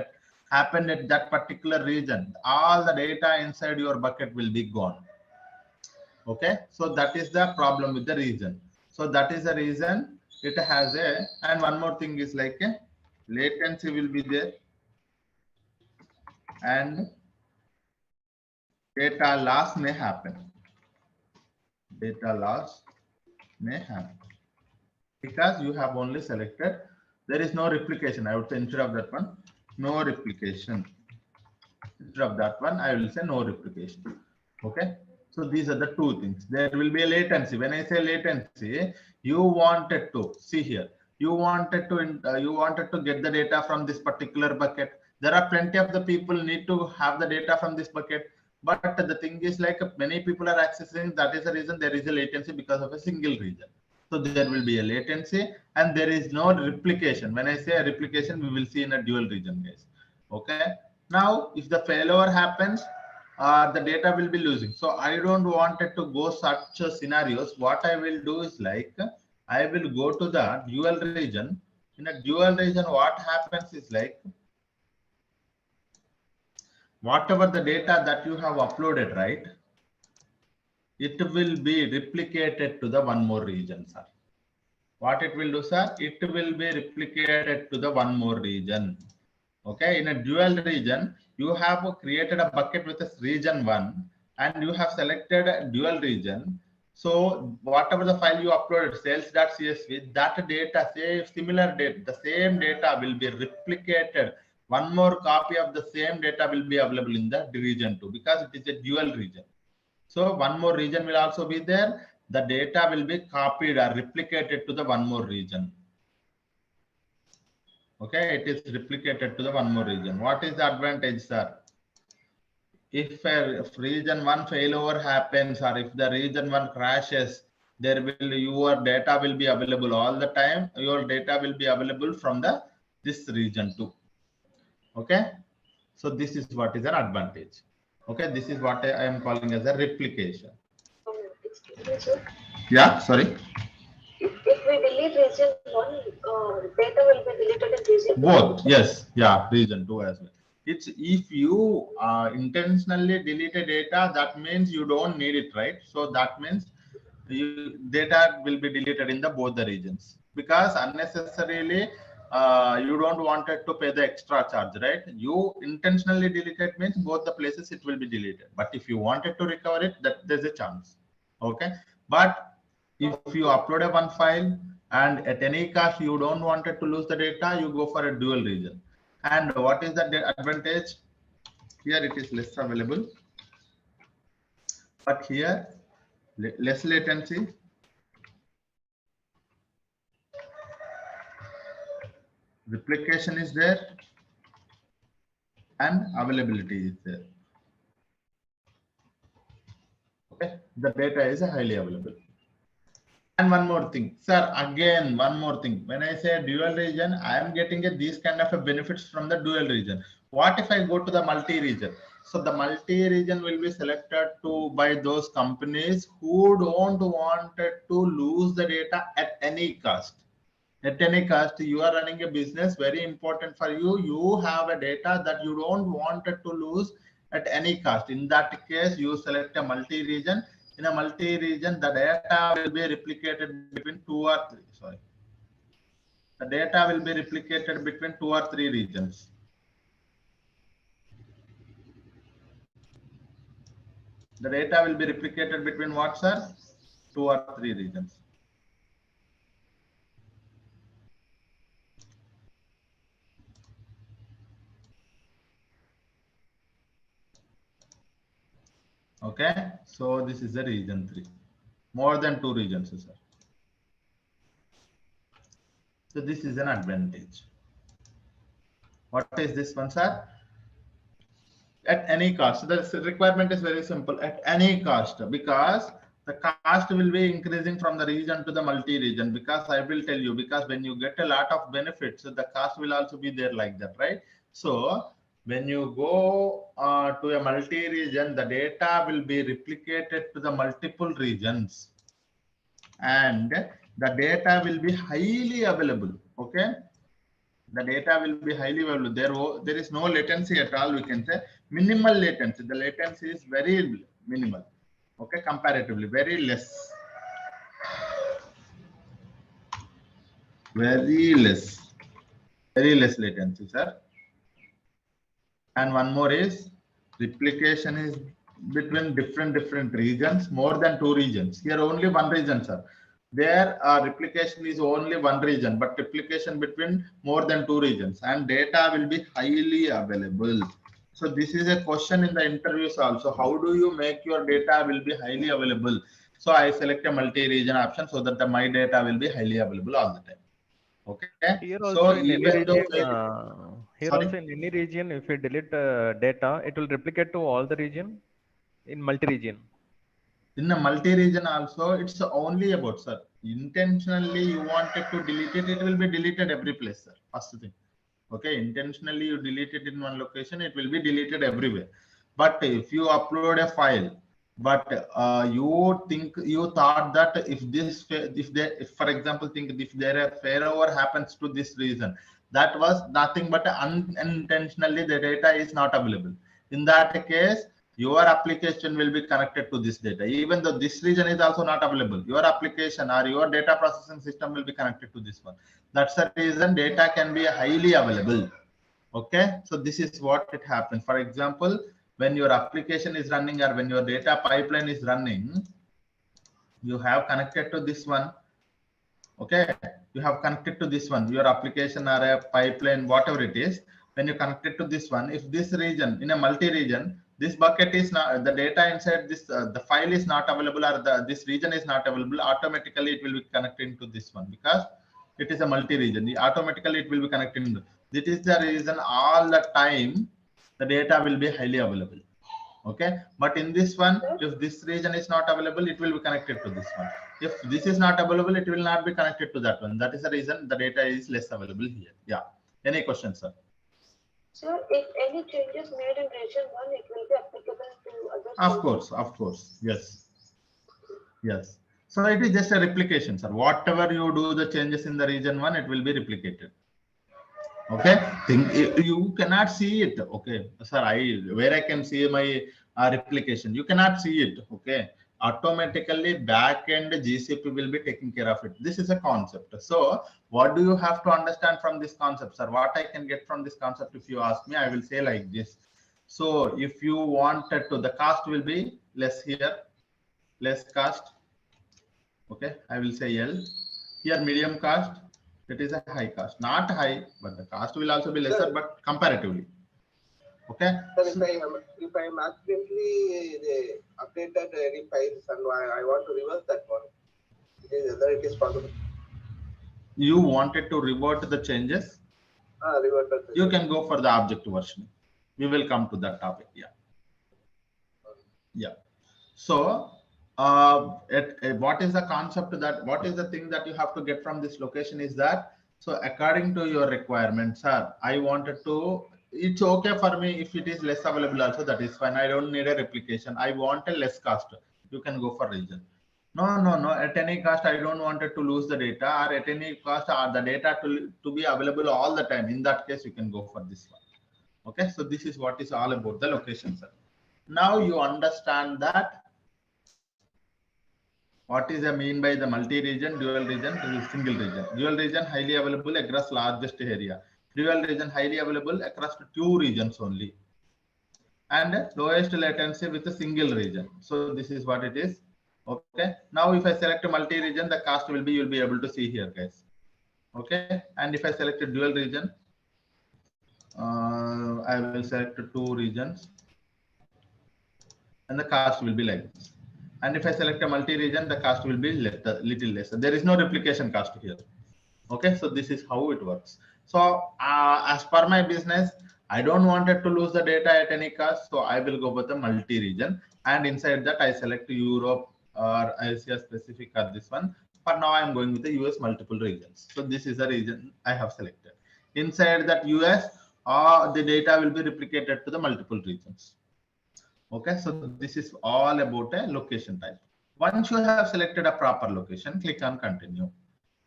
at that particular region, all the data inside your bucket will be gone. Okay, so that is the problem with the region. So that is the reason it has a, and one more thing is like a latency will be there, and data loss may happen. Data loss may happen because you have only selected, there is no replication. I would say instead of that one, no replication. Instead of that one, I will say no replication. Okay. So these are the two things. There will be a latency. When I say latency, you wanted to see here. You wanted to get the data from this particular bucket. There are plenty of the people need to have the data from this bucket. But the thing is like many people are accessing. That is the reason there is a latency because of a single region. So there will be a latency and there is no replication. When I say a replication, we will see in a dual region, guys. Okay. Now, if the failure happens, the data will be losing. So I don't want it to go such scenarios. What I will do is like, I will go to the dual region. In a dual region, what happens is like, whatever the data that you have uploaded, right? It will be replicated to the one more region, sir. What it will do, sir? It will be replicated to the one more region. Okay, in a dual region, you have created a bucket with a region 1 and you have selected a dual region. So whatever the file you uploaded, sales.csv, that data, say similar data, the same data will be replicated. One more copy of the same data will be available in the region 2 because it is a dual region. So one more region will also be there. the data will be copied or replicated to the one more region. Okay, it is replicated to the one more region. What is the advantage, sir? If region 1 failover happens, or if the region 1 crashes, your data will be available all the time. Your data will be available from this region too. Okay, so this is what is an advantage. Okay, this is what I am calling as a replication. Excuse me, sir. Yeah, sorry. If we delete region 1, data will be deleted in region 2. Both, yes, yeah, region 2 as well. It's if you intentionally delete a data, that means you don't need it, right? So that means data will be deleted in both the regions, because unnecessarily you don't want it to pay the extra charge, right? You intentionally delete it means both the places it will be deleted. But if you wanted to recover it, that there's a chance. Okay, but if you upload a one file and at any cost you don't want it to lose the data, you go for a dual region. And what is the advantage? Here it is less available, but here less latency, replication is there, and availability is there. Okay, the data is highly available. And one more thing, sir, again, one more thing. When I say dual region, I am getting these kind of benefits from the dual region. What if I go to the multi-region? So the multi-region will be selected by those companies who don't want to lose the data at any cost. At any cost, you are running a business, very important for you. You have a data that you don't want it to lose at any cost. In that case, you select a multi-region. In a multi-region, the data will be replicated between 2 or 3. Sorry, the data will be replicated between 2 or 3 regions. The data will be replicated between what, sir? 2 or 3 regions. Okay, so this is the region 3. More than 2 regions, sir. So this is an advantage. What is this one, sir? At any cost. The requirement is very simple. At any cost, because the cost will be increasing from the region to the multi-region. Because I will tell you, because when you get a lot of benefits, the cost will also be there like that, right? So when you go to a multi-region, the data will be replicated to the multiple regions, and the data will be highly available. Okay, the data will be highly available. There is no latency at all. We can say minimal latency. The latency is very minimal. Okay, comparatively very less. Very less latency, sir. And one more is replication is between different regions, more than 2 regions. Here only one region, sir. There replication is only one region, but replication between more than 2 regions, and data will be highly available. So this is a question in the interviews also. How do you make your data will be highly available? So I select a multi-region option so that my data will be highly available all the time. Okay. Here So also in any even though region, also in any region, if you delete data, it will replicate to all the region in multi-region. In a multi-region also, it's only about, sir, intentionally you wanted to delete it, it will be deleted every place, sir. First thing. Okay, intentionally you delete it in one location, it will be deleted everywhere. But if you upload a file, but you thought that if for example if there a failover happens to this region, that was nothing but unintentionally the data is not available. In that case, your application will be connected to this data. Even though this region is also not available, your application or your data processing system will be connected to this one. That's the reason data can be highly available. Okay, so this is what it happens. For example, when your application is running or when your data pipeline is running, you have connected to this one. Okay, you have connected to this one, your application or a pipeline, whatever it is. When you connect it to this one, if this region in a multi-region, this bucket is not, the data inside this, the file is not available, or this region is not available, automatically it will be connected to this one, because it is a multi-region. Automatically it will be connected. This is the reason all the time the data will be highly available. Okay, but in this one, if this region is not available, it will be connected to this one. If this is not available, it will not be connected to that one. That is the reason the data is less available here. Yeah. Any questions, sir? Sir, if any changes made in region 1, it will be applicable to other. Of course. Yes. Yes. So it is just a replication, sir. Whatever you do the changes in the region 1, it will be replicated. Okay, you cannot see it. Okay, sir, where I can see my replication, you cannot see it. Okay, automatically backend GCP will be taking care of it. This is a concept. So what do you have to understand from this concept, sir? What I can get from this concept, if you ask me, I will say like this. So if you wanted to, the cost will be less here, less cost. Okay, I will say L. Here medium cost. It is a high cost, not high, but the cost will also be lesser, but comparatively. Okay. Sir, if I am accidentally updated any files and I want to reverse that one, whether it is possible. You wanted to revert the changes? You can go for the object version. We will come to that topic. Yeah. Yeah. So what is the concept that, what is the thing that you have to get from this location is that, so according to your requirements, sir, I wanted to, it's okay for me if it is less available also, that is fine. I don't need a replication. I want a less cost. You can go for region. No, at any cost, I don't want it to lose the data, or at any cost, or the data to be available all the time. In that case, you can go for this one. Okay, so this is what is all about the location, sir. Now you understand that what is the mean by the multi-region, dual region, single region. Dual region highly available across largest area. Dual region highly available across 2 regions only. And lowest latency with a single region. So this is what it is. Okay. Now if I select a multi-region, the cost will be, you'll be able to see here, guys. Okay. And if I select a dual region, I will select 2 regions. And the cost will be like this. And if I select a multi-region, the cost will be little less. There is no replication cost here. Okay, so this is how it works. So as per my business, I don't want it to lose the data at any cost. So I will go with the multi-region, and inside that I select Europe or Asia specific or this one. For now, I am going with the US multiple regions. So this is the region I have selected. Inside that US, the data will be replicated to the multiple regions. Okay, so this is all about a location type. Once you have selected a proper location, click on continue.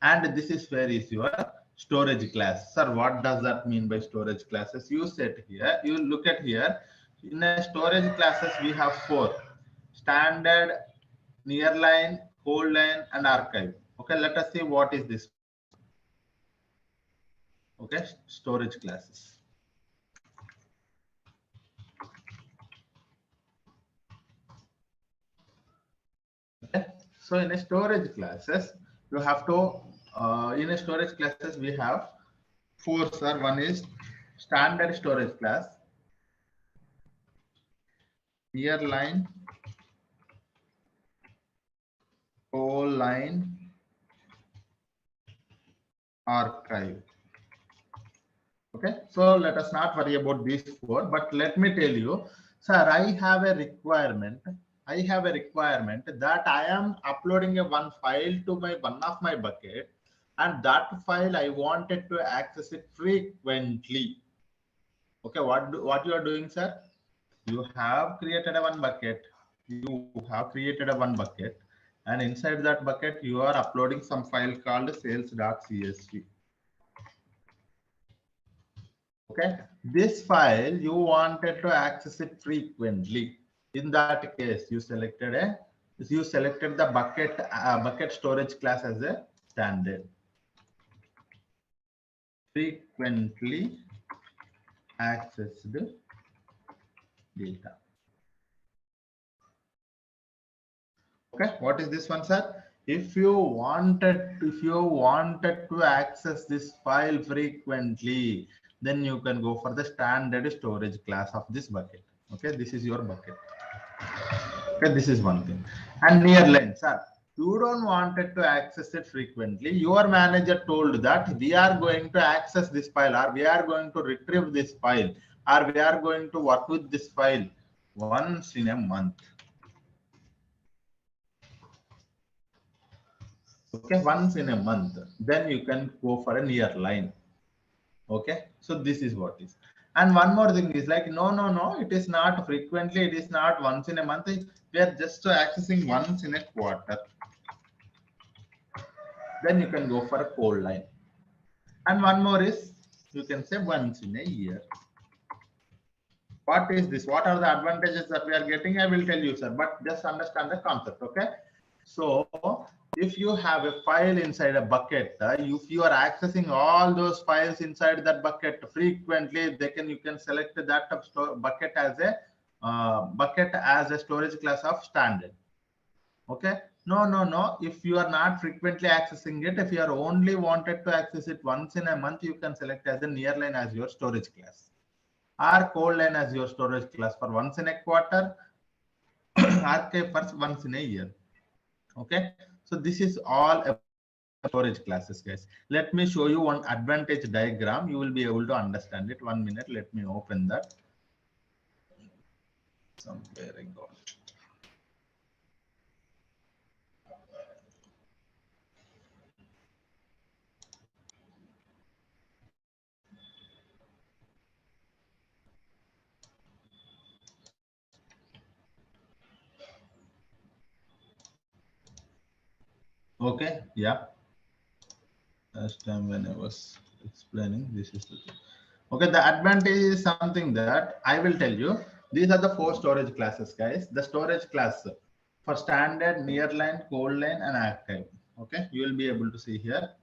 And this is where is your storage class. Sir, what does that mean by storage classes? You set here, you look at here. In a storage classes, we have 4: standard, nearline, hold line, and archive. Okay, let us see what is this. Okay, storage classes. Okay. So in a storage classes, you have to, in a storage classes, we have 4, sir. One is standard storage class, nearline, whole line, archive. Okay, so let us not worry about these 4, but let me tell you, sir, I have a requirement that I am uploading one file to one of my bucket, and that file I wanted to access it frequently. Okay, what you are doing, sir? You have created one bucket. And inside that bucket, you are uploading some file called sales.csv. Okay, this file you wanted to access it frequently. In that case, you selected the bucket storage class as a standard. Frequently accessed data. Okay, what is this one, sir? If you wanted to access this file frequently, then you can go for the standard storage class of this bucket. Okay, this is your bucket. Okay, this is one thing. And near line, sir, you don't want it to access it frequently. Your manager told that we are going to access this file, or we are going to retrieve this file, or we are going to work with this file once in a month. Okay, once in a month, then you can go for a near line. Okay, so this is what is. And one more thing is like, no, it is not frequently, it is not once in a month, we are just accessing once in a quarter. Then you can go for a cold line. And one more is, you can say once in a year. What is this? What are the advantages that we are getting? I will tell you, sir, but just understand the concept. Okay, so if you have a file inside a bucket, if you are accessing all those files inside that bucket frequently, you can select that bucket as a storage class of standard. Okay, no, if you are not frequently accessing it, if you are only wanted to access it once in a month, you can select as a nearline as your storage class, or cold line as your storage class for once in a quarter, archive for once in a year. Okay, so this is all about storage classes, guys. Let me show you one advantage diagram. You will be able to understand it. 1 minute, let me open that. Somewhere I got it. Okay, yeah. Last time when I was explaining, this is the thing. Okay, the advantage is something that I will tell you. These are the 4 storage classes, guys. The storage class for standard, nearline, cold line, and archive. Okay, you will be able to see here.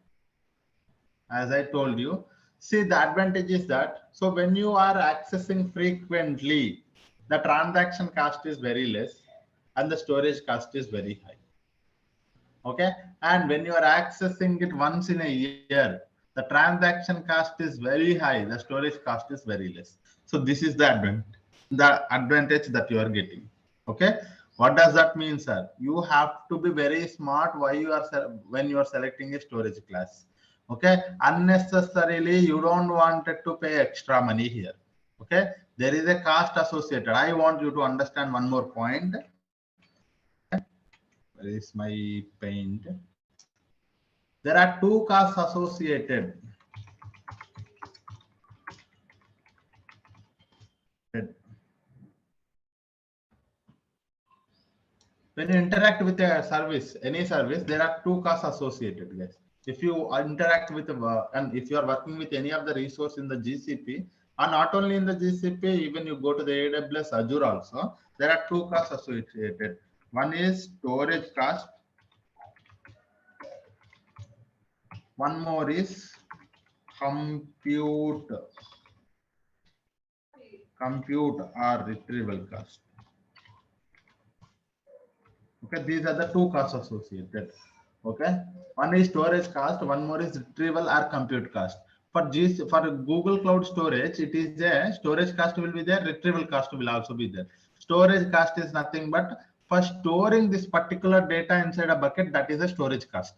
As I told you, see, the advantage is that, so when you are accessing frequently, the transaction cost is very less and the storage cost is very high. Okay, and when you are accessing it once in a year, the transaction cost is very high, the storage cost is very less. So this is the advantage that you are getting. Okay, what does that mean, sir? You have to be very smart when you are selecting a storage class. Okay, unnecessarily you don't want it to pay extra money here. Okay, there is a cost associated. I want you to understand one more point. Where is my paint? There are 2 costs associated. When you interact with a service, any service, there are 2 costs associated, guys. If you interact with and if you are working with any of the resource in the GCP, and not only in the GCP, even you go to the AWS Azure also, there are 2 costs associated. One is storage cost. One more is compute or retrieval cost. Okay, these are the 2 costs associated. Okay, one is storage cost, one more is retrieval or compute cost. For Google Cloud Storage, it is a storage cost will be there, retrieval cost will also be there. Storage cost is nothing but for storing this particular data inside a bucket, that is a storage cost.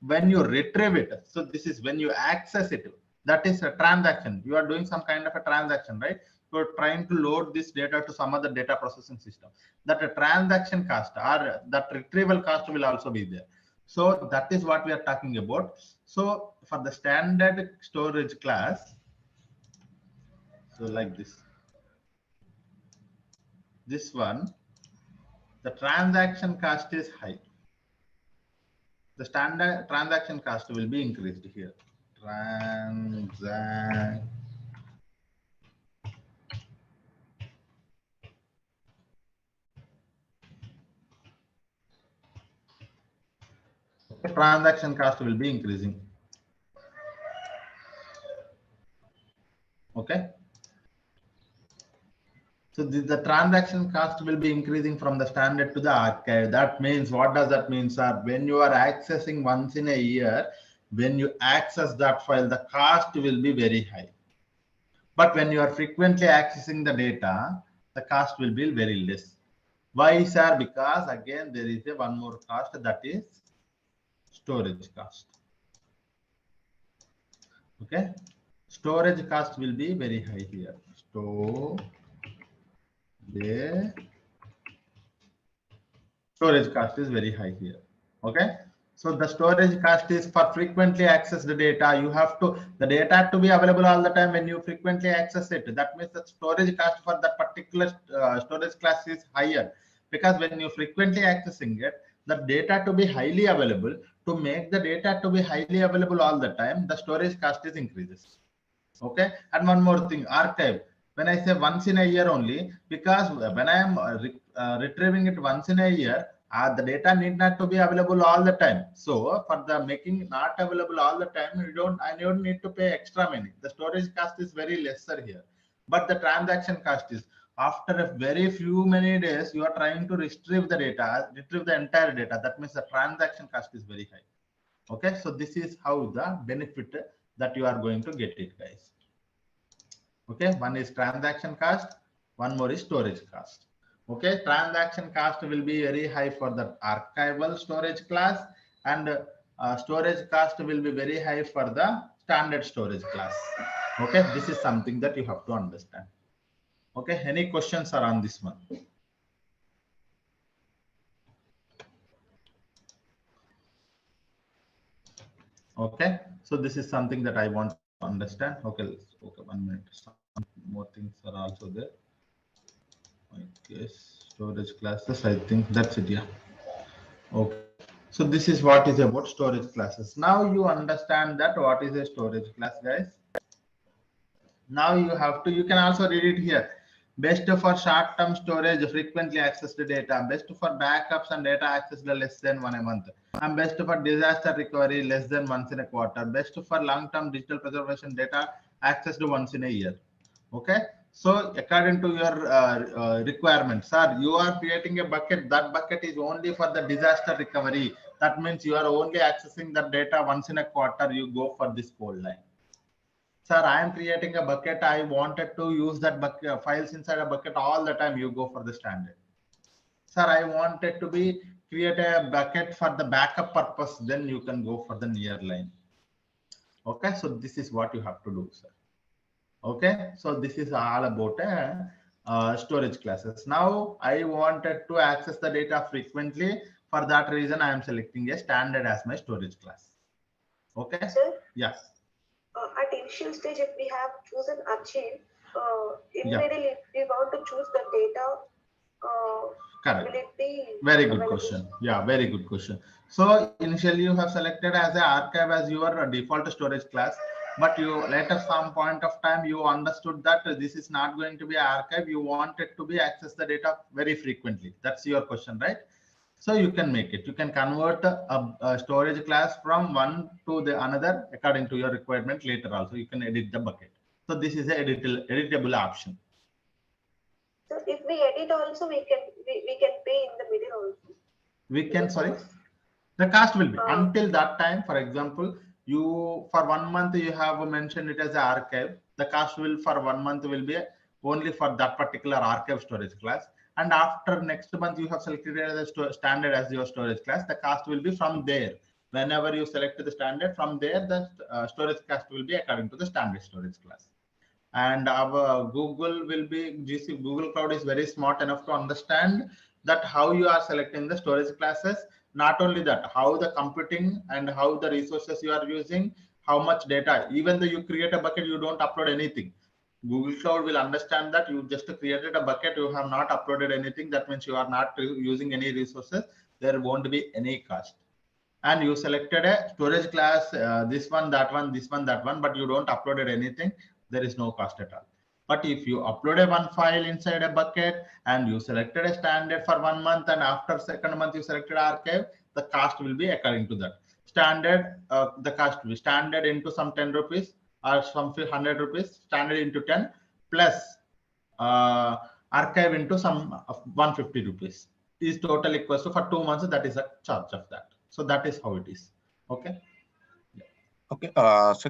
When you retrieve it, so this is when you access it, that is a transaction. You are doing some kind of a transaction, right? You're trying to load this data to some other data processing system. That a transaction cost or that retrieval cost will also be there. So that is what we are talking about. So for the standard storage class, so like this one, the transaction cost is high. The standard transaction cost will be increased here. Transaction cost will be increasing. Okay. So the transaction cost will be increasing from the standard to the archive. That means, what does that mean, sir? When you are accessing once in a year, when you access that file, the cost will be very high. But when you are frequently accessing the data, the cost will be very less. Why, sir? Because again, there is a one more cost, that is storage cost. Okay, storage cost will be very high here. Storage cost is very high here. Okay, so the storage cost is for frequently accessed data. You have to, the data to be available all the time when you frequently access it. That means the storage cost for that particular storage class is higher, because when you frequently accessing it, the data to be highly available, to make the data to be highly available all the time, the storage cost is increases. Okay, and one more thing, archive. When I say once in a year only, because when I am retrieving it once in a year, the data need not to be available all the time. So for the making not available all the time, I don't need to pay extra money. The storage cost is very lesser here, but the transaction cost is, after a very few many days, you are trying to retrieve the data, retrieve the entire data. That means the transaction cost is very high. Okay, so this is how the benefit that you are going to get it, guys. Okay, one is transaction cost, one more is storage cost. Okay, transaction cost will be very high for the archival storage class, and storage cost will be very high for the standard storage class. Okay, this is something that you have to understand. Okay, any questions are on this one? Okay, so this is something that I want to understand. Okay, okay, 1 minute. Some more things are also there. Okay, storage classes, I think that's it. Yeah. Okay, so this is what is about storage classes. Now you understand that what is a storage class, guys. Now you have to, you can also read it here. Best for short-term storage, frequently accessed data. Best for backups and data accessed less than 1 a month. And best for disaster recovery, less than once in a quarter. Best for long-term digital preservation data accessed once in a year. Okay, so according to your requirements, sir, you are creating a bucket. That bucket is only for the disaster recovery. That means you are only accessing the data once in a quarter. You go for this code line. Sir, I am creating a bucket. I wanted to use that bucket files inside a bucket all the time. You go for the standard. Sir, I wanted to be create a bucket for the backup purpose. Then you can go for the nearline. Okay, so this is what you have to do, sir. Okay, so this is all about storage classes. Now I wanted to access the data frequently. For that reason, I am selecting a standard as my storage class. Okay. Sir? Yes. At initial stage, if we have chosen Archive, immediately if we want to choose the data, correct. Will it be very good question? Yeah, very good question. So initially you have selected as an archive as your default storage class, but you later some point of time you understood that this is not going to be an archive. You wanted to be access the data very frequently. That's your question, right? So you can make it. You can convert a storage class from one to the another according to your requirement. Later also you can edit the bucket. So this is an editable option. So if we edit also, we can pay in the middle also. We can, sorry, the cost will be until that time. For example, you for 1 month you have mentioned it as an archive. The cost will for 1 month will be only for that particular archive storage class. And after next month you have selected it as a standard as your storage class. The cost will be from there. Whenever you select the standard, from there the storage cost will be according to the standard storage class. And our Google will be Google Cloud is very smart enough to understand that how you are selecting the storage classes. Not only that, how the computing and how the resources you are using, how much data. Even though you create a bucket, you don't upload anything. Google Cloud will understand that you just created a bucket, you have not uploaded anything. That means you are not using any resources. There won't be any cost. And you selected a storage class, this one, that one, this one, that one, but you don't uploaded anything. There is no cost at all. But if you uploaded one file inside a bucket and you selected a standard for 1 month, and after 2nd month you selected archive, the cost will be according to that. Standard, the cost will be standard into some 10 rupees or some 100 rupees, standard into 10 plus archive into some 150 rupees is total equals to for 2 months. That is a charge of that. So that is how it is. Okay. Okay. So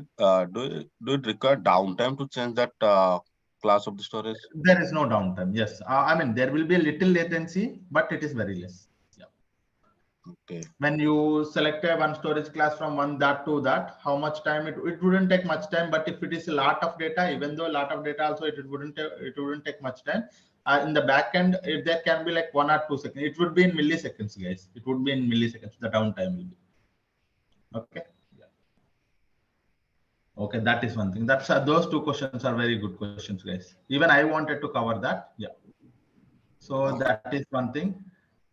do it require downtime to change that class of the storage? There is no downtime. Yes. I mean, there will be a little latency, but it is very less. Yeah. Okay. When you select a one storage class from one that to that, how much time it wouldn't take much time. But if it is a lot of data, even though a lot of data also, it wouldn't take much time. In the back end, there can be like 1 or 2 seconds. It would be in milliseconds, guys. It would be in milliseconds. The downtime will be. Okay. Yeah. Okay, that is one thing. That's those two questions are very good questions, guys. Even I wanted to cover that. Yeah. So that is one thing.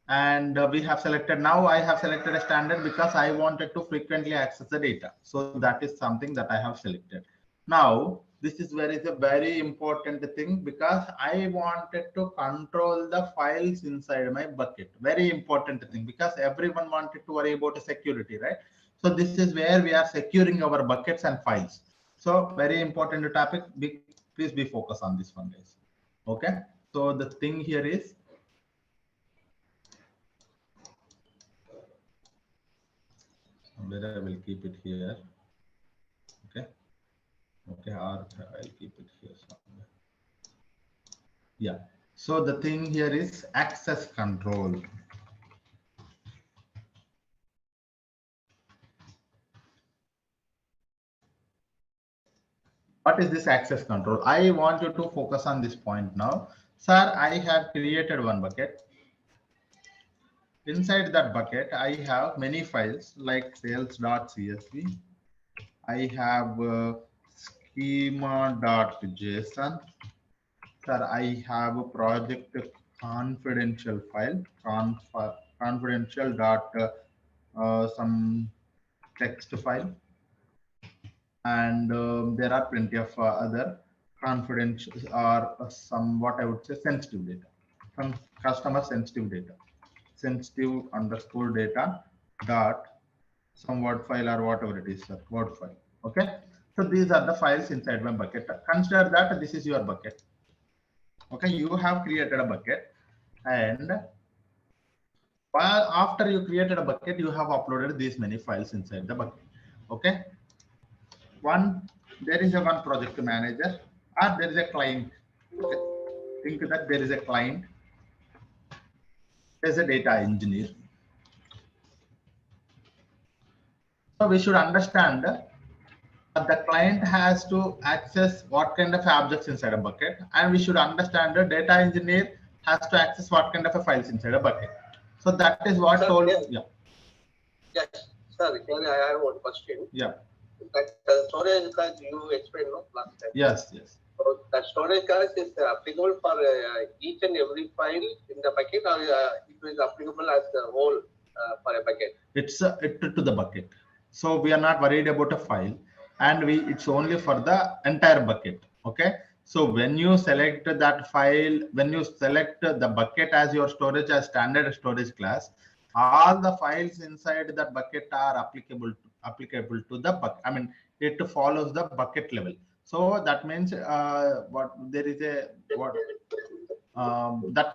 And we have selected, now I have selected a standard because I wanted to frequently access the data. So that is something that I have selected. Now, this is where is a very important thing because I wanted to control the files inside my bucket. Very important thing because everyone wanted to worry about the security, right? So this is where we are securing our buckets and files. So very important topic. Please be focused on this one, guys. Okay. So the thing here is, where I will keep it here. Okay. Okay, or I'll keep it here somewhere. Yeah. So the thing here is access control. What is this access control? I want you to focus on this point now. Sir, I have created one bucket. Inside that bucket, I have many files like sales.csv. I have schema.json. Sir, I have a project confidential file, confidential dot some text file, and there are plenty of other confidential or somewhat I would say sensitive data, from customer sensitive data, sensitive underscore data dot some word file or whatever it is, sir, word file. Okay, so these are the files inside my bucket. Consider that this is your bucket. Okay, you have created a bucket, and while after you created a bucket, you have uploaded these many files inside the bucket. Okay, there is a one project manager, or there is a client. Okay, think that there is a client, there's a data engineer. So we should understand that the client has to access what kind of objects inside a bucket, and we should understand the data engineer has to access what kind of a files inside a bucket. So that is what told. Yeah. Yes, sir. I have one question. Yeah. That storage class you explained last time. Yes. Yes. So that storage class is applicable for each and every file in the bucket, or it is applicable as a whole for a bucket? It's it to the bucket. So we are not worried about a file, and it's only for the entire bucket. Okay. So when you select that file, when you select the bucket as your storage as standard storage class, all the files inside that bucket are applicable to the bucket. I mean, it follows the bucket level. So that means that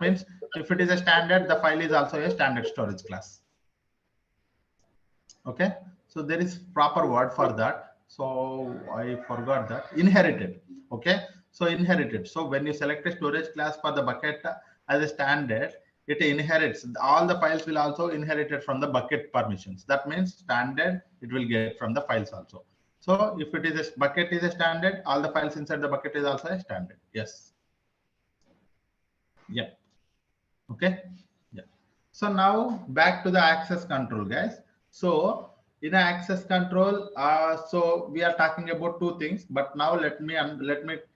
means if it is a standard, the file is also a standard storage class. Okay, so there is proper word for that. So I forgot that. Inherited. Okay, so inherited. So when you select a storage class for the bucket as a standard, it inherits all the files will also inherited from the bucket permissions. That means standard it will get from the files also. So if it is a bucket is a standard, all the files inside the bucket is also a standard. Yes. Yeah. Okay. Yeah. So now back to the access control, guys. So in access control, so we are talking about two things, but now let me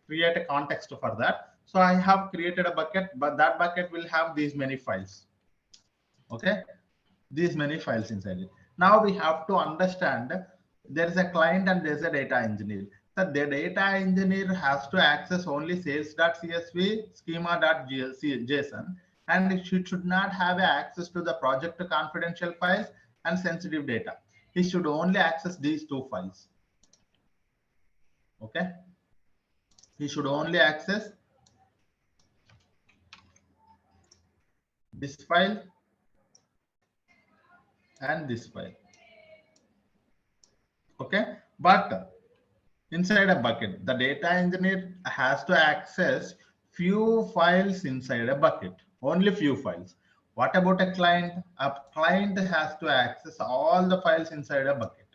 create a context for that. So I have created a bucket, but that bucket will have these many files. Okay, these many files inside it. Now we have to understand there is a client and there is a data engineer. So the data engineer has to access only sales.csv, schema.json, and it should not have access to the project confidential files and sensitive data. He should only access these two files. Okay, he should only access this file and this file. Okay, but inside a bucket. The data engineer has to access few files inside a bucket, only few files. What about a client? A client has to access all the files inside a bucket.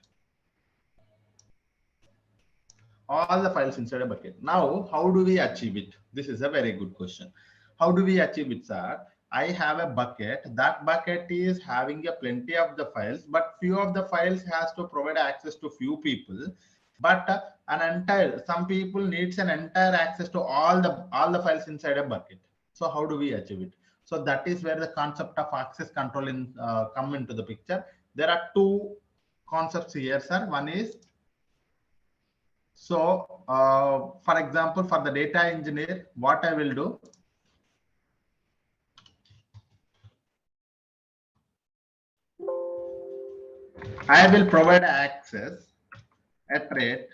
All the files inside a bucket. Now, how do we achieve it? This is a very good question. How do we achieve it, sir? I have a bucket. That bucket is having a plenty of the files, but few of the files has to provide access to few people. But some people needs an entire access to all the files inside a bucket. So how do we achieve it? So that is where the concept of access control come into the picture. There are two concepts here, sir. One is, so for example, for the data engineer, what I will do, I will provide access at rate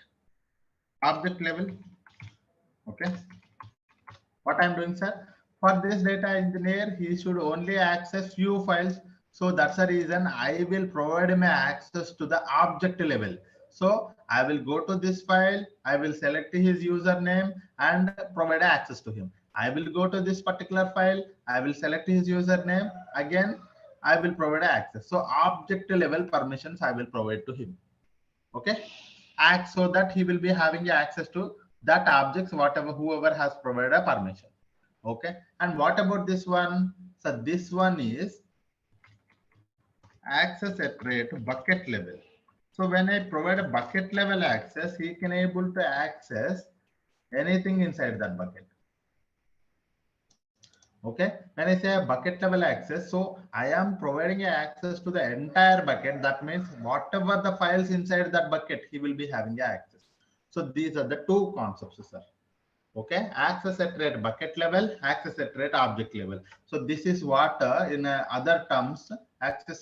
object level. Okay. What I'm doing, sir? For this data engineer, he should only access few files. So that's the reason I will provide him access to the object level. So I will go to this file, I will select his username and provide access to him. I will go to this particular file, I will select his username, again I will provide access. So object level permissions I will provide to him. Okay, so that he will be having access to that objects, whatever whoever has provided a permission. Okay, and what about this one? So this one is access at rate bucket level. So when I provide a bucket level access, he can able to access anything inside that bucket. Okay, when I say a bucket level access, so I am providing access to the entire bucket. That means whatever the files inside that bucket, he will be having access. So these are the two concepts, sir. Okay, access at rate bucket level, access at rate object level. So this is what in other terms access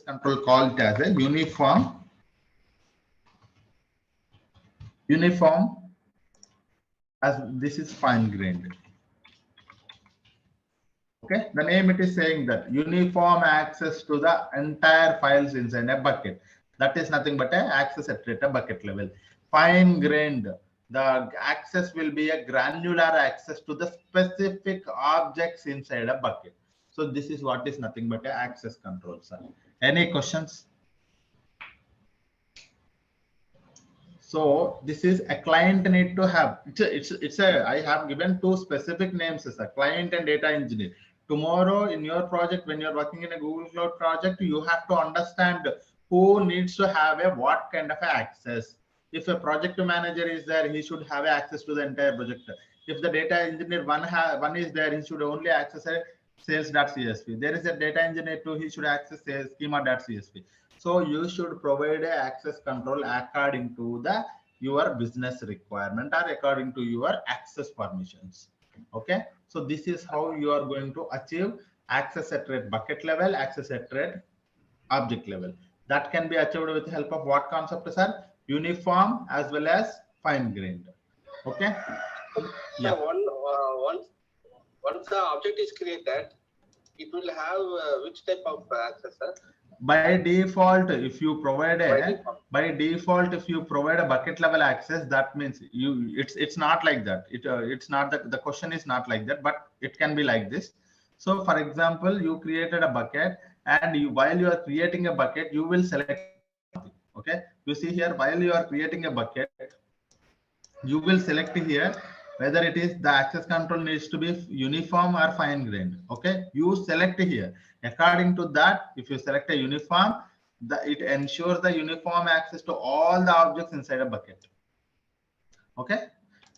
control called as a uniform as this is fine grained. Okay, the name it is saying that uniform access to the entire files inside a bucket. That is nothing but a access at a bucket level. Fine grained, the access will be a granular access to the specific objects inside a bucket. So this is what is nothing but a access control, sir. Any questions? So this is a client need to have. I have given two specific names as a client and data engineer. Tomorrow in your project, when you're working in a Google Cloud project, you have to understand who needs to have a what kind of access. If a project manager is there, he should have access to the entire project. If the data engineer one is there, he should only access a sales.csv. There is a data engineer too, he should access a schema.csv. So you should provide a access control according to your business requirement or according to your access permissions. Okay, so this is how you are going to achieve access at rate bucket level, access at rate object level. That can be achieved with the help of what concepts are uniform as well as fine grained. Okay. Yeah. Once the object is created, it will have which type of access, sir? By default, if you provide a if you provide a bucket level access, that means it's not like that. It's not that the question is not like that, but it can be like this. So for example, you created a bucket and while you are creating a bucket, you will select something. Okay, you see here, while you are creating a bucket, you will select here whether it is the access control needs to be uniform or fine grained. Okay, you select here. According to that, if you select a uniform, it ensures the uniform access to all the objects inside a bucket. Okay,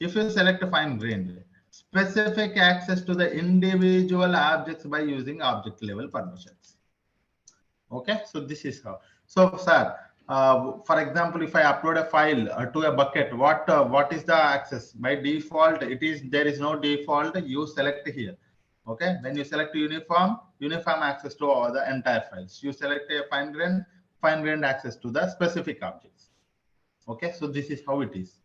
if you select a fine grained, specific access to the individual objects by using object level permissions. Okay, so this is how. So sir, for example, if I upload a file to a bucket, what is the access? By default, there is no default. You select here. Okay, when you select uniform access to all the entire files. You select a fine grained access to the specific objects. Okay, so this is how it is.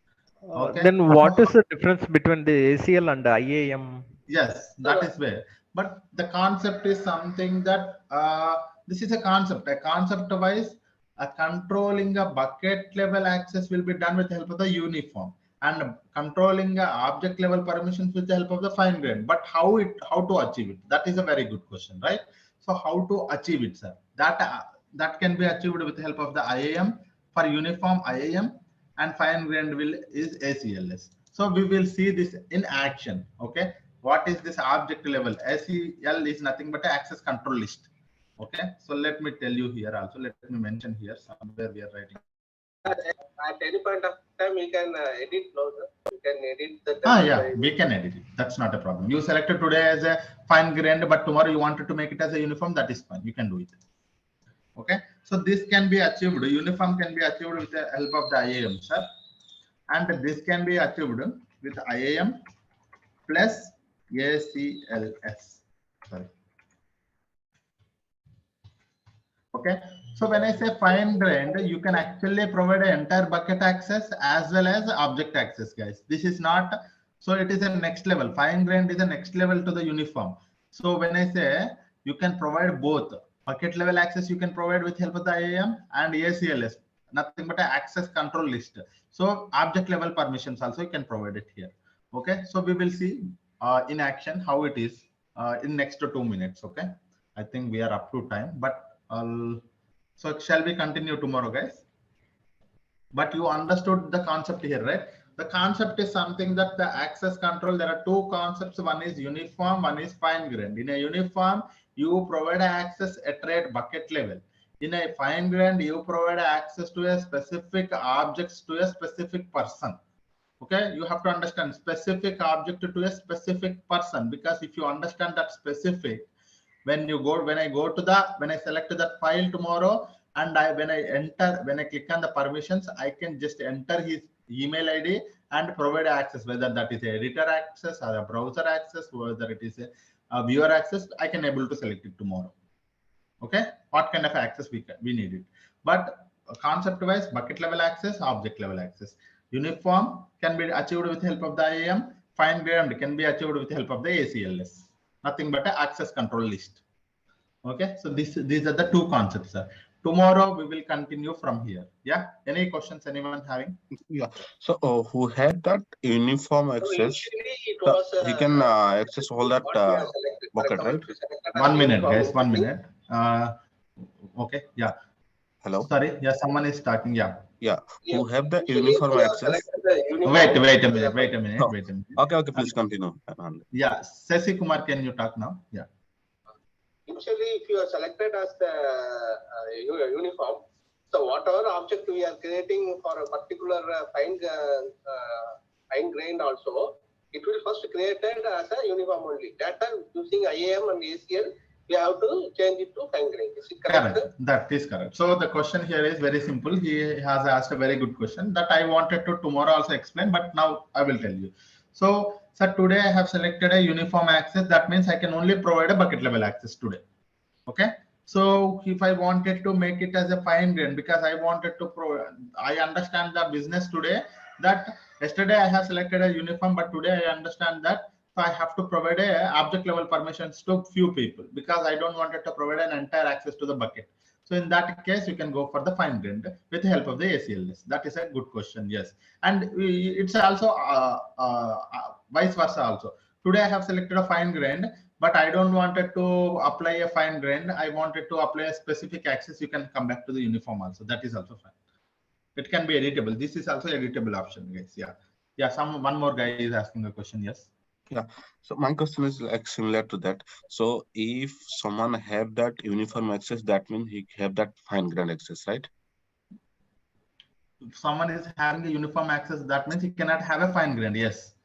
Okay. Then what is the difference between the ACL and the IAM? Yes, that is where. But the concept is something that this is a concept. A concept wise, controlling a bucket level access will be done with the help of the uniform, and controlling object level permissions with the help of the fine grained. But how to achieve it? That is a very good question, right? So how to achieve it, sir? That can be achieved with the help of the IAM. For uniform IAM, and fine grained will is ACLS. So we will see this in action. Okay, what is this object level? ACL is nothing but an access control list. Okay, so let me tell you here also. Let me mention here somewhere we are writing. At any point of time, we can edit now, sir. You can edit the. Yeah, we can edit it. That's not a problem. You selected today as a fine grained, but tomorrow you wanted to make it as a uniform. That is fine. You can do it. Okay, so this can be achieved. Uniform can be achieved with the help of the IAM, sir, and this can be achieved with IAM plus ACLS. Sorry. Okay, so when I say fine grained, you can actually provide an entire bucket access as well as object access, guys. This is not, so it is a next level. Fine grained is a next level to the uniform. So when I say you can provide both bucket level access, you can provide with help of the IAM, and ACLS, nothing but an access control list. So object level permissions also you can provide it here. Okay, so we will see in action how it is in next 2 minutes. Okay, I think we are up to time, but so shall we continue tomorrow, guys? But you understood the concept here, right? The concept is something that the access control, there are two concepts. One is uniform, one is fine grained. In a uniform, you provide access at rate bucket level. In a fine grained, you provide access to a specific objects to a specific person. Okay, you have to understand specific object to a specific person, because if you understand that specific, when I select that file tomorrow, and when I click on the permissions, I can just enter his email ID and provide access, whether that is a editor access or a browser access, whether it is a viewer access, I can able to select it tomorrow. Okay, what kind of access we need it. But concept wise, bucket level access, object level access. Uniform can be achieved with help of the IAM, fine grained can be achieved with help of the ACLS. Nothing but an access control list. Okay, so these are the two concepts, sir. Tomorrow we will continue from here. Yeah, any questions anyone having? Yeah, so who had that uniform access, he can access all that bucket, right? 1 minute, guys, 1 minute. Okay, yeah. Hello. Sorry, yeah, someone is talking. Yeah. Yeah, who have the uniform access? Wait a minute. Okay, please continue. Yeah, Sasi Kumar, can you talk now? Yeah. Initially, if you are selected as the uniform, so whatever object we are creating for a particular fine grained also, it will first created as a uniform only. That time using IAM and ACL, we have to change it to fine grained. Is it correct? Correct. That is correct. So the question here is very simple. He has asked a very good question that I wanted to tomorrow also explain, but now I will tell you. So, sir, today I have selected a uniform access. That means I can only provide a bucket level access today. Okay. So if I wanted to make it as a fine grained, because I wanted to I understand the business today that yesterday I have selected a uniform, but today I understand that I have to provide a object level permissions to few people, because I don't want it to provide an entire access to the bucket. So in that case, you can go for the fine grained with the help of the ACLS. That is a good question. Yes. And it's also vice versa also. Today I have selected a fine grained, but I don't want it to apply a fine grained. I wanted to apply a specific access. You can come back to the uniform also. That is also fine. It can be editable. This is also editable option, guys. Yeah. Yeah. One more guy is asking a question. Yes. Yeah, so my question is like similar to that. So if someone have that uniform access, that means he have that fine grained access, right? If someone is having a uniform access, that means he cannot have a fine grained. Yes.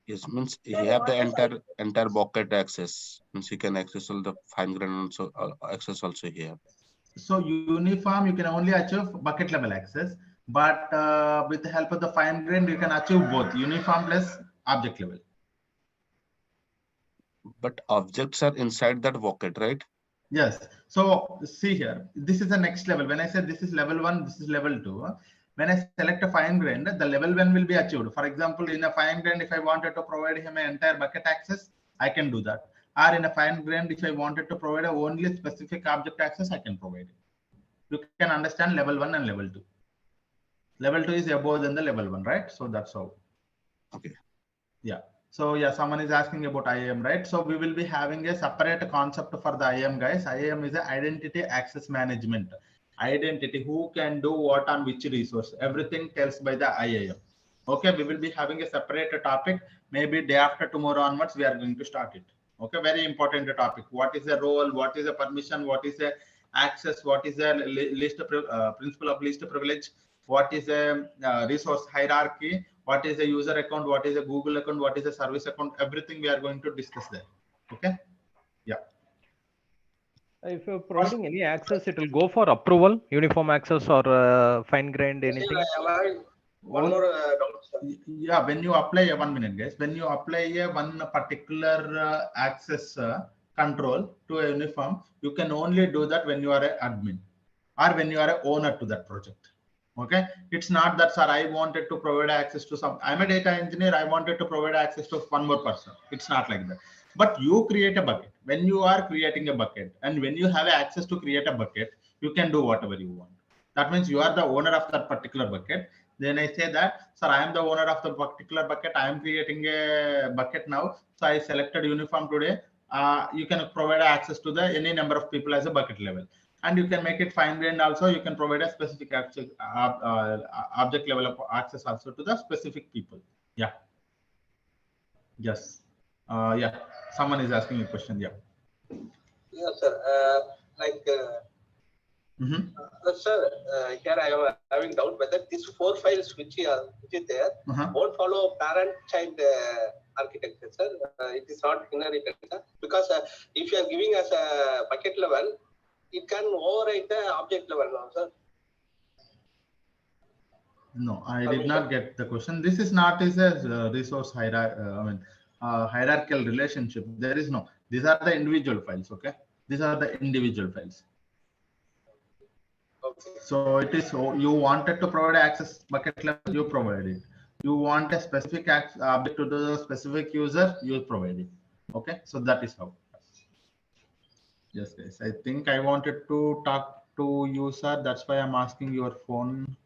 Yes, means he have the entire bucket access. Means he can access all the fine grained also access also here. So uniform, you can only achieve bucket level access, but with the help of the fine grained, you can achieve both uniform plus object level. But objects are inside that bucket, right? Yes. So see here, this is the next level. When I say this is level 1, this is level 2. When I select a fine grained, the level 1 will be achieved. For example, in a fine grained, if I wanted to provide him an entire bucket access, I can do that. Or in a fine grained, if I wanted to provide only specific object access, I can provide it. you can understand level 1 and level 2. Level 2 is above than the level 1, right? So that's how. Okay. Yeah. So yeah, someone is asking about IAM, right? So we will be having a separate concept for the IAM, guys. IAM is a identity access management. Identity, who can do what on which resource, everything tells by the IAM. Okay, we will be having a separate topic. Maybe day after tomorrow onwards, we are going to start it. Okay, very important topic. What is the role? What is the permission? What is the access? What is the principle of least privilege? What is a resource hierarchy? What is a user account? What is a Google account? What is a service account? Everything we are going to discuss there. Okay. Yeah. If you're providing any access, it will go for approval, uniform access or fine-grained anything. One more doubt, sir. Yeah, when you apply 1 minute, guys, when you apply a one particular access control to a uniform, you can only do that when you are an admin or when you are an owner to that project. Okay, it's not that, sir, I wanted to provide access to some, I'm a data engineer, I wanted to provide access to one more person. It's not like that. But you create a bucket. When you are creating a bucket and when you have access to create a bucket, you can do whatever you want. That means you are the owner of that particular bucket. Then I say that, sir, I am the owner of the particular bucket. I am creating a bucket now. So I selected uniform today. You can provide access to the any number of people as a bucket level. And you can make it fine-grained also. You can provide a specific object level of access also to the specific people. Yeah. Yes. Yeah. Someone is asking a question. Yeah. Yeah, sir. Sir, here I am having doubt whether these 4 files which is there won't follow parent-child architecture, sir. It is not inherited, sir. Because if you are giving us a bucket level, it can override the object level now, sir. No, I did not get the question. This is not a resource hierarchical relationship. There is no. These are the individual files. Okay, these are the individual files. Okay. So it is. So you wanted to provide access bucket level, you provide it. You want a specific object to the specific user, you provide it. Okay, so that is how. Yes, guys. I think I wanted to talk to you, sir. That's why I'm asking your phone.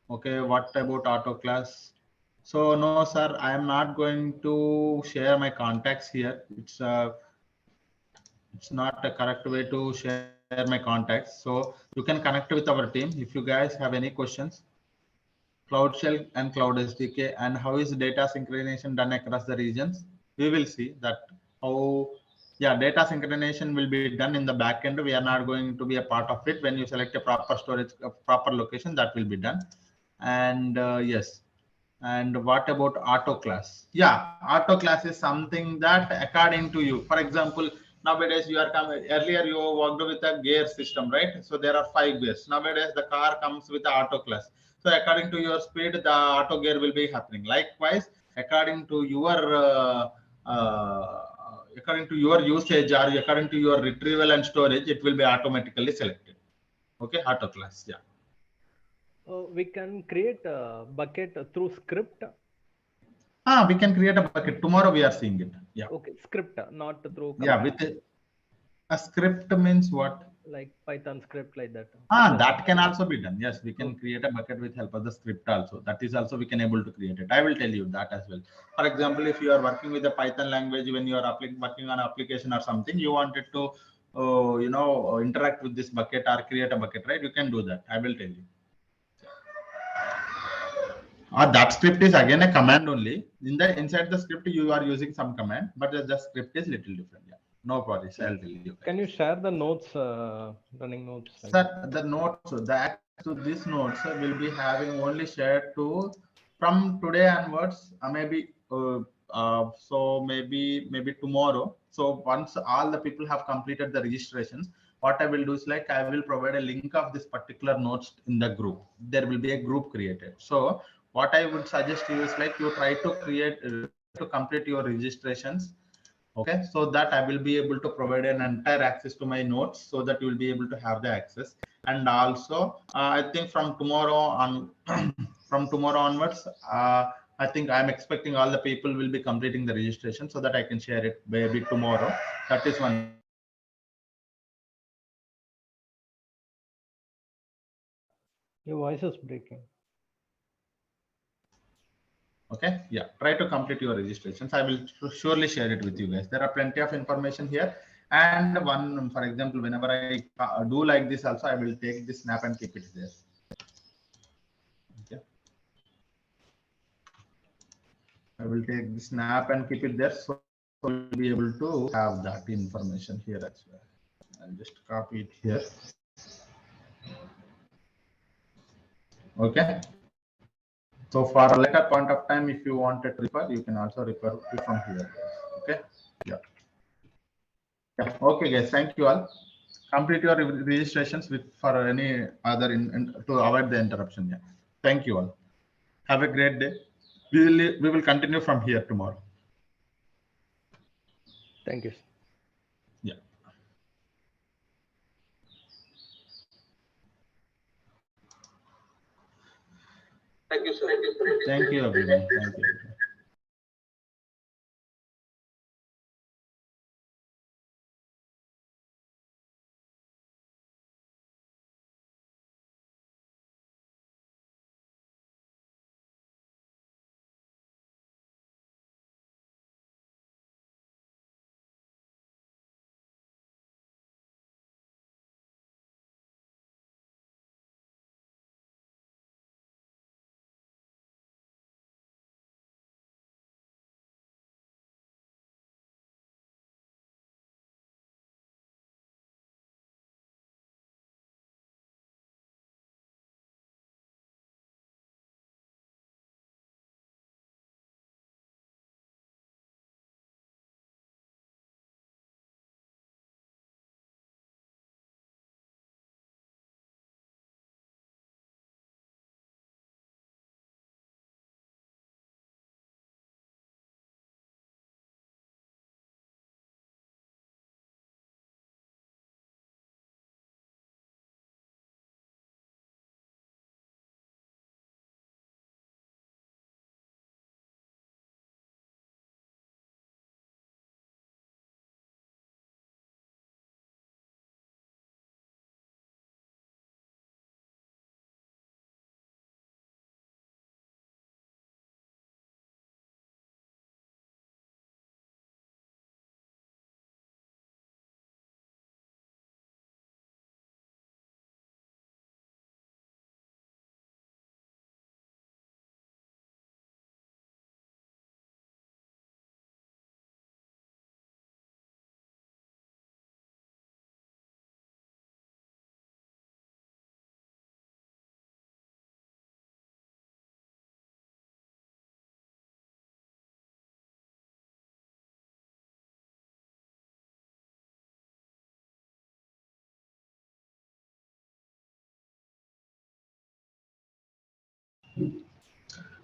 Okay, what about auto class? So no, sir, I am not going to share my contacts here. It's not a correct way to share my contacts. So you can connect with our team if you guys have any questions. Cloud Shell and Cloud SDK, and how is data synchronization done across the regions? We will see that how, yeah, data synchronization will be done in the backend. We are not going to be a part of it. When you select a proper storage, a proper location, that will be done. And yes. And what about auto class? Yeah, auto class is something that according to you. For example, nowadays you are coming, earlier you worked with a gear system, right? So there are 5 gears. Nowadays the car comes with the auto class. So according to your speed, the auto gear will be happening. Likewise, according to your usage or according to your retrieval and storage, it will be automatically selected. Okay, auto class. Yeah. We can create a bucket through script. We can create a bucket. Tomorrow we are seeing it. Yeah. Okay, script, not through command. Yeah, with a script means what? Like Python script like that. That can also be done. Yes, we can create a bucket with help of the script also. That is also we can able to create it. I will tell you that as well. For example, if you are working with the Python language, when you are working on application or something, you wanted to, interact with this bucket or create a bucket, right? You can do that. I will tell you. That script is again a command only. Inside the script, you are using some command, but the script is little different. Yeah, no worries. I'll tell you. Can you share the notes, running notes? Sir, the notes, the access to these notes will be having only shared to from today onwards. Maybe maybe tomorrow. So once all the people have completed the registrations, what I will do is like I will provide a link of this particular notes in the group. There will be a group created. So what I would suggest you is like you try to complete your registrations. Okay, so that I will be able to provide an entire access to my notes so that you will be able to have the access. And also, I think from tomorrow on, from tomorrow onwards, I think I'm expecting all the people will be completing the registration so that I can share it maybe tomorrow. That is one. Your voice is breaking. Okay, yeah, try to complete your registrations. I will surely share it with you guys. There are plenty of information here. And one, for example, whenever I do like this also, I will take this snap and keep it there. Okay. I will take the snap and keep it there, so we'll be able to have that information here as well. I'll just copy it here. Okay. So for a later point of time, if you wanted to refer, you can also refer from here. Okay. Yeah. Yeah. Okay, guys. Thank you all. Complete your registrations with for any other to avoid the interruption. Yeah. Thank you all. Have a great day. We will continue from here tomorrow. Thank you. Yeah. Thank you, sir. Thank you, everyone. Thank you.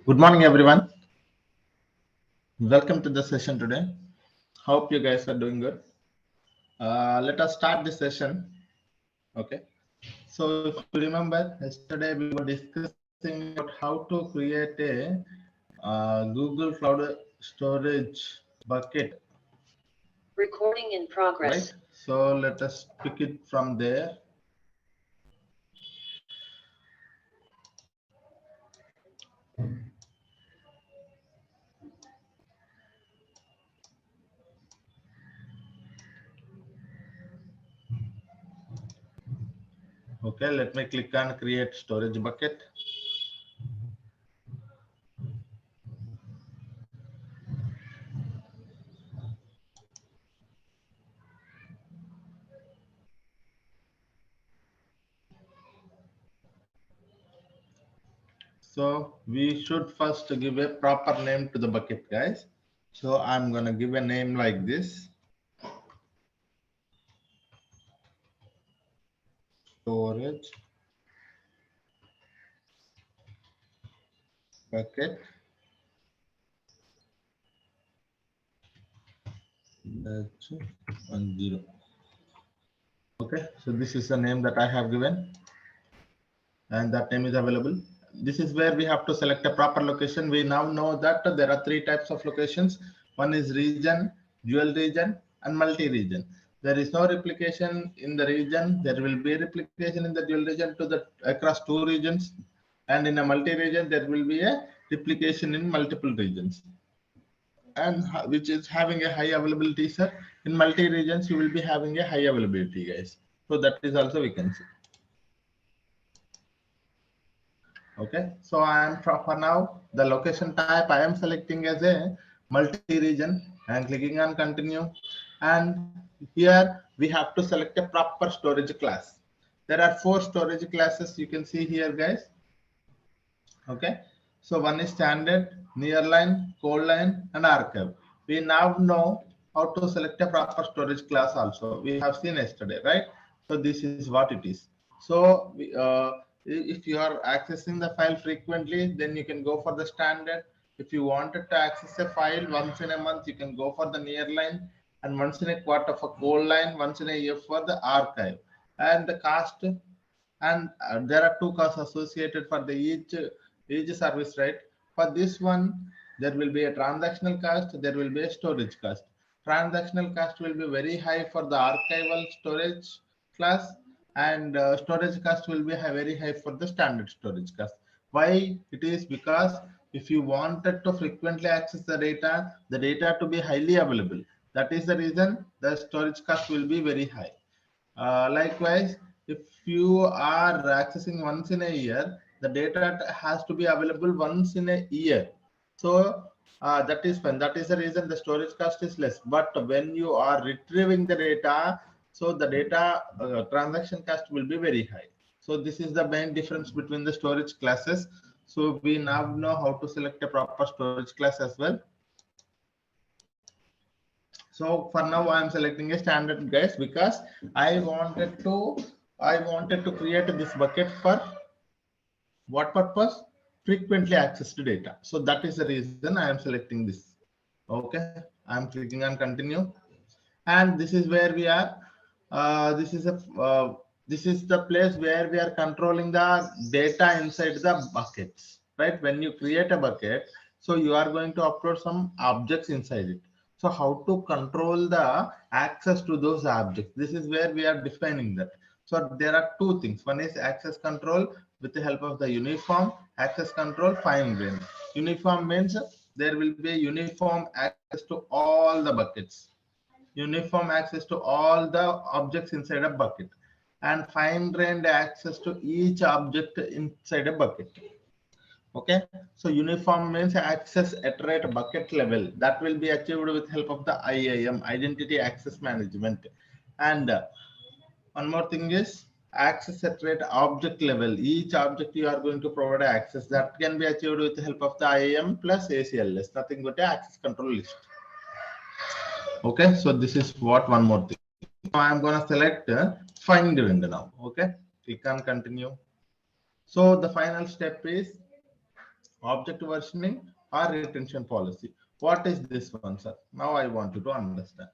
Good morning, everyone. Welcome to the session today. Hope you guys are doing good. Let us start the session. Okay. So if you remember, yesterday we were discussing about how to create a Google Cloud storage bucket. Recording in progress. Right. So let us pick it from there. Okay, let me click on create storage bucket. So we should first give a proper name to the bucket, guys. So I'm going to give a name like this. Storage bucket. That's 10. Okay, so this is the name that I have given, and that name is available. This is where we have to select a proper location. We now know that there are three types of locations. One is region, dual region, and multi-region. There is no replication in the region. There will be a replication in the dual region to the across two regions, and in a multi-region there will be a replication in multiple regions, and which is having a high availability, sir. In multi-regions you will be having a high availability, guys. So that is also we can see. Okay, so I am for now the location type I am selecting as a multi-region and clicking on continue, and here we have to select a proper storage class. There are 4 storage classes you can see here, guys. Okay, so one is standard, nearline, cold line, and archive. We now know how to select a proper storage class also. We have seen yesterday, right? So this is what it is. So if you are accessing the file frequently, then you can go for the standard. If you wanted to access a file once in a month, you can go for the nearline, and once in a quarter for cold line, once in a year for the archive. And the cost, and there are 2 costs associated for the each service, right? For this one there will be a transactional cost, there will be a storage cost. Transactional cost will be very high for the archival storage class, and storage cost will be very high for the standard storage cost. Why it is? Because if you wanted to frequently access the data to be highly available, that is the reason the storage cost will be very high. Likewise, if you are accessing once in a year, the data has to be available once in a year. So that is when, that is the reason the storage cost is less. But when you are retrieving the data, so the data transaction cost will be very high. So this is the main difference between the storage classes. So we now know how to select a proper storage class as well. So for now I am selecting a standard, guys, because I wanted to create this bucket for what purpose? Frequently accessed data. So that is the reason I am selecting this. Okay, I am clicking on continue, and this is where we are. This is the place where we are controlling the data inside the buckets, right? When you create a bucket, so you are going to upload some objects inside it. So how to control the access to those objects? This is where we are defining that. So there are 2 things. One is access control with the help of the uniform, access control fine grained. Uniform means there will be a uniform access to all the buckets. Uniform access to all the objects inside a bucket, and fine grained access to each object inside a bucket. Okay, so uniform means access at rate bucket level, that will be achieved with help of the IAM, identity access management. And one more thing is access at rate object level. Each object you are going to provide access, that can be achieved with the help of the IAM plus ACLS, nothing but the access control list. Okay, so this is what one more thing. Now I am going to select find window now. Okay, click on continue. So the final step is object versioning or retention policy. What is this one, sir? Now I want you to understand.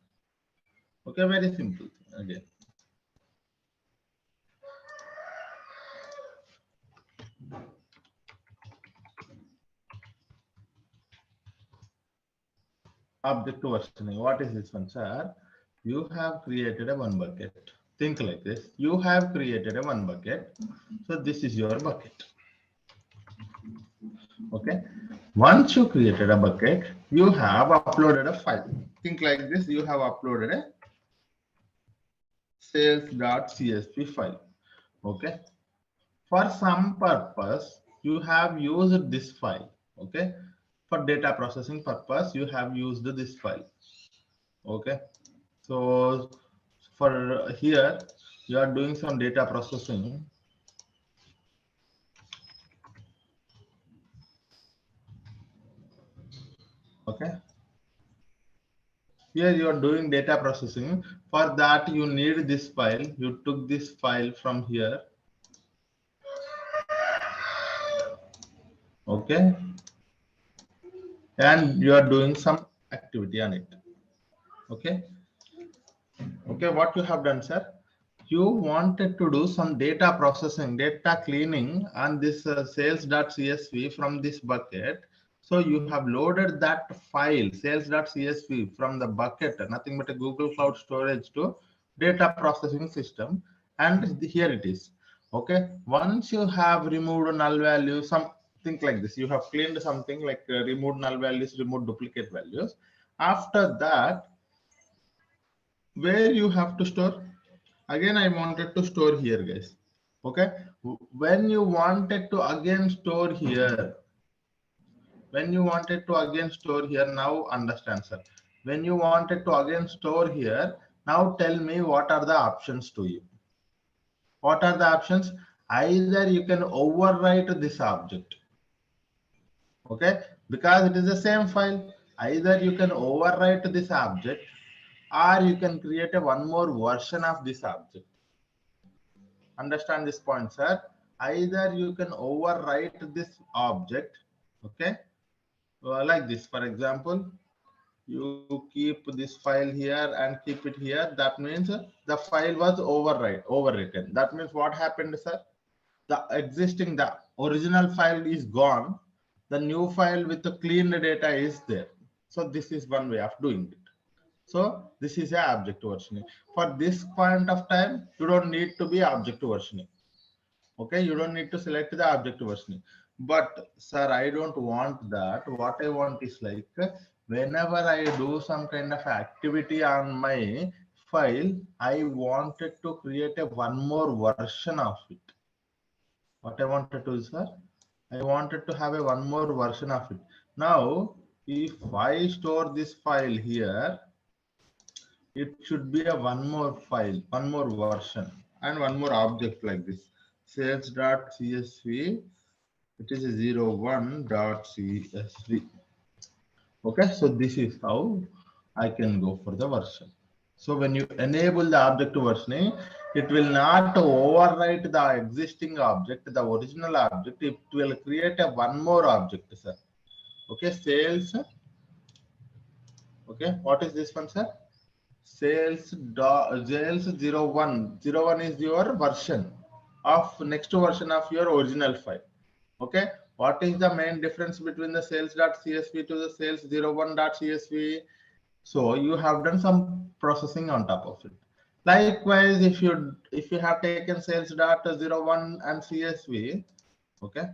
Okay, very simple again. Object versioning. What is this one, sir? You have created a one bucket. Think like this. You have created a one bucket. So this is your bucket. Okay. Once you created a bucket, you have uploaded a file. Think like this. You have uploaded a sales.csv file. Okay. For some purpose, you have used this file. Okay. For data processing purpose, you have used this file. Okay. So for here, you are doing some data processing. Okay. Here you are doing data processing. For that, you need this file. You took this file from here. Okay. And you are doing some activity on it. Okay. Okay, what you have done, sir? You wanted to do some data processing, data cleaning on this sales.csv from this bucket. So you have loaded that file sales.csv from the bucket, nothing but a Google Cloud storage, to data processing system, and here it is. Okay, once you have removed null values, something like this, you have cleaned something like removed null values, removed duplicate values. After that, where you have to store? Again, I wanted to store here, guys. Okay, when you wanted to again store here, now understand, sir. When you wanted to again store here, now tell me what are the options to you. What are the options? Either you can overwrite this object, okay, because it is the same file. Either you can overwrite this object, or you can create a one more version of this object. Understand this point, sir? Either you can overwrite this object, okay, like this. For example, you keep this file here and keep it here. That means the file was overwritten. That means what happened, sir? The original file is gone. The new file with the clean data is there. So this is one way of doing it. So this is a object versioning. For this point of time, you don't need to be object versioning. Okay, you don't need to select the object versioning. But sir, I don't want that. What I want is like whenever I do some kind of activity on my file, I wanted to create a one more version of it. What I wanted to do, sir, I wanted to have a one more version of it. Now, if I store this file here, it should be a one more file, one more version, and one more object like this. Sales.csv, it is a 01.csv. Okay, so this is how I can go for the version. So when you enable the object versioning, it will not overwrite the existing object, the original object. It will create a one more object, sir. Okay, sales. Okay, what is this one, sir? Sales 01. 01 is your version of next version of your original file. Okay, what is the main difference between the sales.csv to the sales01.csv? So you have done some processing on top of it. Likewise, if you have taken sales.01 and CSV, okay,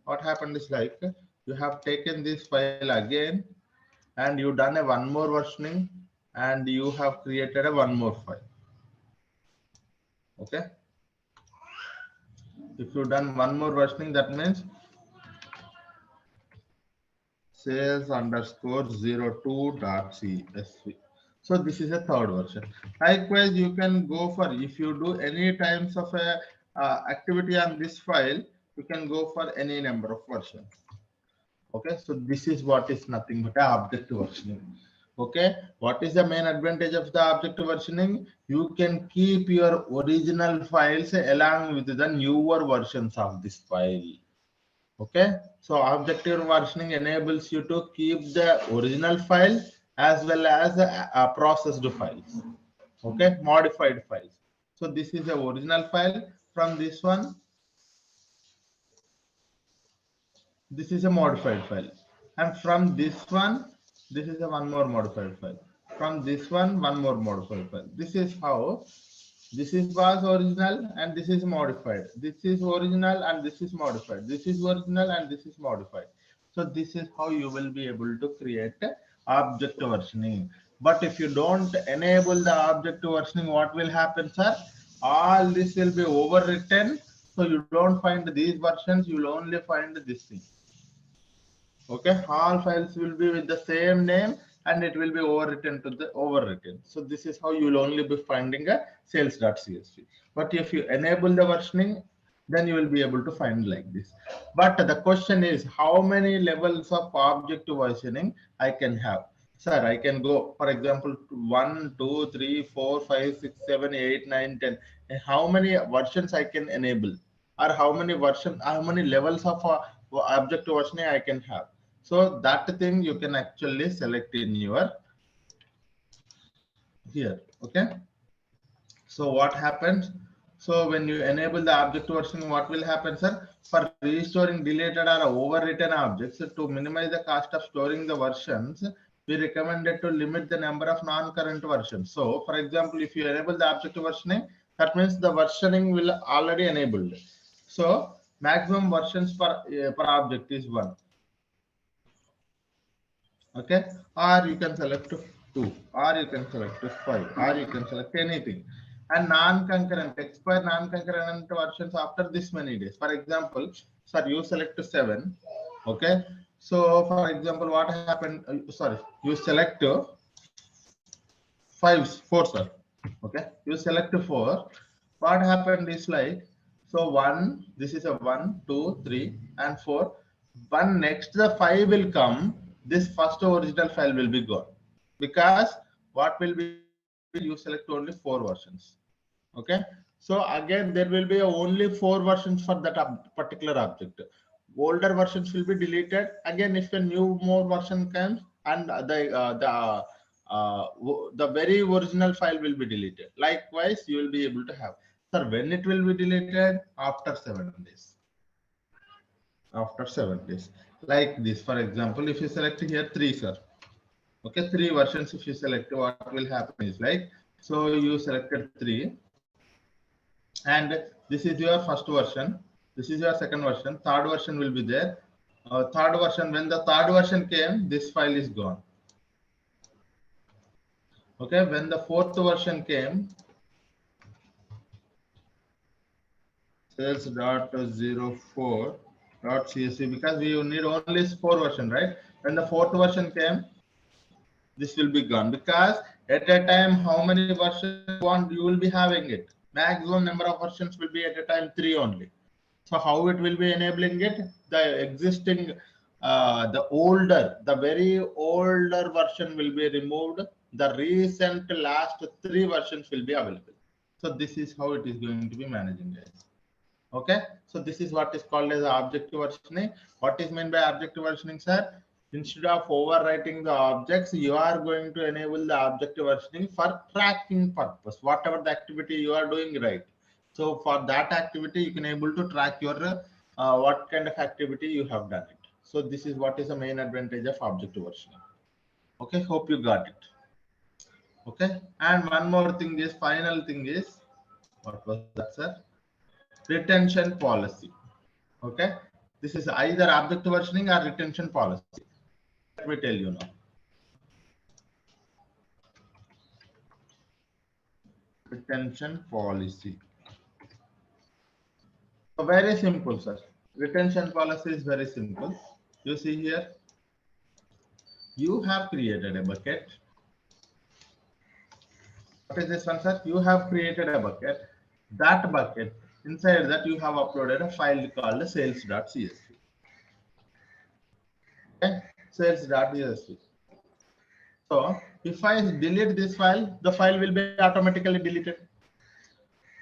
what happened is like you have taken this file again and you done a one more versioning and you have created a one more file. Okay, if you done one more versioning, that means sales_02.csv. So this is a third version. Likewise, you can go for, if you do any times of a activity on this file, you can go for any number of versions. Okay, so this is what is nothing but object versioning. Okay, what is the main advantage of the object versioning? You can keep your original files along with the newer versions of this file. Okay, so objective versioning enables you to keep the original file as well as processed files. Okay, modified files. So this is the original file. From this one, this is a modified file, and from this one, this is a one more modified file. From this one more modified file. This is how this was original and this is modified. This is original and this is modified. This is original and this is modified. So this is how you will be able to create object versioning. But if you don't enable the object versioning, what will happen, sir? All this will be overwritten. So you don't find these versions, you will only find this thing. Okay, all files will be with the same name and it will be overwritten. So this is how you will only be finding a sales.csv. But if you enable the versioning, then you will be able to find like this. But the question is, how many levels of object versioning I can have? Sir, I can go, for example, 1, 2, 3, 4, 5, 6, 7, 8, 9, 10. How many versions I can enable? Or how many levels of object versioning I can have? So that thing you can actually select in your here. Okay, so what happens? So when you enable the object versioning, what will happen, sir? For restoring deleted or overwritten objects, to minimize the cost of storing the versions, we recommended to limit the number of non-current versions. So, for example, if you enable the objective versioning, that means the versioning will already enabled. So, maximum versions per object is 1. Okay, or you can select 2, or you can select 5, or you can select anything. And non-concurrent, expire non-concurrent versions after this many days. For example, sir, you select 7. Okay, so for example, what happened? Sorry, you select 4, sir. Okay, you select 4. What happened is like, so 1, this is a 1, 2, 3, and 4. One next the 5 will come. This first original file will be gone, because what will be, you select only 4 versions. Okay, so again there will be only 4 versions for that particular object. Older versions will be deleted. Again, if a new more version comes, and the very original file will be deleted. Likewise, you will be able to have. Sir, when it will be deleted? After 7 days. After 7 days. Like this, for example, if you select here 3, sir. Okay, 3 versions. If you select, what will happen is like, so you selected 3, and this is your first version. This is your second version. Third version will be there. Third version, when the third version came, this file is gone. Okay, when the fourth version came, sales.04.csv, because we need only 4 version, right? When the fourth version came, this will be gone, because at a time, how many versions you will be having it? Maximum number of versions will be at a time 3 only. So how it will be enabling it? The existing, the very older version will be removed. The recent last 3 versions will be available. So this is how it is going to be managing, guys. Okay, so this is what is called as objective versioning. What is meant by objective versioning, sir? Instead of overwriting the objects, you are going to enable the objective versioning for tracking purpose. Whatever the activity you are doing, right? So for that activity, you can able to track your what kind of activity you have done it. So this is what is the main advantage of objective versioning. Okay, hope you got it. Okay, and one more thing is, final thing is, what was that, sir? Retention policy. Okay, this is either objective versioning or retention policy. Let me tell you now. Retention policy. So very simple, sir. Retention policy is very simple. You see here, you have created a bucket. What is this one, sir? You have created a bucket. That bucket, inside that you have uploaded a file called sales.csv. Okay, sales.csv. So if I delete this file, the file will be automatically deleted.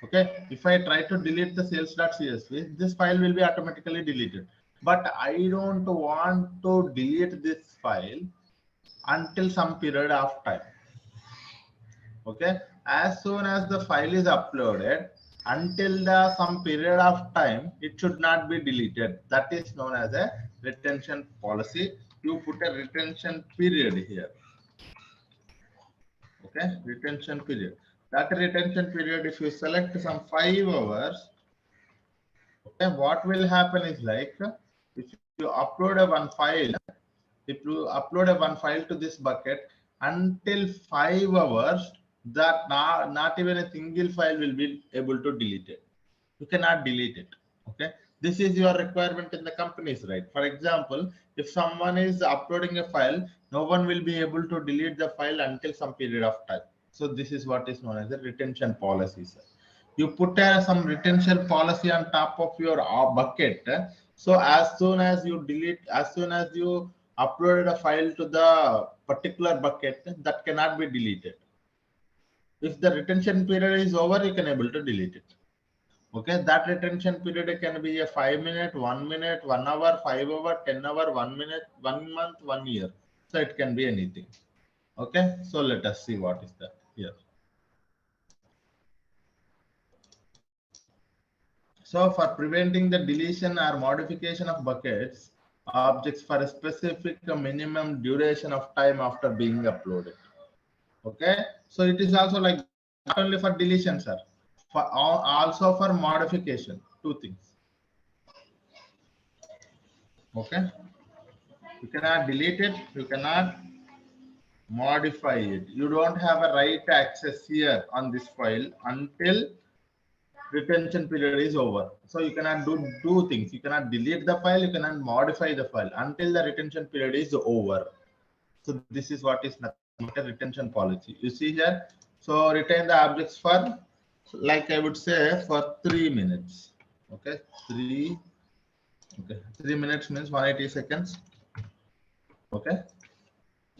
Okay, if I try to delete the sales.csv, this file will be automatically deleted. But I don't want to delete this file until some period of time. Okay, as soon as the file is uploaded, until the some period of time, it should not be deleted. That is known as a retention policy. You put a retention period here. Okay, retention period. That retention period, if you select some 5 hours, okay, what will happen is like, if you upload a one file, to this bucket, until 5 hours, that not even a single file will be able to delete it. You cannot delete it. Okay, this is your requirement in the companies, right? For example, if someone is uploading a file, no one will be able to delete the file until some period of time. So this is what is known as a retention policy, sir. You put some retention policy on top of your bucket. So as soon as you uploaded a file to the particular bucket, that cannot be deleted. If the retention period is over, you can able to delete it. Okay, that retention period can be a 5 minute, 1 minute, 1 hour, 5 hour, 10 hour, 1 minute, 1 month, 1 year. So it can be anything. Okay, so let us see what is that here. So for preventing the deletion or modification of buckets, objects for a specific minimum duration of time after being uploaded. Okay, so it is also like not only for deletion, sir, for also for modification. Two things. Okay, you cannot delete it, you cannot modify it. You don't have a right access here on this file until retention period is over. So you cannot do two things. You cannot delete the file, you cannot modify the file until the retention period is over. So this is what is nothing but a retention policy. You see here. So retain the objects for, like I would say, for 3 minutes. Okay, 3 minutes means 180 seconds. Okay.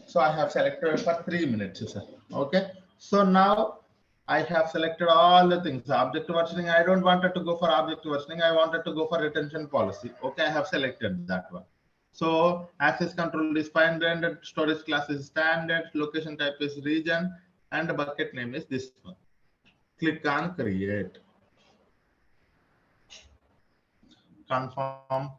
So I have selected for 3 minutes, sir. Okay. So now I have selected all the things. Object versioning, I don't want it to go for object versioning. I wanted to go for retention policy. Okay, I have selected that one. So access control is standard, storage class is standard, location type is region, and the bucket name is this one. Click on create. Confirm.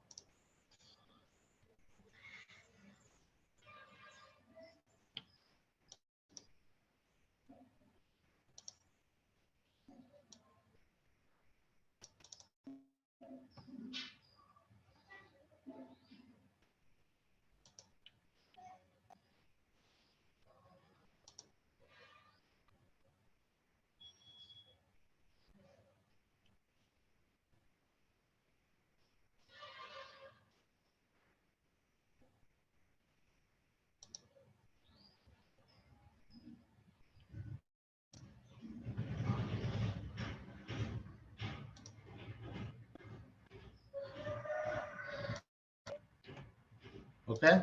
Okay.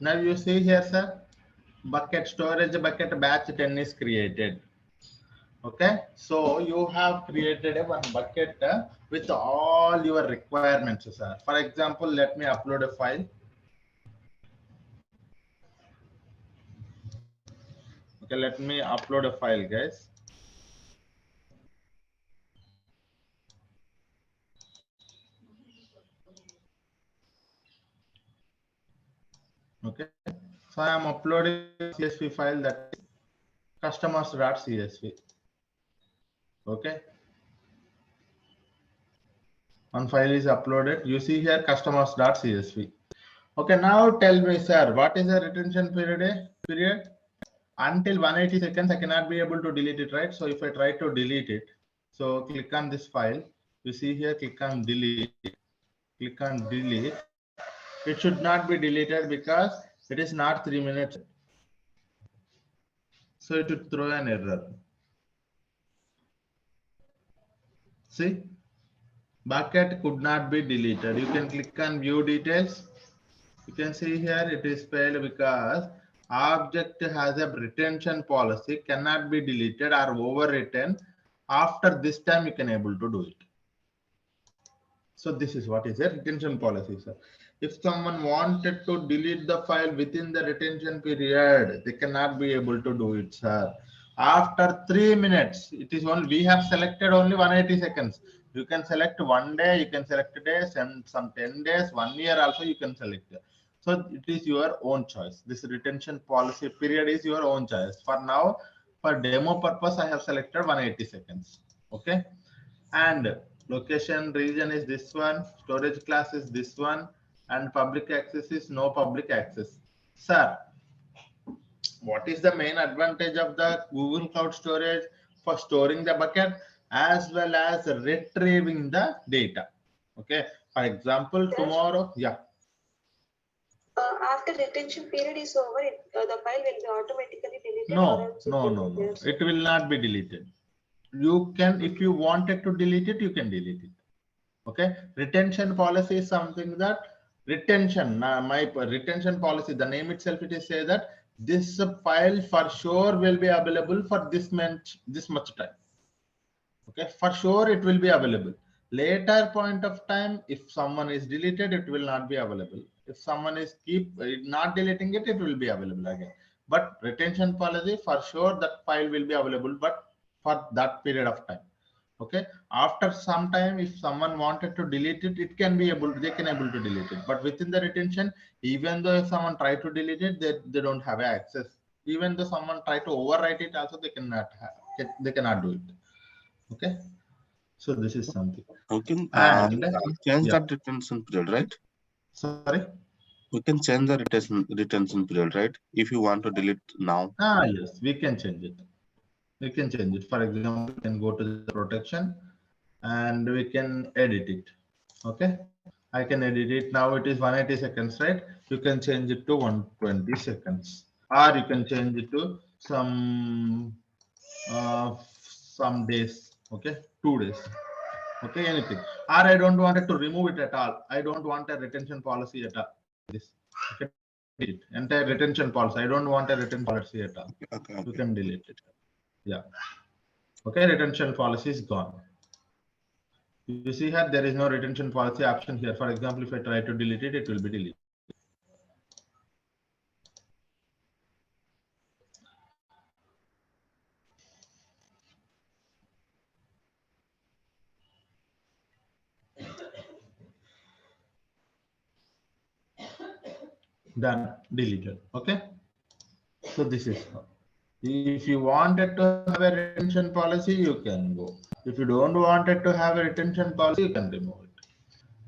Now you see here, sir, bucket storage bucket batch 10 is created. Okay, so you have created a one bucket with all your requirements, sir. For example, let me upload a file. Okay, let me upload a file, guys. Okay, so I am uploading a CSV file, that is customers.csv. Okay, one file is uploaded. You see here customers.csv. Okay, now tell me, sir, what is the retention period? Until 180 seconds, I cannot be able to delete it, right? So if I try to delete it, so click on this file. You see here, click on delete. Click on delete. It should not be deleted because it is not 3 minutes. So it should throw an error. See, bucket could not be deleted. You can click on view details. You can see here it is failed because object has a retention policy, cannot be deleted or overwritten. After this time, you can able to do it. So this is what is a retention policy, sir. If someone wanted to delete the file within the retention period, they cannot be able to do it, sir. After 3 minutes, it is only, we have selected only 180 seconds. You can select 1 day, you can select a day, some 10 days, 1 year also you can select. So it is your own choice. This retention policy period is your own choice. For now, for demo purpose, I have selected 180 seconds. Okay. And location region is this one, storage class is this one, and public access is no public access. Sir, what is the main advantage of the Google Cloud Storage? For storing the bucket as well as retrieving the data. Okay, for example, tomorrow, yeah. After retention period is over, the file will be automatically deleted. No. It will not be deleted. You can, if you wanted to delete it, you can delete it. Okay, retention policy is something that retention, my retention policy, the name itself, it is say that this file for sure will be available for this much time. Okay, for sure it will be available. Later point of time, if someone is deleted, it will not be available. If someone is not deleting it, it will be available again. But retention policy, for sure that file will be available, but for that period of time. Okay, after some time, if someone wanted to delete it, it can be able, they can able to delete it. But within the retention, even though if someone try to delete it, they don't have access. Even though someone try to overwrite it, also they cannot have, they cannot do it. Okay, so this is something. Okay, And change yeah, that retention period, right? sorry. We can change the retention period, right? If you want to delete now. Yes, we can change it. We can change it. For example, we can go to the protection and we can edit it. Okay, I can edit it. Now it is 180 seconds, right? You can change it to 120 seconds, or you can change it to some days. Okay, 2 days. Okay, anything. Or I don't want it to remove it at all. I don't want a retention policy at all. This you can delete it. Entire retention policy. I don't want a retention policy at all. Okay. You can delete it. Yeah. Okay, retention policy is gone. You see here, there is no retention policy option here. For example, if I try to delete it, it will be deleted. Done, deleted. Okay. So this is how. If you wanted to have a retention policy, you can go. If you don't wanted to have a retention policy, you can remove it.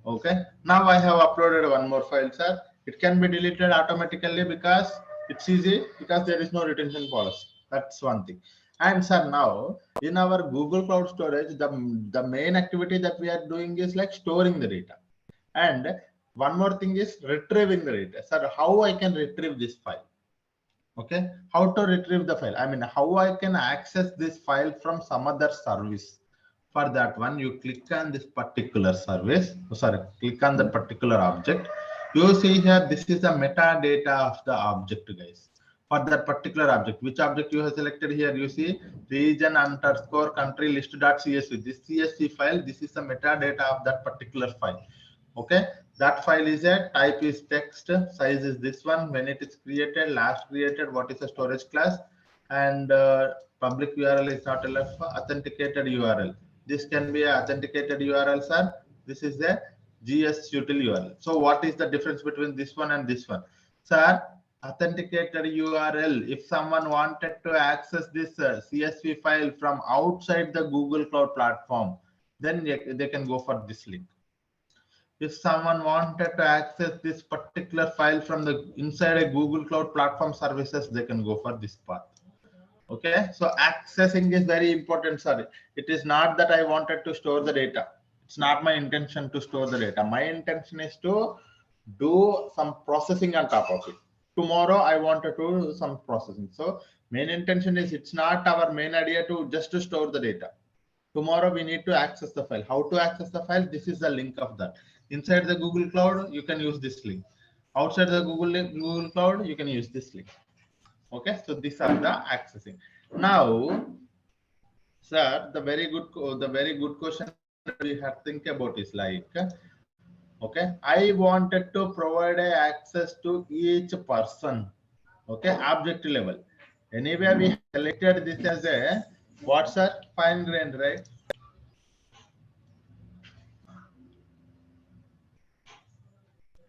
Okay. Now I have uploaded one more file, sir. It can be deleted automatically because it's easy, because there is no retention policy. That's one thing. And sir, now in our Google Cloud Storage, the main activity that we are doing is like storing the data. And one more thing is retrieving the data. Sir, how I can retrieve this file? Okay, how to retrieve the file? I mean, how I can access this file from some other service? For that one, you click on this particular service. Sorry, click on the particular object. You see here, this is the metadata of the object, guys. For that particular object, which object you have selected here? You see region underscore country list.csv. This CSV file, this is the metadata of that particular file. Okay, that file is a type is text, size is this one, when it is created, last created, what is the storage class, and public URL is not allowed for authenticated URL. This can be a authenticated URL, sir. This is a GS util URL. So what is the difference between this one and this one? Sir, authenticated URL, if someone wanted to access this CSV file from outside the Google Cloud platform, then they can go for this link. If someone wanted to access this particular file from the inside a Google Cloud Platform services, they can go for this path. Okay, so accessing is very important. Sorry, it is not that I wanted to store the data. It's not my intention to store the data. My intention is to do some processing on top of it. Tomorrow I want to do some processing. So main intention is, it's not our main idea to just to store the data. Tomorrow we need to access the file. How to access the file? This is the link of that. Inside the Google Cloud, you can use this link. Outside the Google Cloud, you can use this link. Okay, so these are the accessing. Now, sir, the very good question we have think about is like, okay, I wanted to provide a access to each person. Okay, object level. Anyway, we selected this as a what's that fine grained, right?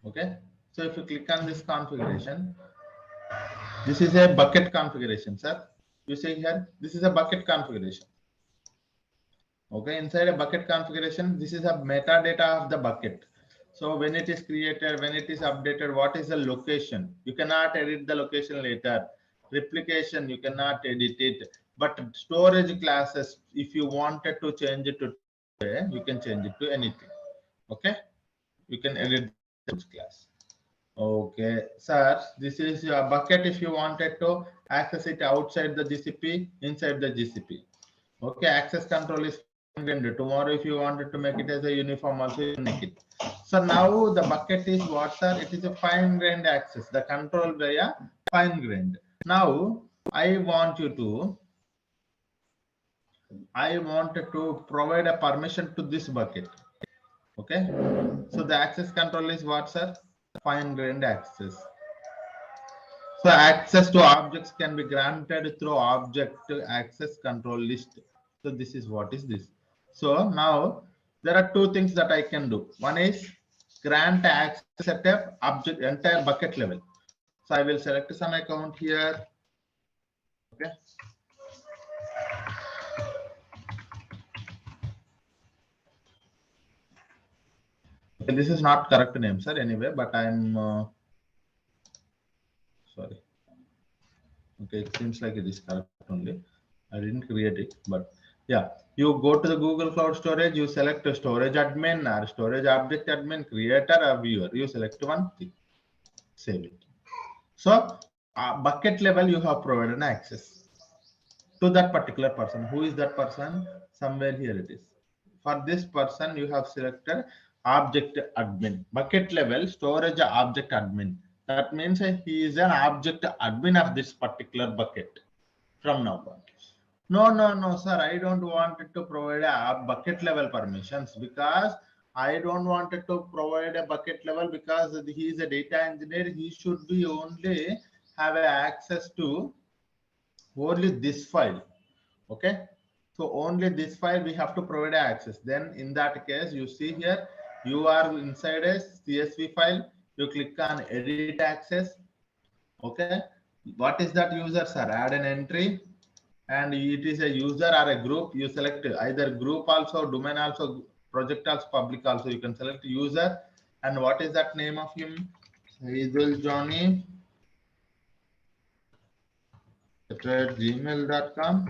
Okay, so if you click on this configuration, this is a bucket configuration, sir. You see here, this is a bucket configuration. Okay, inside a bucket configuration, this is a metadata of the bucket. So when it is created, when it is updated, what is the location? You cannot edit the location later. Replication, you cannot edit it. But storage classes, if you wanted to change it to today, you can change it to anything. Okay, you can edit the class. Okay, sir, this is your bucket if you wanted to access it outside the GCP, inside the GCP. Okay, access control is fine-grained. Tomorrow, if you wanted to make it as a uniform, also you can make it. So now the bucket is what, sir? It is a fine-grained access, the control via fine-grained. Now, I wanted to provide a permission to this bucket. Okay, so the access control is what, sir? Fine-grained access. So access to objects can be granted through object access control list. So this is what is this. So now there are two things that I can do. One is grant access at a object entire bucket level. So I will select some account here. Okay. Okay, this is not correct name, sir. Anyway, but I'm sorry. Okay, it seems like it is correct only. I didn't create it, but yeah, you go to the Google Cloud Storage, you select a storage admin or storage object admin, creator or viewer. You select one thing, save it. So bucket level, you have provided access to that particular person. Who is that person? Somewhere here it is. For this person, you have selected object admin. Bucket level storage object admin. That means he is an object admin of this particular bucket from now on. No, sir. I don't want it to provide a bucket level permissions because I don't want it to provide a bucket level because he is a data engineer. He should be only have access to only this file. Okay. So only this file we have to provide access. Then in that case, you see here, you are inside a CSV file. You click on edit access. Okay. What is that user, sir? Add an entry. And it is a user or a group. You select either group also, domain also, project also, public also. You can select user. And what is that name of him? Saidhul Johnny at gmail.com.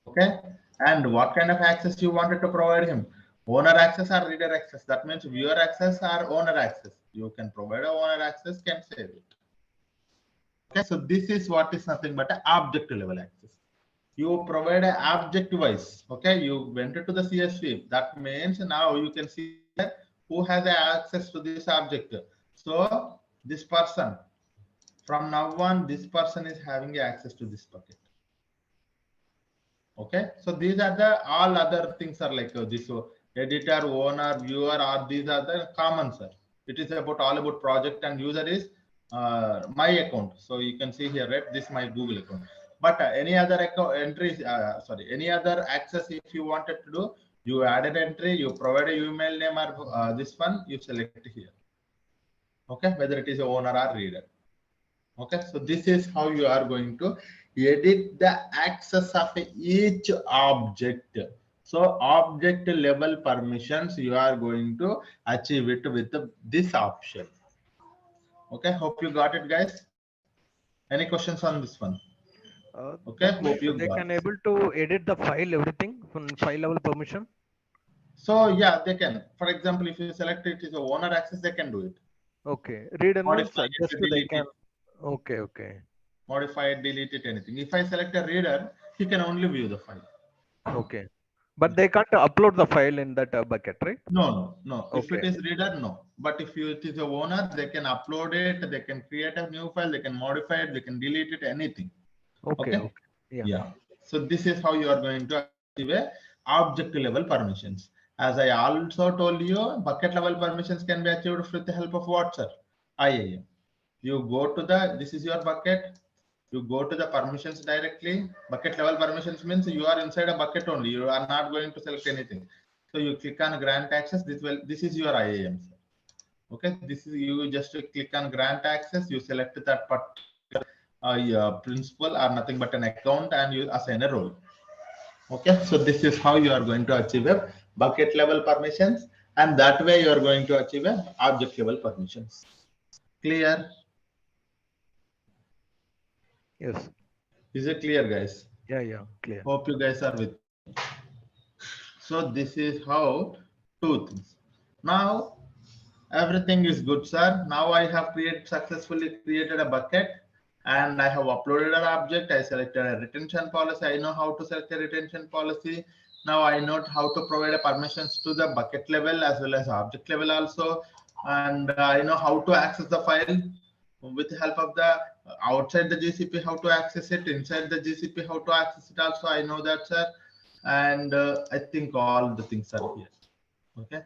Okay. And what kind of access you wanted to provide him? Owner access or reader access. That means viewer access or owner access. You can provide a owner access, can save it. Okay. So this is what is nothing but an object level access. You provide an object wise. Okay. You went to the CSV. That means now you can see who has access to this object. So this person, from now on, this person is having access to this bucket. Okay, so these are the all other things are like this editor, owner, viewer, or these are the common, sir. It is about all about project, and user is my account. So you can see here, right? This is my Google account. But any other account entries, any other access if you wanted to do, you add an entry, you provide a email name or this one, you select here. Okay, whether it is a owner or reader. Okay, so this is how you are going to edit the access of each object. So object level permissions, you are going to achieve it with this option. Okay, hope you got it, guys. Any questions on this one? Okay, That hope means you they got can it. able to edit the file, everything from file level permission. So yeah, they can. For example, if you select it is a owner access, they can do it. Okay, reader means Modify just it, they delete can. it. Okay. Modify it, delete it, anything. If I select a reader, he can only view the file. Okay, but they can't upload the file in that bucket, right? No. Okay. If it is reader, no. But if it is a owner, they can upload it, they can create a new file, they can modify it, they can delete it, anything. Okay. Yeah. So this is how you are going to achieve a object level permissions. As I also told you, bucket level permissions can be achieved with the help of what, sir? IAM. You go to the, this is your bucket. You go to the permissions directly. Bucket level permissions means you are inside a bucket only. You are not going to select anything. So you click on grant access. This is your IAM. Okay, this is you just click on grant access. You select that particular principal or nothing but an account, and you assign a role. Okay, so this is how you are going to achieve a bucket level permissions, and that way you are going to achieve a object level permissions. Clear? Yes. Is it clear, guys? Yeah, clear. Hope you guys are with me. So this is how two things. Now everything is good, sir. Now I have successfully created a bucket, and I have uploaded an object. I selected a retention policy. I know how to select a retention policy. Now I know how to provide a permissions to the bucket level as well as object level also. And I know how to access the file with the help of the outside the GCP, how to access it, inside the GCP, how to access it also. I know that, sir. And I think all the things are here. Okay.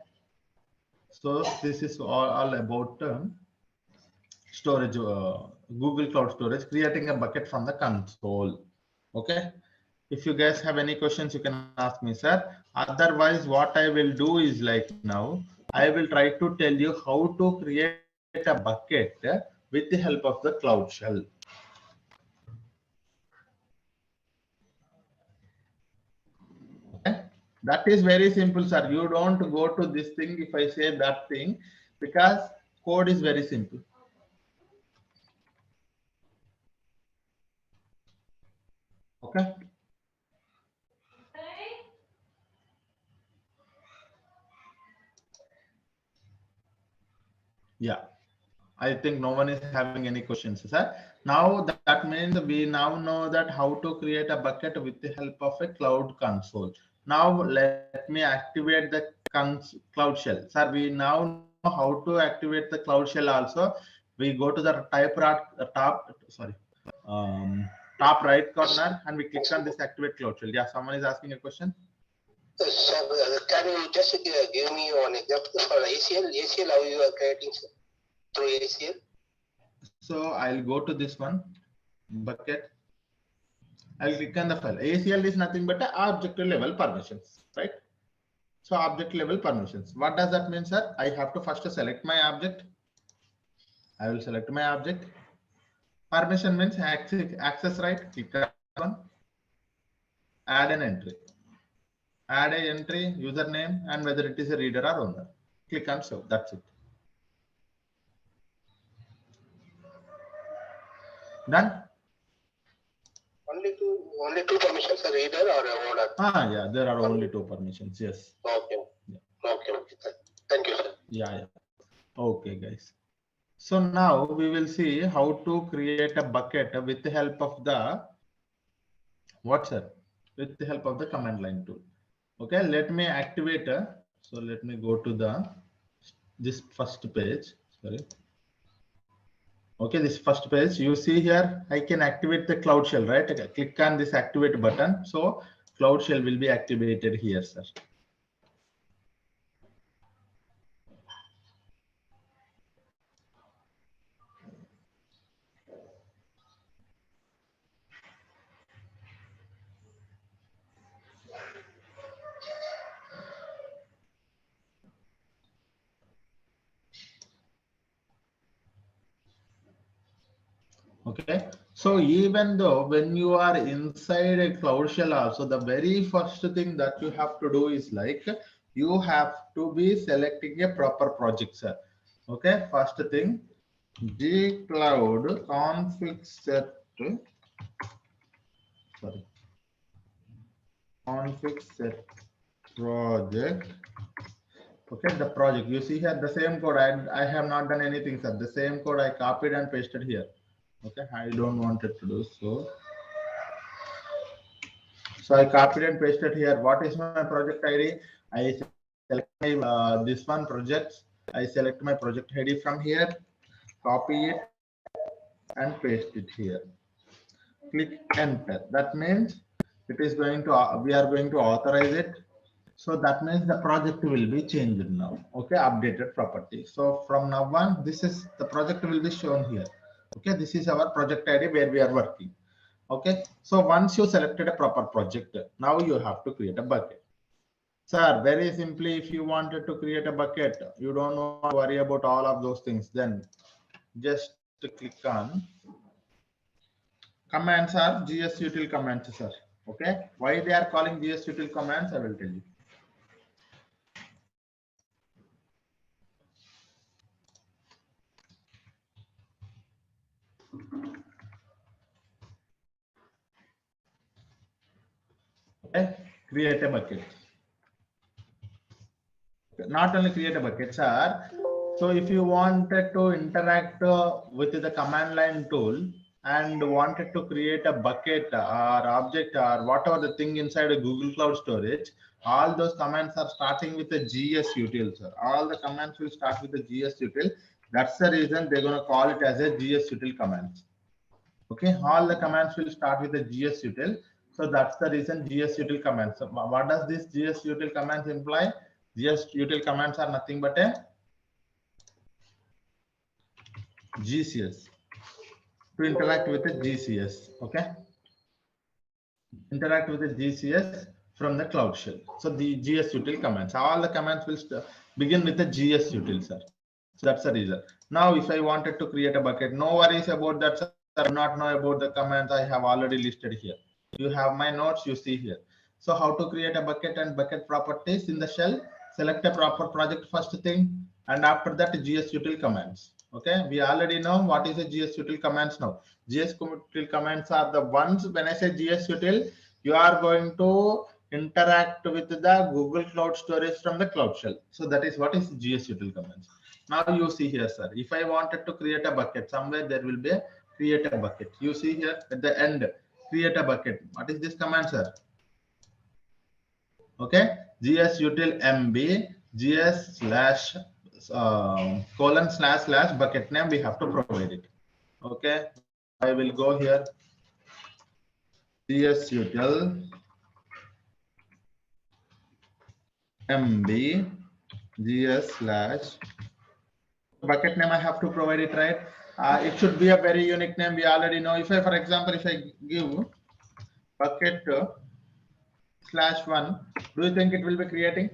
So this is all about storage, Google Cloud Storage, creating a bucket from the console. Okay. If you guys have any questions, you can ask me, sir. Otherwise, what I will do is like now, I will try to tell you how to create a bucket with the help of the Cloud Shell. Okay, that is very simple, sir. You don't go to this thing if I say that thing, because code is very simple. Okay. Yeah, I think no one is having any questions, sir. Now that means we now know that how to create a bucket with the help of a cloud console. Now let me activate the cloud shell. Sir, we now know how to activate the cloud shell also. We go to the top right corner and we click on this activate cloud shell. Yeah, someone is asking a question. Sir, can you just give me one example for ACL? ACL, how you are creating through ACL? So I'll go to this one, bucket. I'll click on the file. ACL is nothing but the object level permissions, right? So object level permissions. What does that mean, sir? I have to first select my object. I will select my object. Permission means access right. Click on one. Add an entry. Add a entry, username, and whether it is a reader or owner. Click on show. That's it. Done. Only two permissions, a reader or a owner? Yeah, there are only two permissions. Yes. Okay. Yeah. Okay. Thank you, sir. Yeah. Okay, guys. So now we will see how to create a bucket with the help of the with the help of the command line tool. Okay, let me activate. So let me go to this first page. Sorry. Okay, this first page. You see here, I can activate the Cloud Shell, right? Okay, click on this activate button. So Cloud Shell will be activated here, sir. Okay, so even though when you are inside a Cloud Shell also, the very first thing that you have to do is like you have to be selecting a proper project, sir. Okay, first thing, gcloud config set, sorry, config set project. Okay, the project you see here, the same code. I have not done anything, sir. The same code I copied and pasted here. Okay, I don't want it to do so. So I copied and pasted here. What is my project ID? I select my, this one project. I select my project ID from here, copy it and paste it here. Click enter. That means it is going to, we are going to authorize it. So that means the project will be changed now. Okay, updated property. So from now on, this is the project will be shown here. Okay, this is our project ID where we are working. Okay, so once you selected a proper project, now you have to create a bucket. Sir, very simply, if you wanted to create a bucket, you don't want to worry about all of those things, then just click on commands are gsutil commands, sir. Okay, why they are calling gsutil commands, I will tell you. Okay, create a bucket. Not only create a bucket, sir. So if you wanted to interact with the command line tool and wanted to create a bucket or object or whatever the thing inside a Google Cloud Storage, all those commands are starting with a gsutil, sir. All the commands will start with the gsutil. That's the reason they're going to call it as a gsutil commands. Okay, all the commands will start with the gsutil. So that's the reason gsutil commands. So what does this gsutil commands imply? Gsutil commands are nothing but a GCS to interact with the GCS. Okay. interact with the GCS from the Cloud Shell. So the GSUtil commands, all the commands will begin with the GSUtil, sir. So that's the reason. Now, if I wanted to create a bucket, no worries about that, sir. I do not know about the commands I have already listed here. You have my notes, you see here. So how to create a bucket and bucket properties in the shell? Select a proper project first thing, and after that GSUtil commands. Okay, we already know what is the GSUtil commands now. GSUtil commands are the ones, when I say GSUtil, you are going to interact with the Google Cloud Storage from the Cloud Shell. So that is what is GSUtil commands. Now you see here, sir, if I wanted to create a bucket, somewhere there will be a create a bucket. You see here at the end, create a bucket. What is this command, sir? Okay, GSUtil MB GS slash colon slash slash bucket name, we have to provide it. Okay, I will go here, GSUtil MB GS slash bucket name, I have to provide it, right? It should be a very unique name. We already know. If I, for example, if I give bucket /1, do you think it will be creating?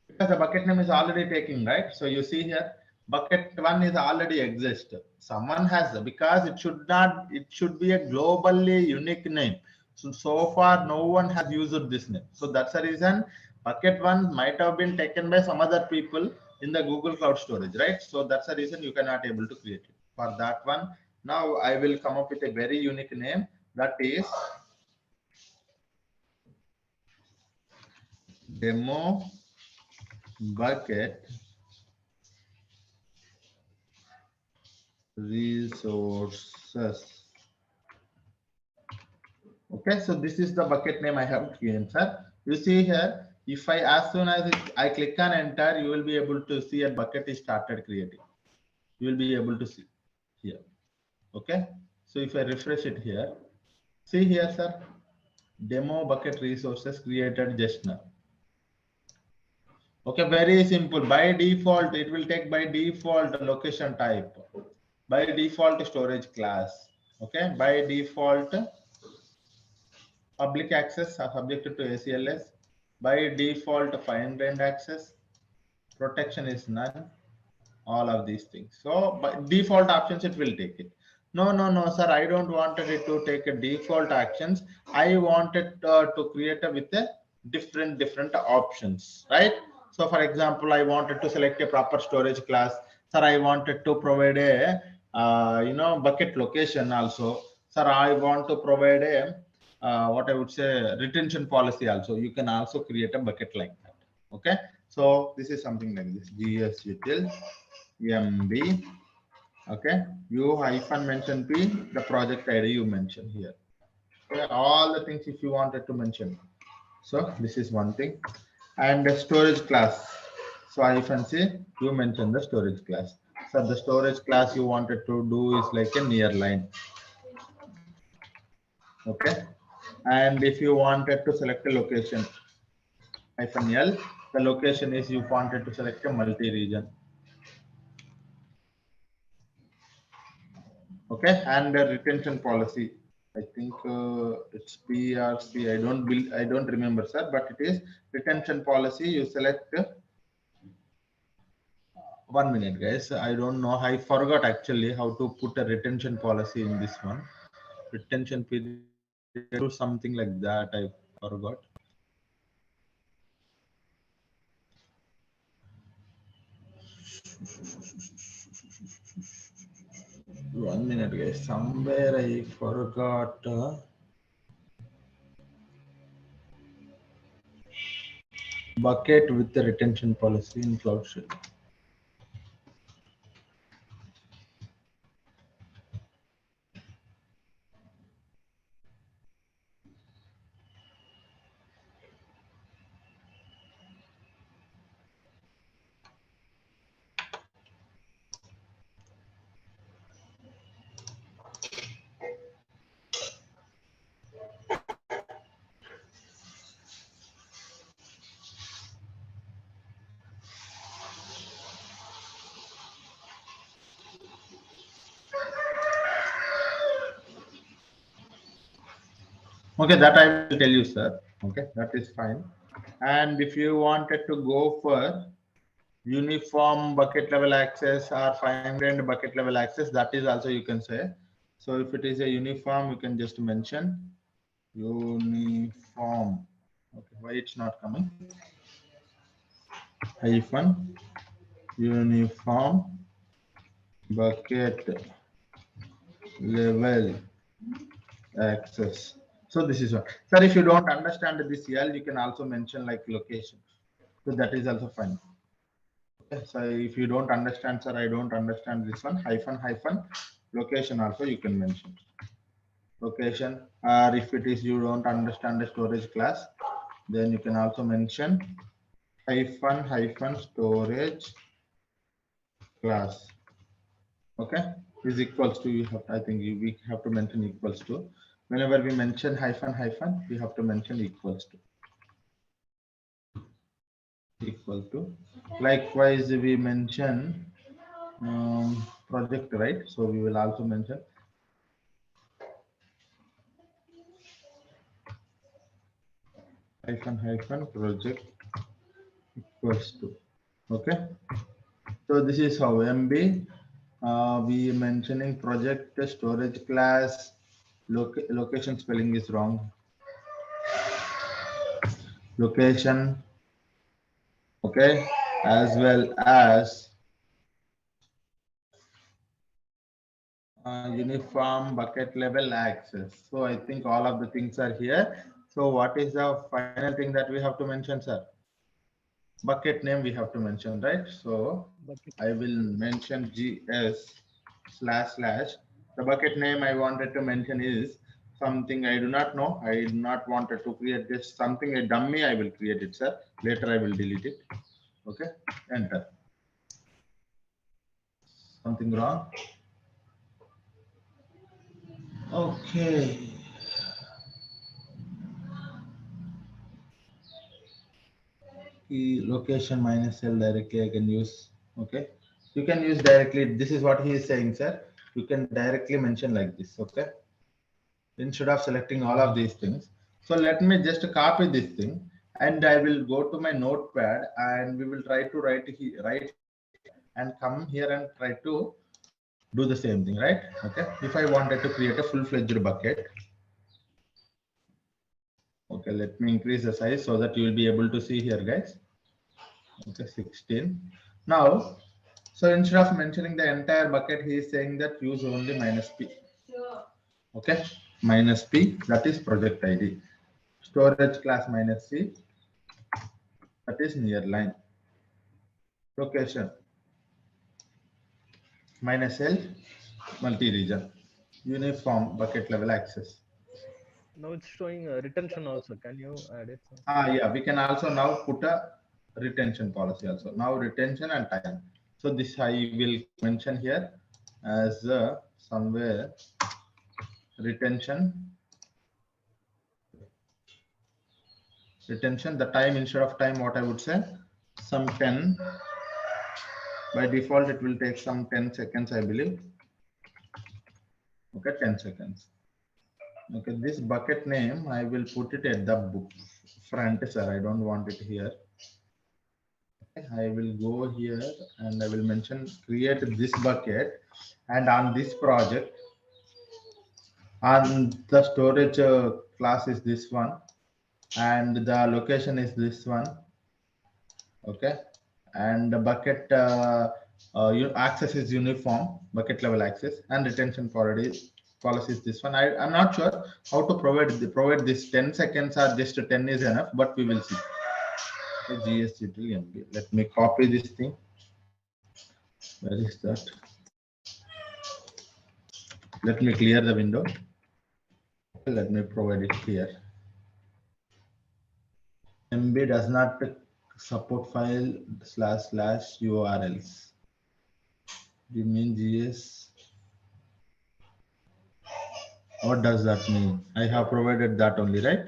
Because the bucket name is already taking, right? So you see here, bucket 1 is already exist. Someone has, because it should not, it should be a globally unique name. So far, no one has used this name. So that's the reason bucket 1 might have been taken by some other people in the Google Cloud Storage, right? So that's the reason you cannot able to create it. For that one, now I will come up with a very unique name, that is demo bucket resources. Okay, so this is the bucket name I have given, sir. You see here, if I, as soon as I click on enter, you will be able to see a bucket is started creating. You will be able to see here. Okay, so if I refresh it here, see here, sir, demo bucket resources created just now. Okay, very simple. By default, it will take by default location type, by default storage class. Okay, by default public access are subjected to ACLS. By default fine-grained access, protection is none, all of these things. So by default options, it will take it. No, sir, I don't wanted it to take a default actions. I wanted to create a with a different options, right? So for example, I wanted to select a proper storage class. Sir, I wanted to provide a bucket location also. Sir, I want to provide a what I would say retention policy also. You can also create a bucket like that. Okay, so this is something like this, GSUtil MB. Okay, you hyphen mention P, the project ID you mention here. Okay, all the things if you wanted to mention. So this is one thing. And the storage class. So hyphen C, you mention the storage class. So the storage class you wanted to do is like a near line. Okay, and if you wanted to select a location, hyphen L, the location is you wanted to select a multi-region. Okay, and the retention policy, I think it's PRC. I don't remember, sir, but it is retention policy. You select 1 minute, guys. I don't know. I forgot actually how to put a retention policy in this one. Retention period or something like that. I forgot. 1 minute, guys. Somewhere I forgot. Bucket with the retention policy in Cloud Shell. Okay, that I will tell you, sir. Okay, that is fine. And if you wanted to go for uniform bucket level access or fine-grained bucket level access, that is also you can say. So if it is a uniform, you can just mention uniform. Okay, why it's not coming? Hyphen uniform bucket level access. So this is what. Sir, if you don't understand this L, you can also mention like location. So that is also fine. Okay, so if you don't understand, sir, I don't understand this one, hyphen location also you can mention. Location, or if it is you don't understand the storage class, then you can also mention hyphen storage class. Okay, is equals to, you have, I think we have to mention equals to. Whenever we mention hyphen, we have to mention equals to. Equal to. Likewise, we mention project, right? So we will also mention hyphen project equals to. Okay, so this is how MB we mentioning project storage class. Location spelling is wrong. Location, okay, as well as uniform bucket level access. So I think all of the things are here. So what is the final thing that we have to mention, sir? Bucket name we have to mention, right? So I will mention GS// the bucket name I wanted to mention is something I do not know. I do not wanted to create this something a dummy. I will create it, sir. Later I will delete it. Okay, enter. Something wrong? Okay. Key location minus L directly I can use. Okay, you can use directly. This is what he is saying, sir. You can directly mention like this. Okay, instead of selecting all of these things. So let me just copy this thing and I will go to my notepad and we will try to write and come here and try to do the same thing, right? Okay, if I wanted to create a full-fledged bucket, okay, let me increase the size so that you will be able to see here, guys. Okay, 16. Now, so instead of mentioning the entire bucket, he is saying that use only -p. Okay, -p, that is project ID. Storage class -c, that is nearline. Location -l, multi-region. Uniform bucket level access. Now it's showing retention also. Can you add it? Yeah, we can also now put a retention policy also. Now retention and time. So this I will mention here as somewhere retention. The time, instead of time, what I would say, some 10. By default, it will take some 10 seconds, I believe. Okay, 10 seconds. Okay, this bucket name, I will put it at the book front, sir. I don't want it here. Okay, I will go here and I will mention create this bucket, and on this project, on the storage class is this one, and the location is this one. Okay, and the bucket access is uniform bucket level access, and retention policy is this one. I'm not sure how to provide this 10 seconds or just 10 is enough, but we will see. Okay, GCP. Let me copy this thing. Where is that? Let me clear the window. Let me provide it here. MB does not support file / URLs. You mean GS? What does that mean? I have provided that only, right?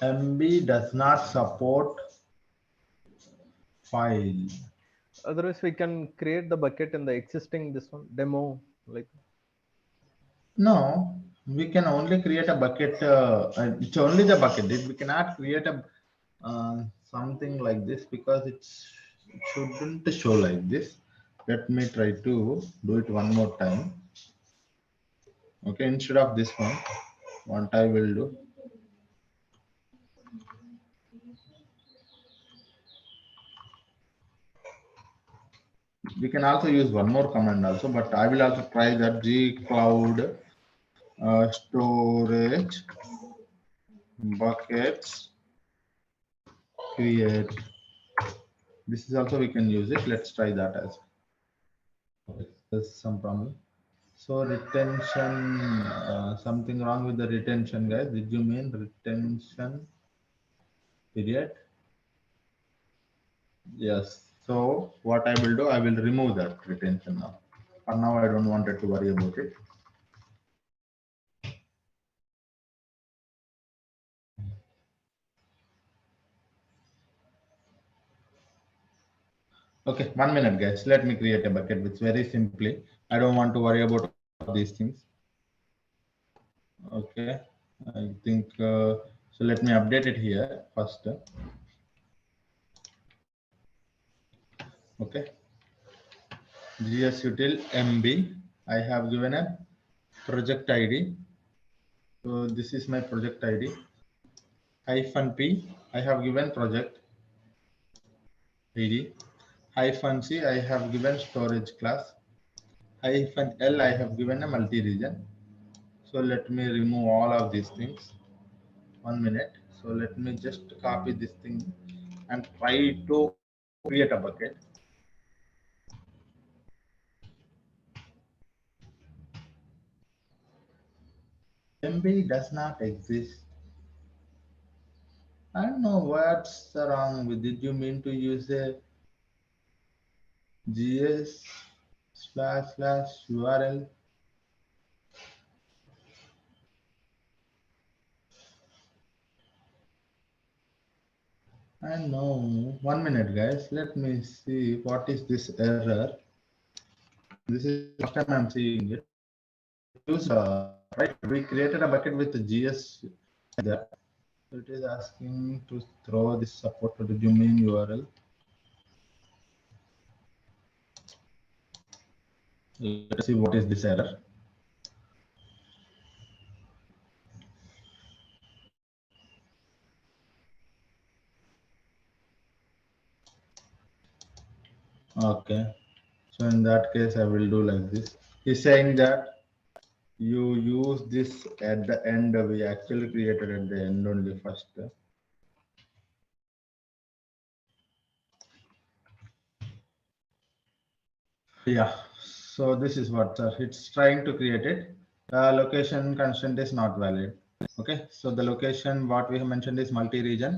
MB does not support file. Otherwise, we can create the bucket in the existing this one demo like. No, we can only create a bucket. It's only the bucket. We cannot create a something like this because it shouldn't show like this. Let me try to do it one more time. Okay, instead of this one, what I will do. We can also use one more command also, but I will also try that G cloud storage buckets create. This is also we can use it. Let's try that as well. There's some problem. So retention, something wrong with the retention, guys. Did you mean retention period? Yes. So what I will do, I will remove that retention now. For now, I don't want it to worry about it. Okay, 1 minute, guys. Let me create a bucket with very simply. I don't want to worry about these things. Okay, I think so. Let me update it here first. Okay, GSUtil MB. I have given a project ID. So this is my project ID. -P. I have given project ID. -C. I have given storage class. -L. I have given a multi-region. So let me remove all of these things. 1 minute. So let me just copy this thing and try to create a bucket. MB does not exist. I don't know what's wrong with it. You mean to use a GS//URL? I know. 1 minute, guys. Let me see what is this error. This is the first time I'm seeing it. Use right. We created a bucket with the GS there. It is asking to throw this support to the domain URL. Let's see what is this error. Okay. So in that case, I will do like this. He's saying that you use this at the end. We actually created at the end only first. Yeah. So this is what it's trying to create it. Location constraint is not valid. Okay. So the location what we have mentioned is multi-region.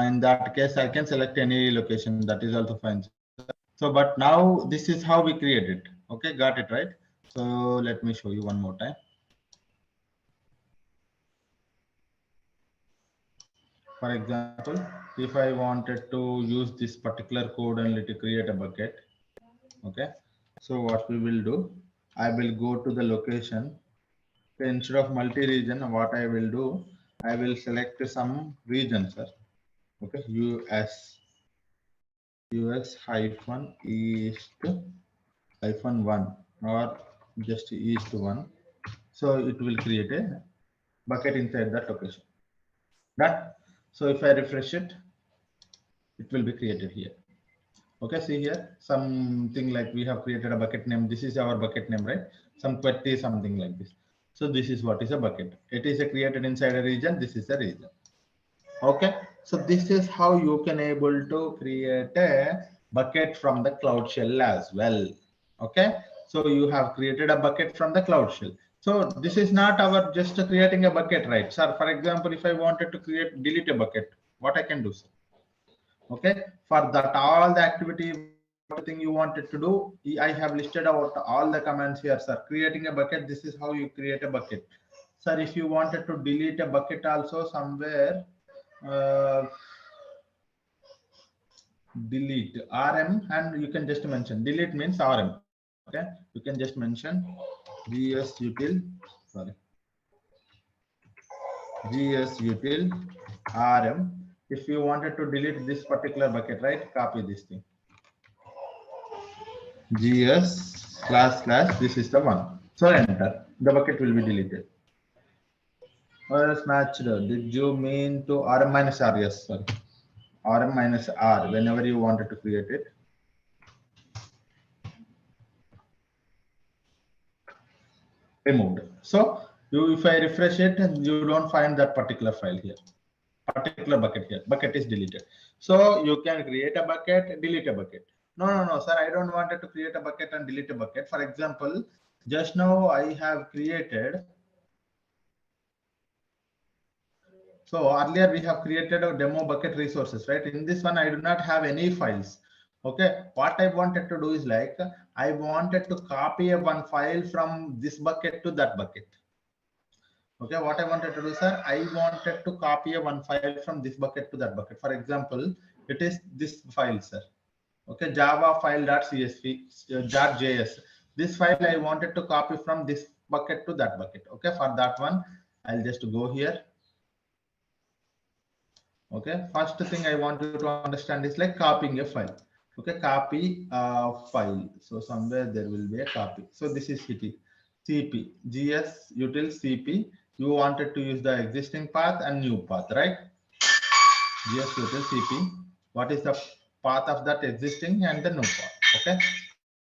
In that case, I can select any location. That is also fine. So, but now this is how we create it. Okay, got it right. So let me show you one more time. For example, if I wanted to use this particular code only to create a bucket, okay. So what we will do, I will go to the location. Okay, instead of multi-region, what I will do, I will select some region, sir. Okay, US -east -1 or just east 1. So it will create a bucket inside that location. Done. So if I refresh it, it will be created here. Okay, see here, something like we have created a bucket name. This is our bucket name, right? Some query, something like this. So this is what is a bucket. It is created inside a region. This is a region. Okay, so this is how you can able to create a bucket from the Cloud Shell as well. Okay, so you have created a bucket from the Cloud Shell. So this is not our just creating a bucket, right? Sir, for example, if I wanted to delete a bucket, what I can do, sir? Okay, for that all the activity thing you wanted to do, I have listed out all the commands here, sir. Creating a bucket, this is how you create a bucket. Sir, if you wanted to delete a bucket also somewhere, delete RM, and you can just mention delete means RM. Okay, you can just mention gsutil, sorry, gsutil rm. If you wanted to delete this particular bucket, right, copy this thing. gs// this is the one. So enter. The bucket will be deleted. Or else matched. Did you mean to rm minus r? Yes, sorry. Rm minus r whenever you wanted to create it. Removed. So if I refresh it, you don't find that particular file here, particular bucket here. Bucket is deleted. So you can create a bucket, delete a bucket. No, sir, I don't want to create a bucket and delete a bucket. For example, just now I have created. So earlier we have created a demo bucket resources, right? In this one, I do not have any files. Okay, what I wanted to do is like, I wanted to copy one file from this bucket to that bucket. Okay, what I wanted to do, sir, I wanted to copy one file from this bucket to that bucket. For example, it is this file, sir. Okay, java file.csv.js. This file I wanted to copy from this bucket to that bucket. Okay, for that one, I'll just go here. Okay, first thing I want you to understand is like copying a file. Okay, copy file. So somewhere there will be a copy. So this is cp gs util cp. You wanted to use the existing path and new path, right? gs util cp. What is the path of that existing and the new path? Okay,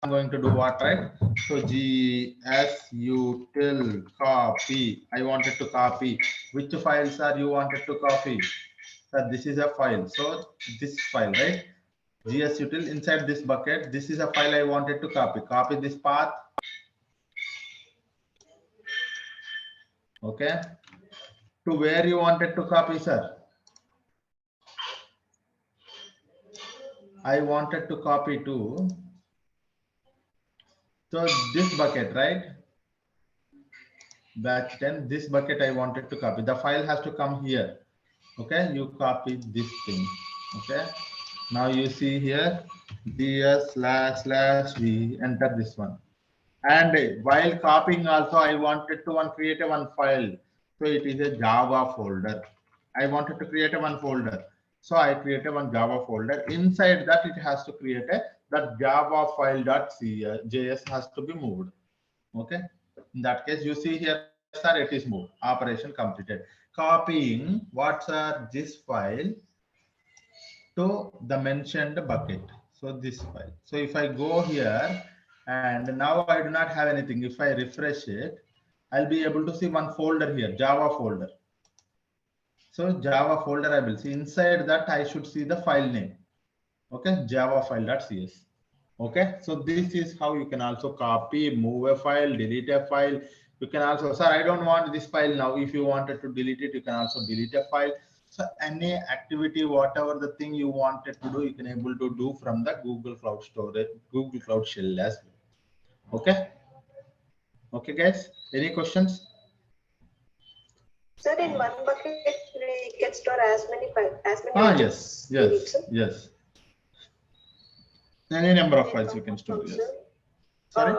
I'm going to do what, right? So gs util copy. I wanted to copy. Which files are you wanted to copy? This is a file. So this file, right? gs util inside this bucket. This is a file I wanted to copy. Copy this path. Okay. To where you wanted to copy, sir? I wanted to copy to. So this bucket, right? Batch 10. This bucket I wanted to copy. The file has to come here. Okay. You copy this thing. Okay. Now you see here ds//v. Enter this one. And while copying also, I wanted to create one file. So it is a Java folder. I wanted to create one folder. So I created one Java folder. Inside that, it has to create that Java file.js has to be moved. Okay. In that case, you see here, sir, it is moved. Operation completed. Copying what's this file to the mentioned bucket. So this file. So if I go here, and now I do not have anything. If I refresh it, I'll be able to see one folder here, Java folder. So Java folder I will see. Inside that I should see the file name. Okay, Java file.cs. Okay, so this is how you can also copy, move a file, delete a file. You can also, sir, I don't want this file now. If you wanted to delete it, you can also delete a file. So any activity, whatever the thing you wanted to do, you can able to do from the Google Cloud Storage, Google Cloud Shell as well. Okay. Okay, guys. Any questions? Sir, in one bucket we can store as many files. Yes. Any number of files you can store. Yes. Sorry.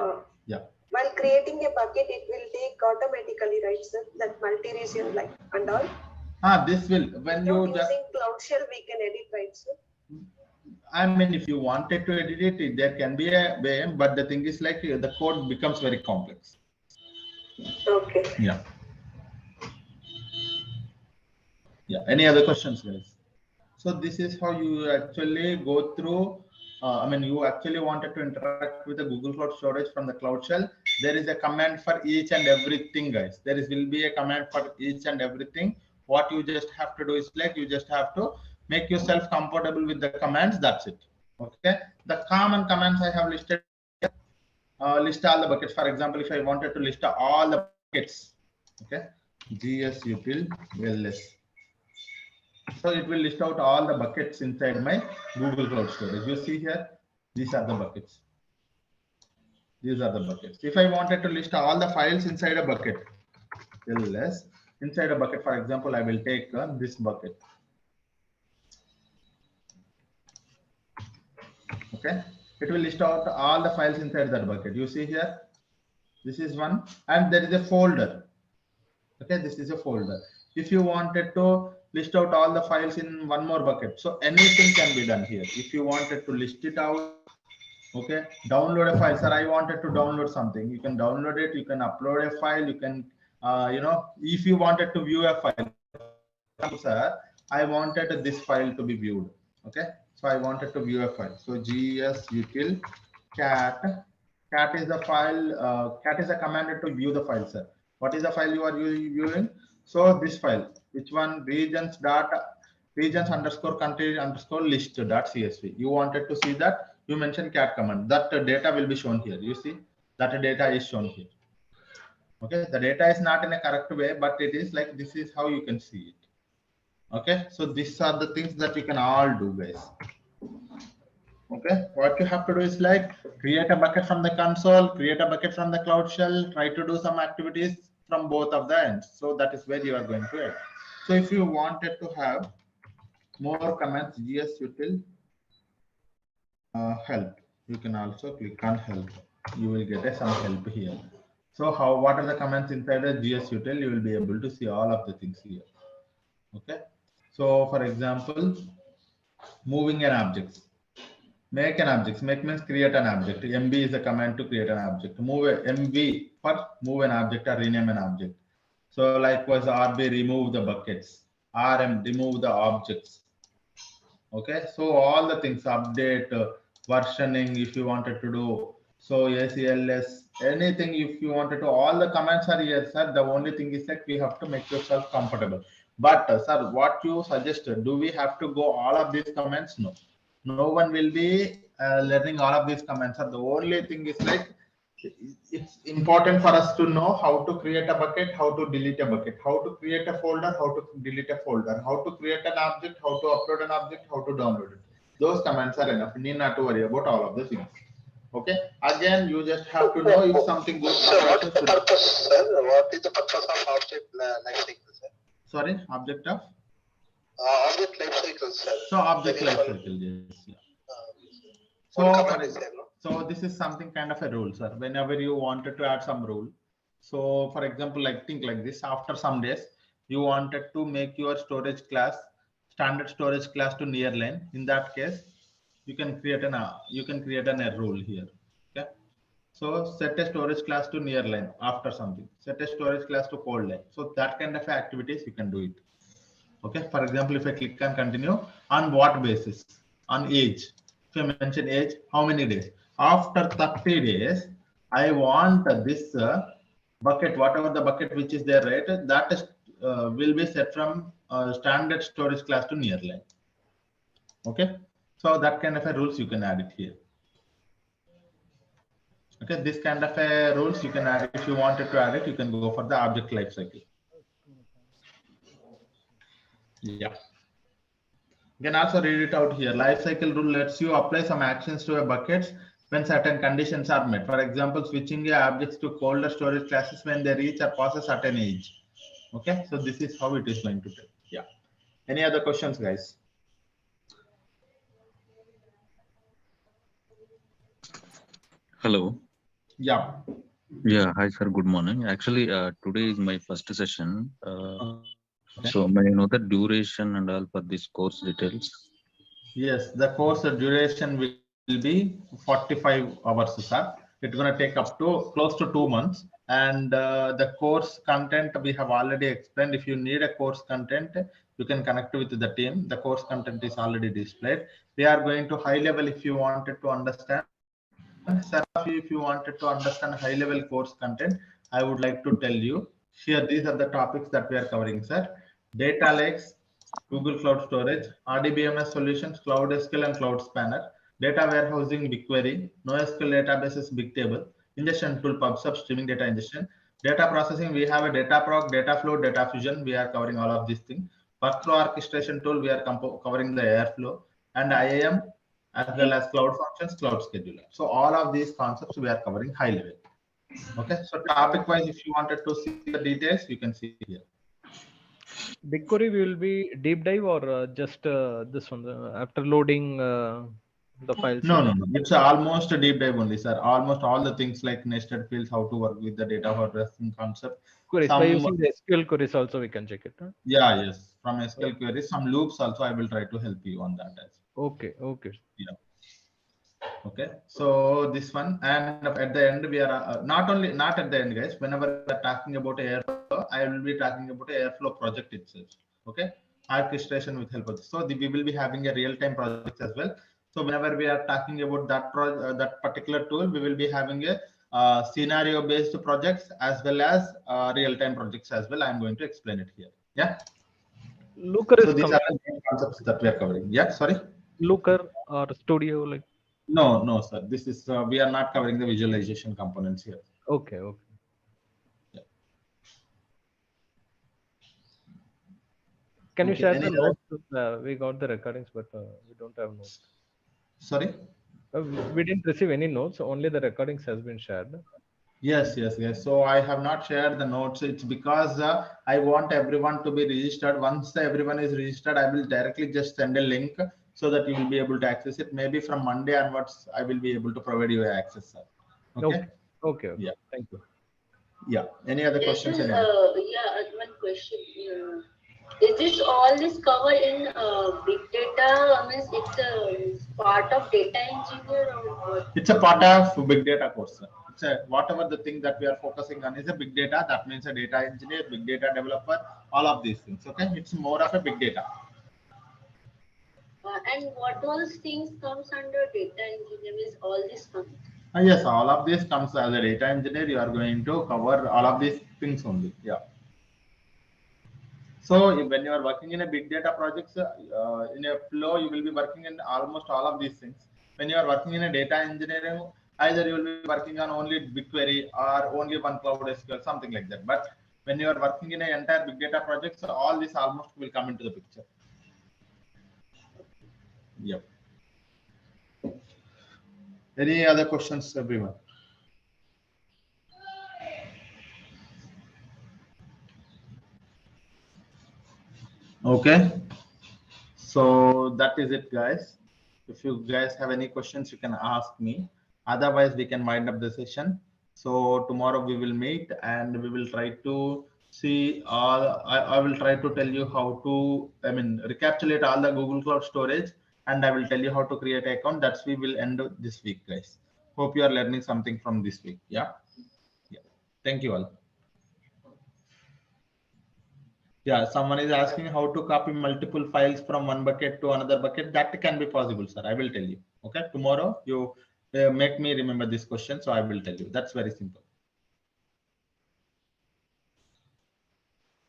Yeah. While creating a bucket, it will take automatically, right, sir? That multi-region like and all. This will when you just using Cloud Shell we can edit, right, sir? I mean, if you wanted to edit it, there can be a way, but the thing is like the code becomes very complex. Okay. Yeah. Yeah. Any other questions, guys? So this is how you actually go through. I mean, you actually wanted to interact with the Google Cloud Storage from the Cloud Shell. There is a command for each and everything, guys. Will be a command for each and everything. What you just have to do is like you just have to make yourself comfortable with the commands. That's it. Okay. The common commands I have listed. List all the buckets. For example, if I wanted to list all the buckets, okay, gs util ls. So it will list out all the buckets inside my Google Cloud Storage. You see here, these are the buckets. These are the buckets. If I wanted to list all the files inside a bucket, ls, inside a bucket, for example, I will take this bucket. Okay. it will list out all the files inside that bucket. You see here, this is one, and there is a folder. Okay, this is a folder. If you wanted to list out all the files in one more bucket, so anything can be done here. If you wanted to list it out, okay, download a file. Sir, I wanted to download something. You can download it. You can upload a file. You can, if you wanted to view a file, sir, I wanted this file to be viewed. Okay, so I wanted to view a file. So gsutil cat is the file. Cat is a command to view the file, sir. What is the file you are viewing? So this file, which one? Regions underscore country underscore list dot csv. You wanted to see that, you mention cat command. That data will be shown here. You see that data is shown here. Okay, the data is not in a correct way, but it is like this is how you can see it. Okay, so these are the things that you can all do, guys. Okay, what you have to do is like create a bucket from the console, create a bucket from the cloud shell, try to do some activities from both of the ends. So that is where you are going to add. So if you wanted to have more commands, gsutil help, you can also click on help. You will get some help here. So what are the commands inside the gsutil? You will be able to see all of the things here. Okay, so for example, moving an object. Make an object. Make means create an object. MB is a command to create an object. MV for move an object or rename an object. So likewise, RB remove the buckets. RM remove the objects. Okay, so all the things, update, versioning if you wanted to do. So ACLS, anything if you wanted to, all the commands are here, sir. The only thing is that we have to make yourself comfortable. But sir, what you suggested, do we have to go all of these commands? No. No one will be learning all of these commands. The only thing is like it's important for us to know how to create a bucket, how to delete a bucket, how to create a folder, how to delete a folder, how to create an object, how to upload an object, how to download it. Those commands are enough. You need not to worry about all of the things. Okay. Again, you just have to know if something goes. So what is the purpose, sir? What is the purpose of object lifecycle, sir? Sorry, object of? Object lifecycle, sir. So object lifecycle, yes. Yeah. So this is something kind of a rule, sir. Whenever you wanted to add some rule. So for example, like think like this, after some days, you wanted to make your storage class, standard storage class to nearline. In that case, you can create a rule here. Okay. So set a storage class to nearline after something. Set a storage class to cold line. So that kind of activities you can do it. Okay. For example, if I click on continue, on what basis? On age. If I mention age, how many days? After 30 days, I want this bucket, whatever the bucket which is there, right? That is will be set from standard storage class to nearline. Okay. So that kind of a rules you can add it here. Okay, this kind of a rules you can add. If you wanted to add it, you can go for the object lifecycle. Yeah. You can also read it out here. Lifecycle rule lets you apply some actions to a bucket when certain conditions are met. For example, switching your objects to colder storage classes when they reach or pass a certain age. Okay, so this is how it is going to take. Yeah. Any other questions, guys? Hello. Yeah. Yeah. Hi, sir. Good morning. Actually, today is my first session. So may I know the duration and all for this course details? Yes, the course duration will be 45 hours, sir. It's going to take up to close to 2 months. And the course content we have already explained. If you need a course content, you can connect with the team. The course content is already displayed. We are going to high level if you wanted to understand. Sir, if you wanted to understand high level course content, I would like to tell you here. These are the topics that we are covering, sir. Data lakes, Google Cloud Storage, RDBMS solutions, Cloud SQL and Cloud Spanner, data warehousing, BigQuery, NoSQL databases, Bigtable, ingestion tool, PubSub, streaming data ingestion, data processing. We have a Dataproc, Dataflow, Data Fusion. We are covering all of these things. Workflow orchestration tool. We are covering the Airflow and IAM as well as cloud functions, cloud scheduler. So all of these concepts we are covering high level. Okay. So topic wise, if you wanted to see the details, you can see here. BigQuery will be deep dive or just this one after loading the files? No. It's almost a deep dive only, sir. Almost all the things like nested fields, how to work with the data processing concept. Queries by Some, using the SQL queries also we can check it. Huh? yeah, yes. From SQL queries, some loops also I will try to help you on that as well. Okay. Yeah. Okay. So this one, and at the end we are not at the end, guys. Whenever we are talking about Airflow, I will be talking about Airflow project itself. Okay. Orchestration with help of this. So we will be having a real-time project as well. So whenever we are talking about that particular tool, we will be having a scenario-based projects as well as real-time projects as well. I am going to explain it here. Yeah. Looker So is these coming. are the main concepts that we are covering. Yeah. Sorry. Looker or Studio like. No, sir. This is we are not covering the visualization components here. Okay. Yeah. Can you Okay. share Any the other? notes? We got the recordings, but we don't have notes. Sorry. We didn't receive any notes. Only the recordings has been shared. Yes. So I have not shared the notes. It's because I want everyone to be registered. Once everyone is registered, I will directly just send a link so that you will be able to access it. Maybe from Monday onwards, I will be able to provide you access, sir. Okay. Okay. Yeah. Thank you. Yeah. Any other questions? Yeah, one question. Is this all this covered in big data? Means it's part of data engineer or what? It's a part of big data course, sir. It's a whatever the thing that we are focusing on is a big data. That means a data engineer, big data developer, all of these things. Okay. It's more of a big data. And what all things comes under data engineer? Means all this comes. Yes, all of this comes as a data engineer. You are going to cover all of these things only. Yeah. So when you are working in a big data projects, in a flow, you will be working in almost all of these things. When you are working in a data engineering, either you will be working on only BigQuery or only one cloud SQL, something like that. But when you are working in an entire big data project, so all this almost will come into the picture. Yep. Any other questions, everyone? Okay. So that is it, guys. If you guys have any questions, you can ask me. Otherwise, we can wind up the session. So tomorrow we will meet and we will try to see all. I will try to tell you how to, recapitulate all the Google Cloud storage, and I will tell you how to create an account. That's we will end this week, guys. Hope you are learning something from this week. Yeah. Thank you all. Yeah, someone is asking how to copy multiple files from one bucket to another bucket. That can be possible, sir. I will tell you. Okay, tomorrow you make me remember this question, so I will tell you. That's very simple.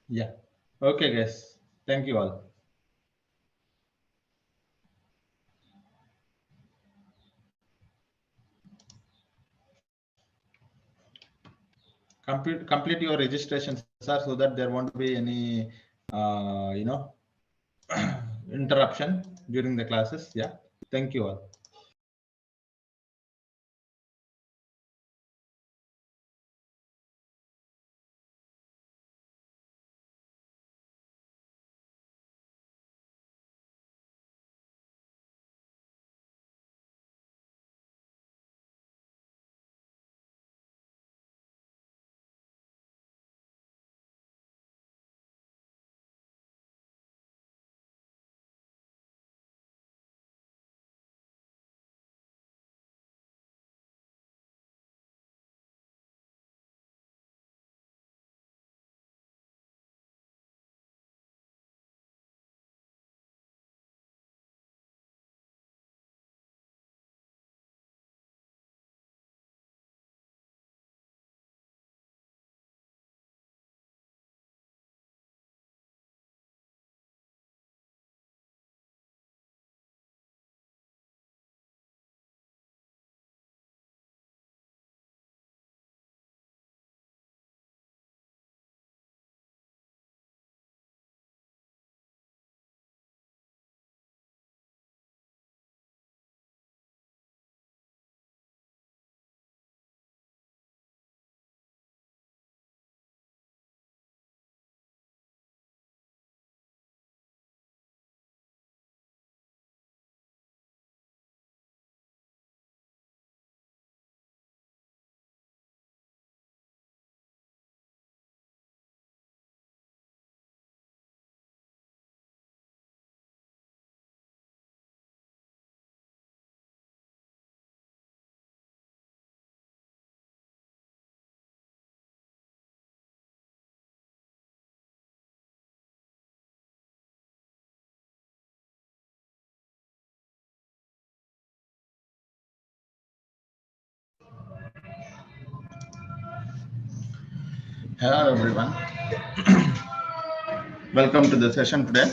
Yeah. Okay, guys. Thank you all. Complete your registration, sir, so that there won't be any interruption during the classes. Yeah. Thank you all. Hello everyone. Welcome to the session today.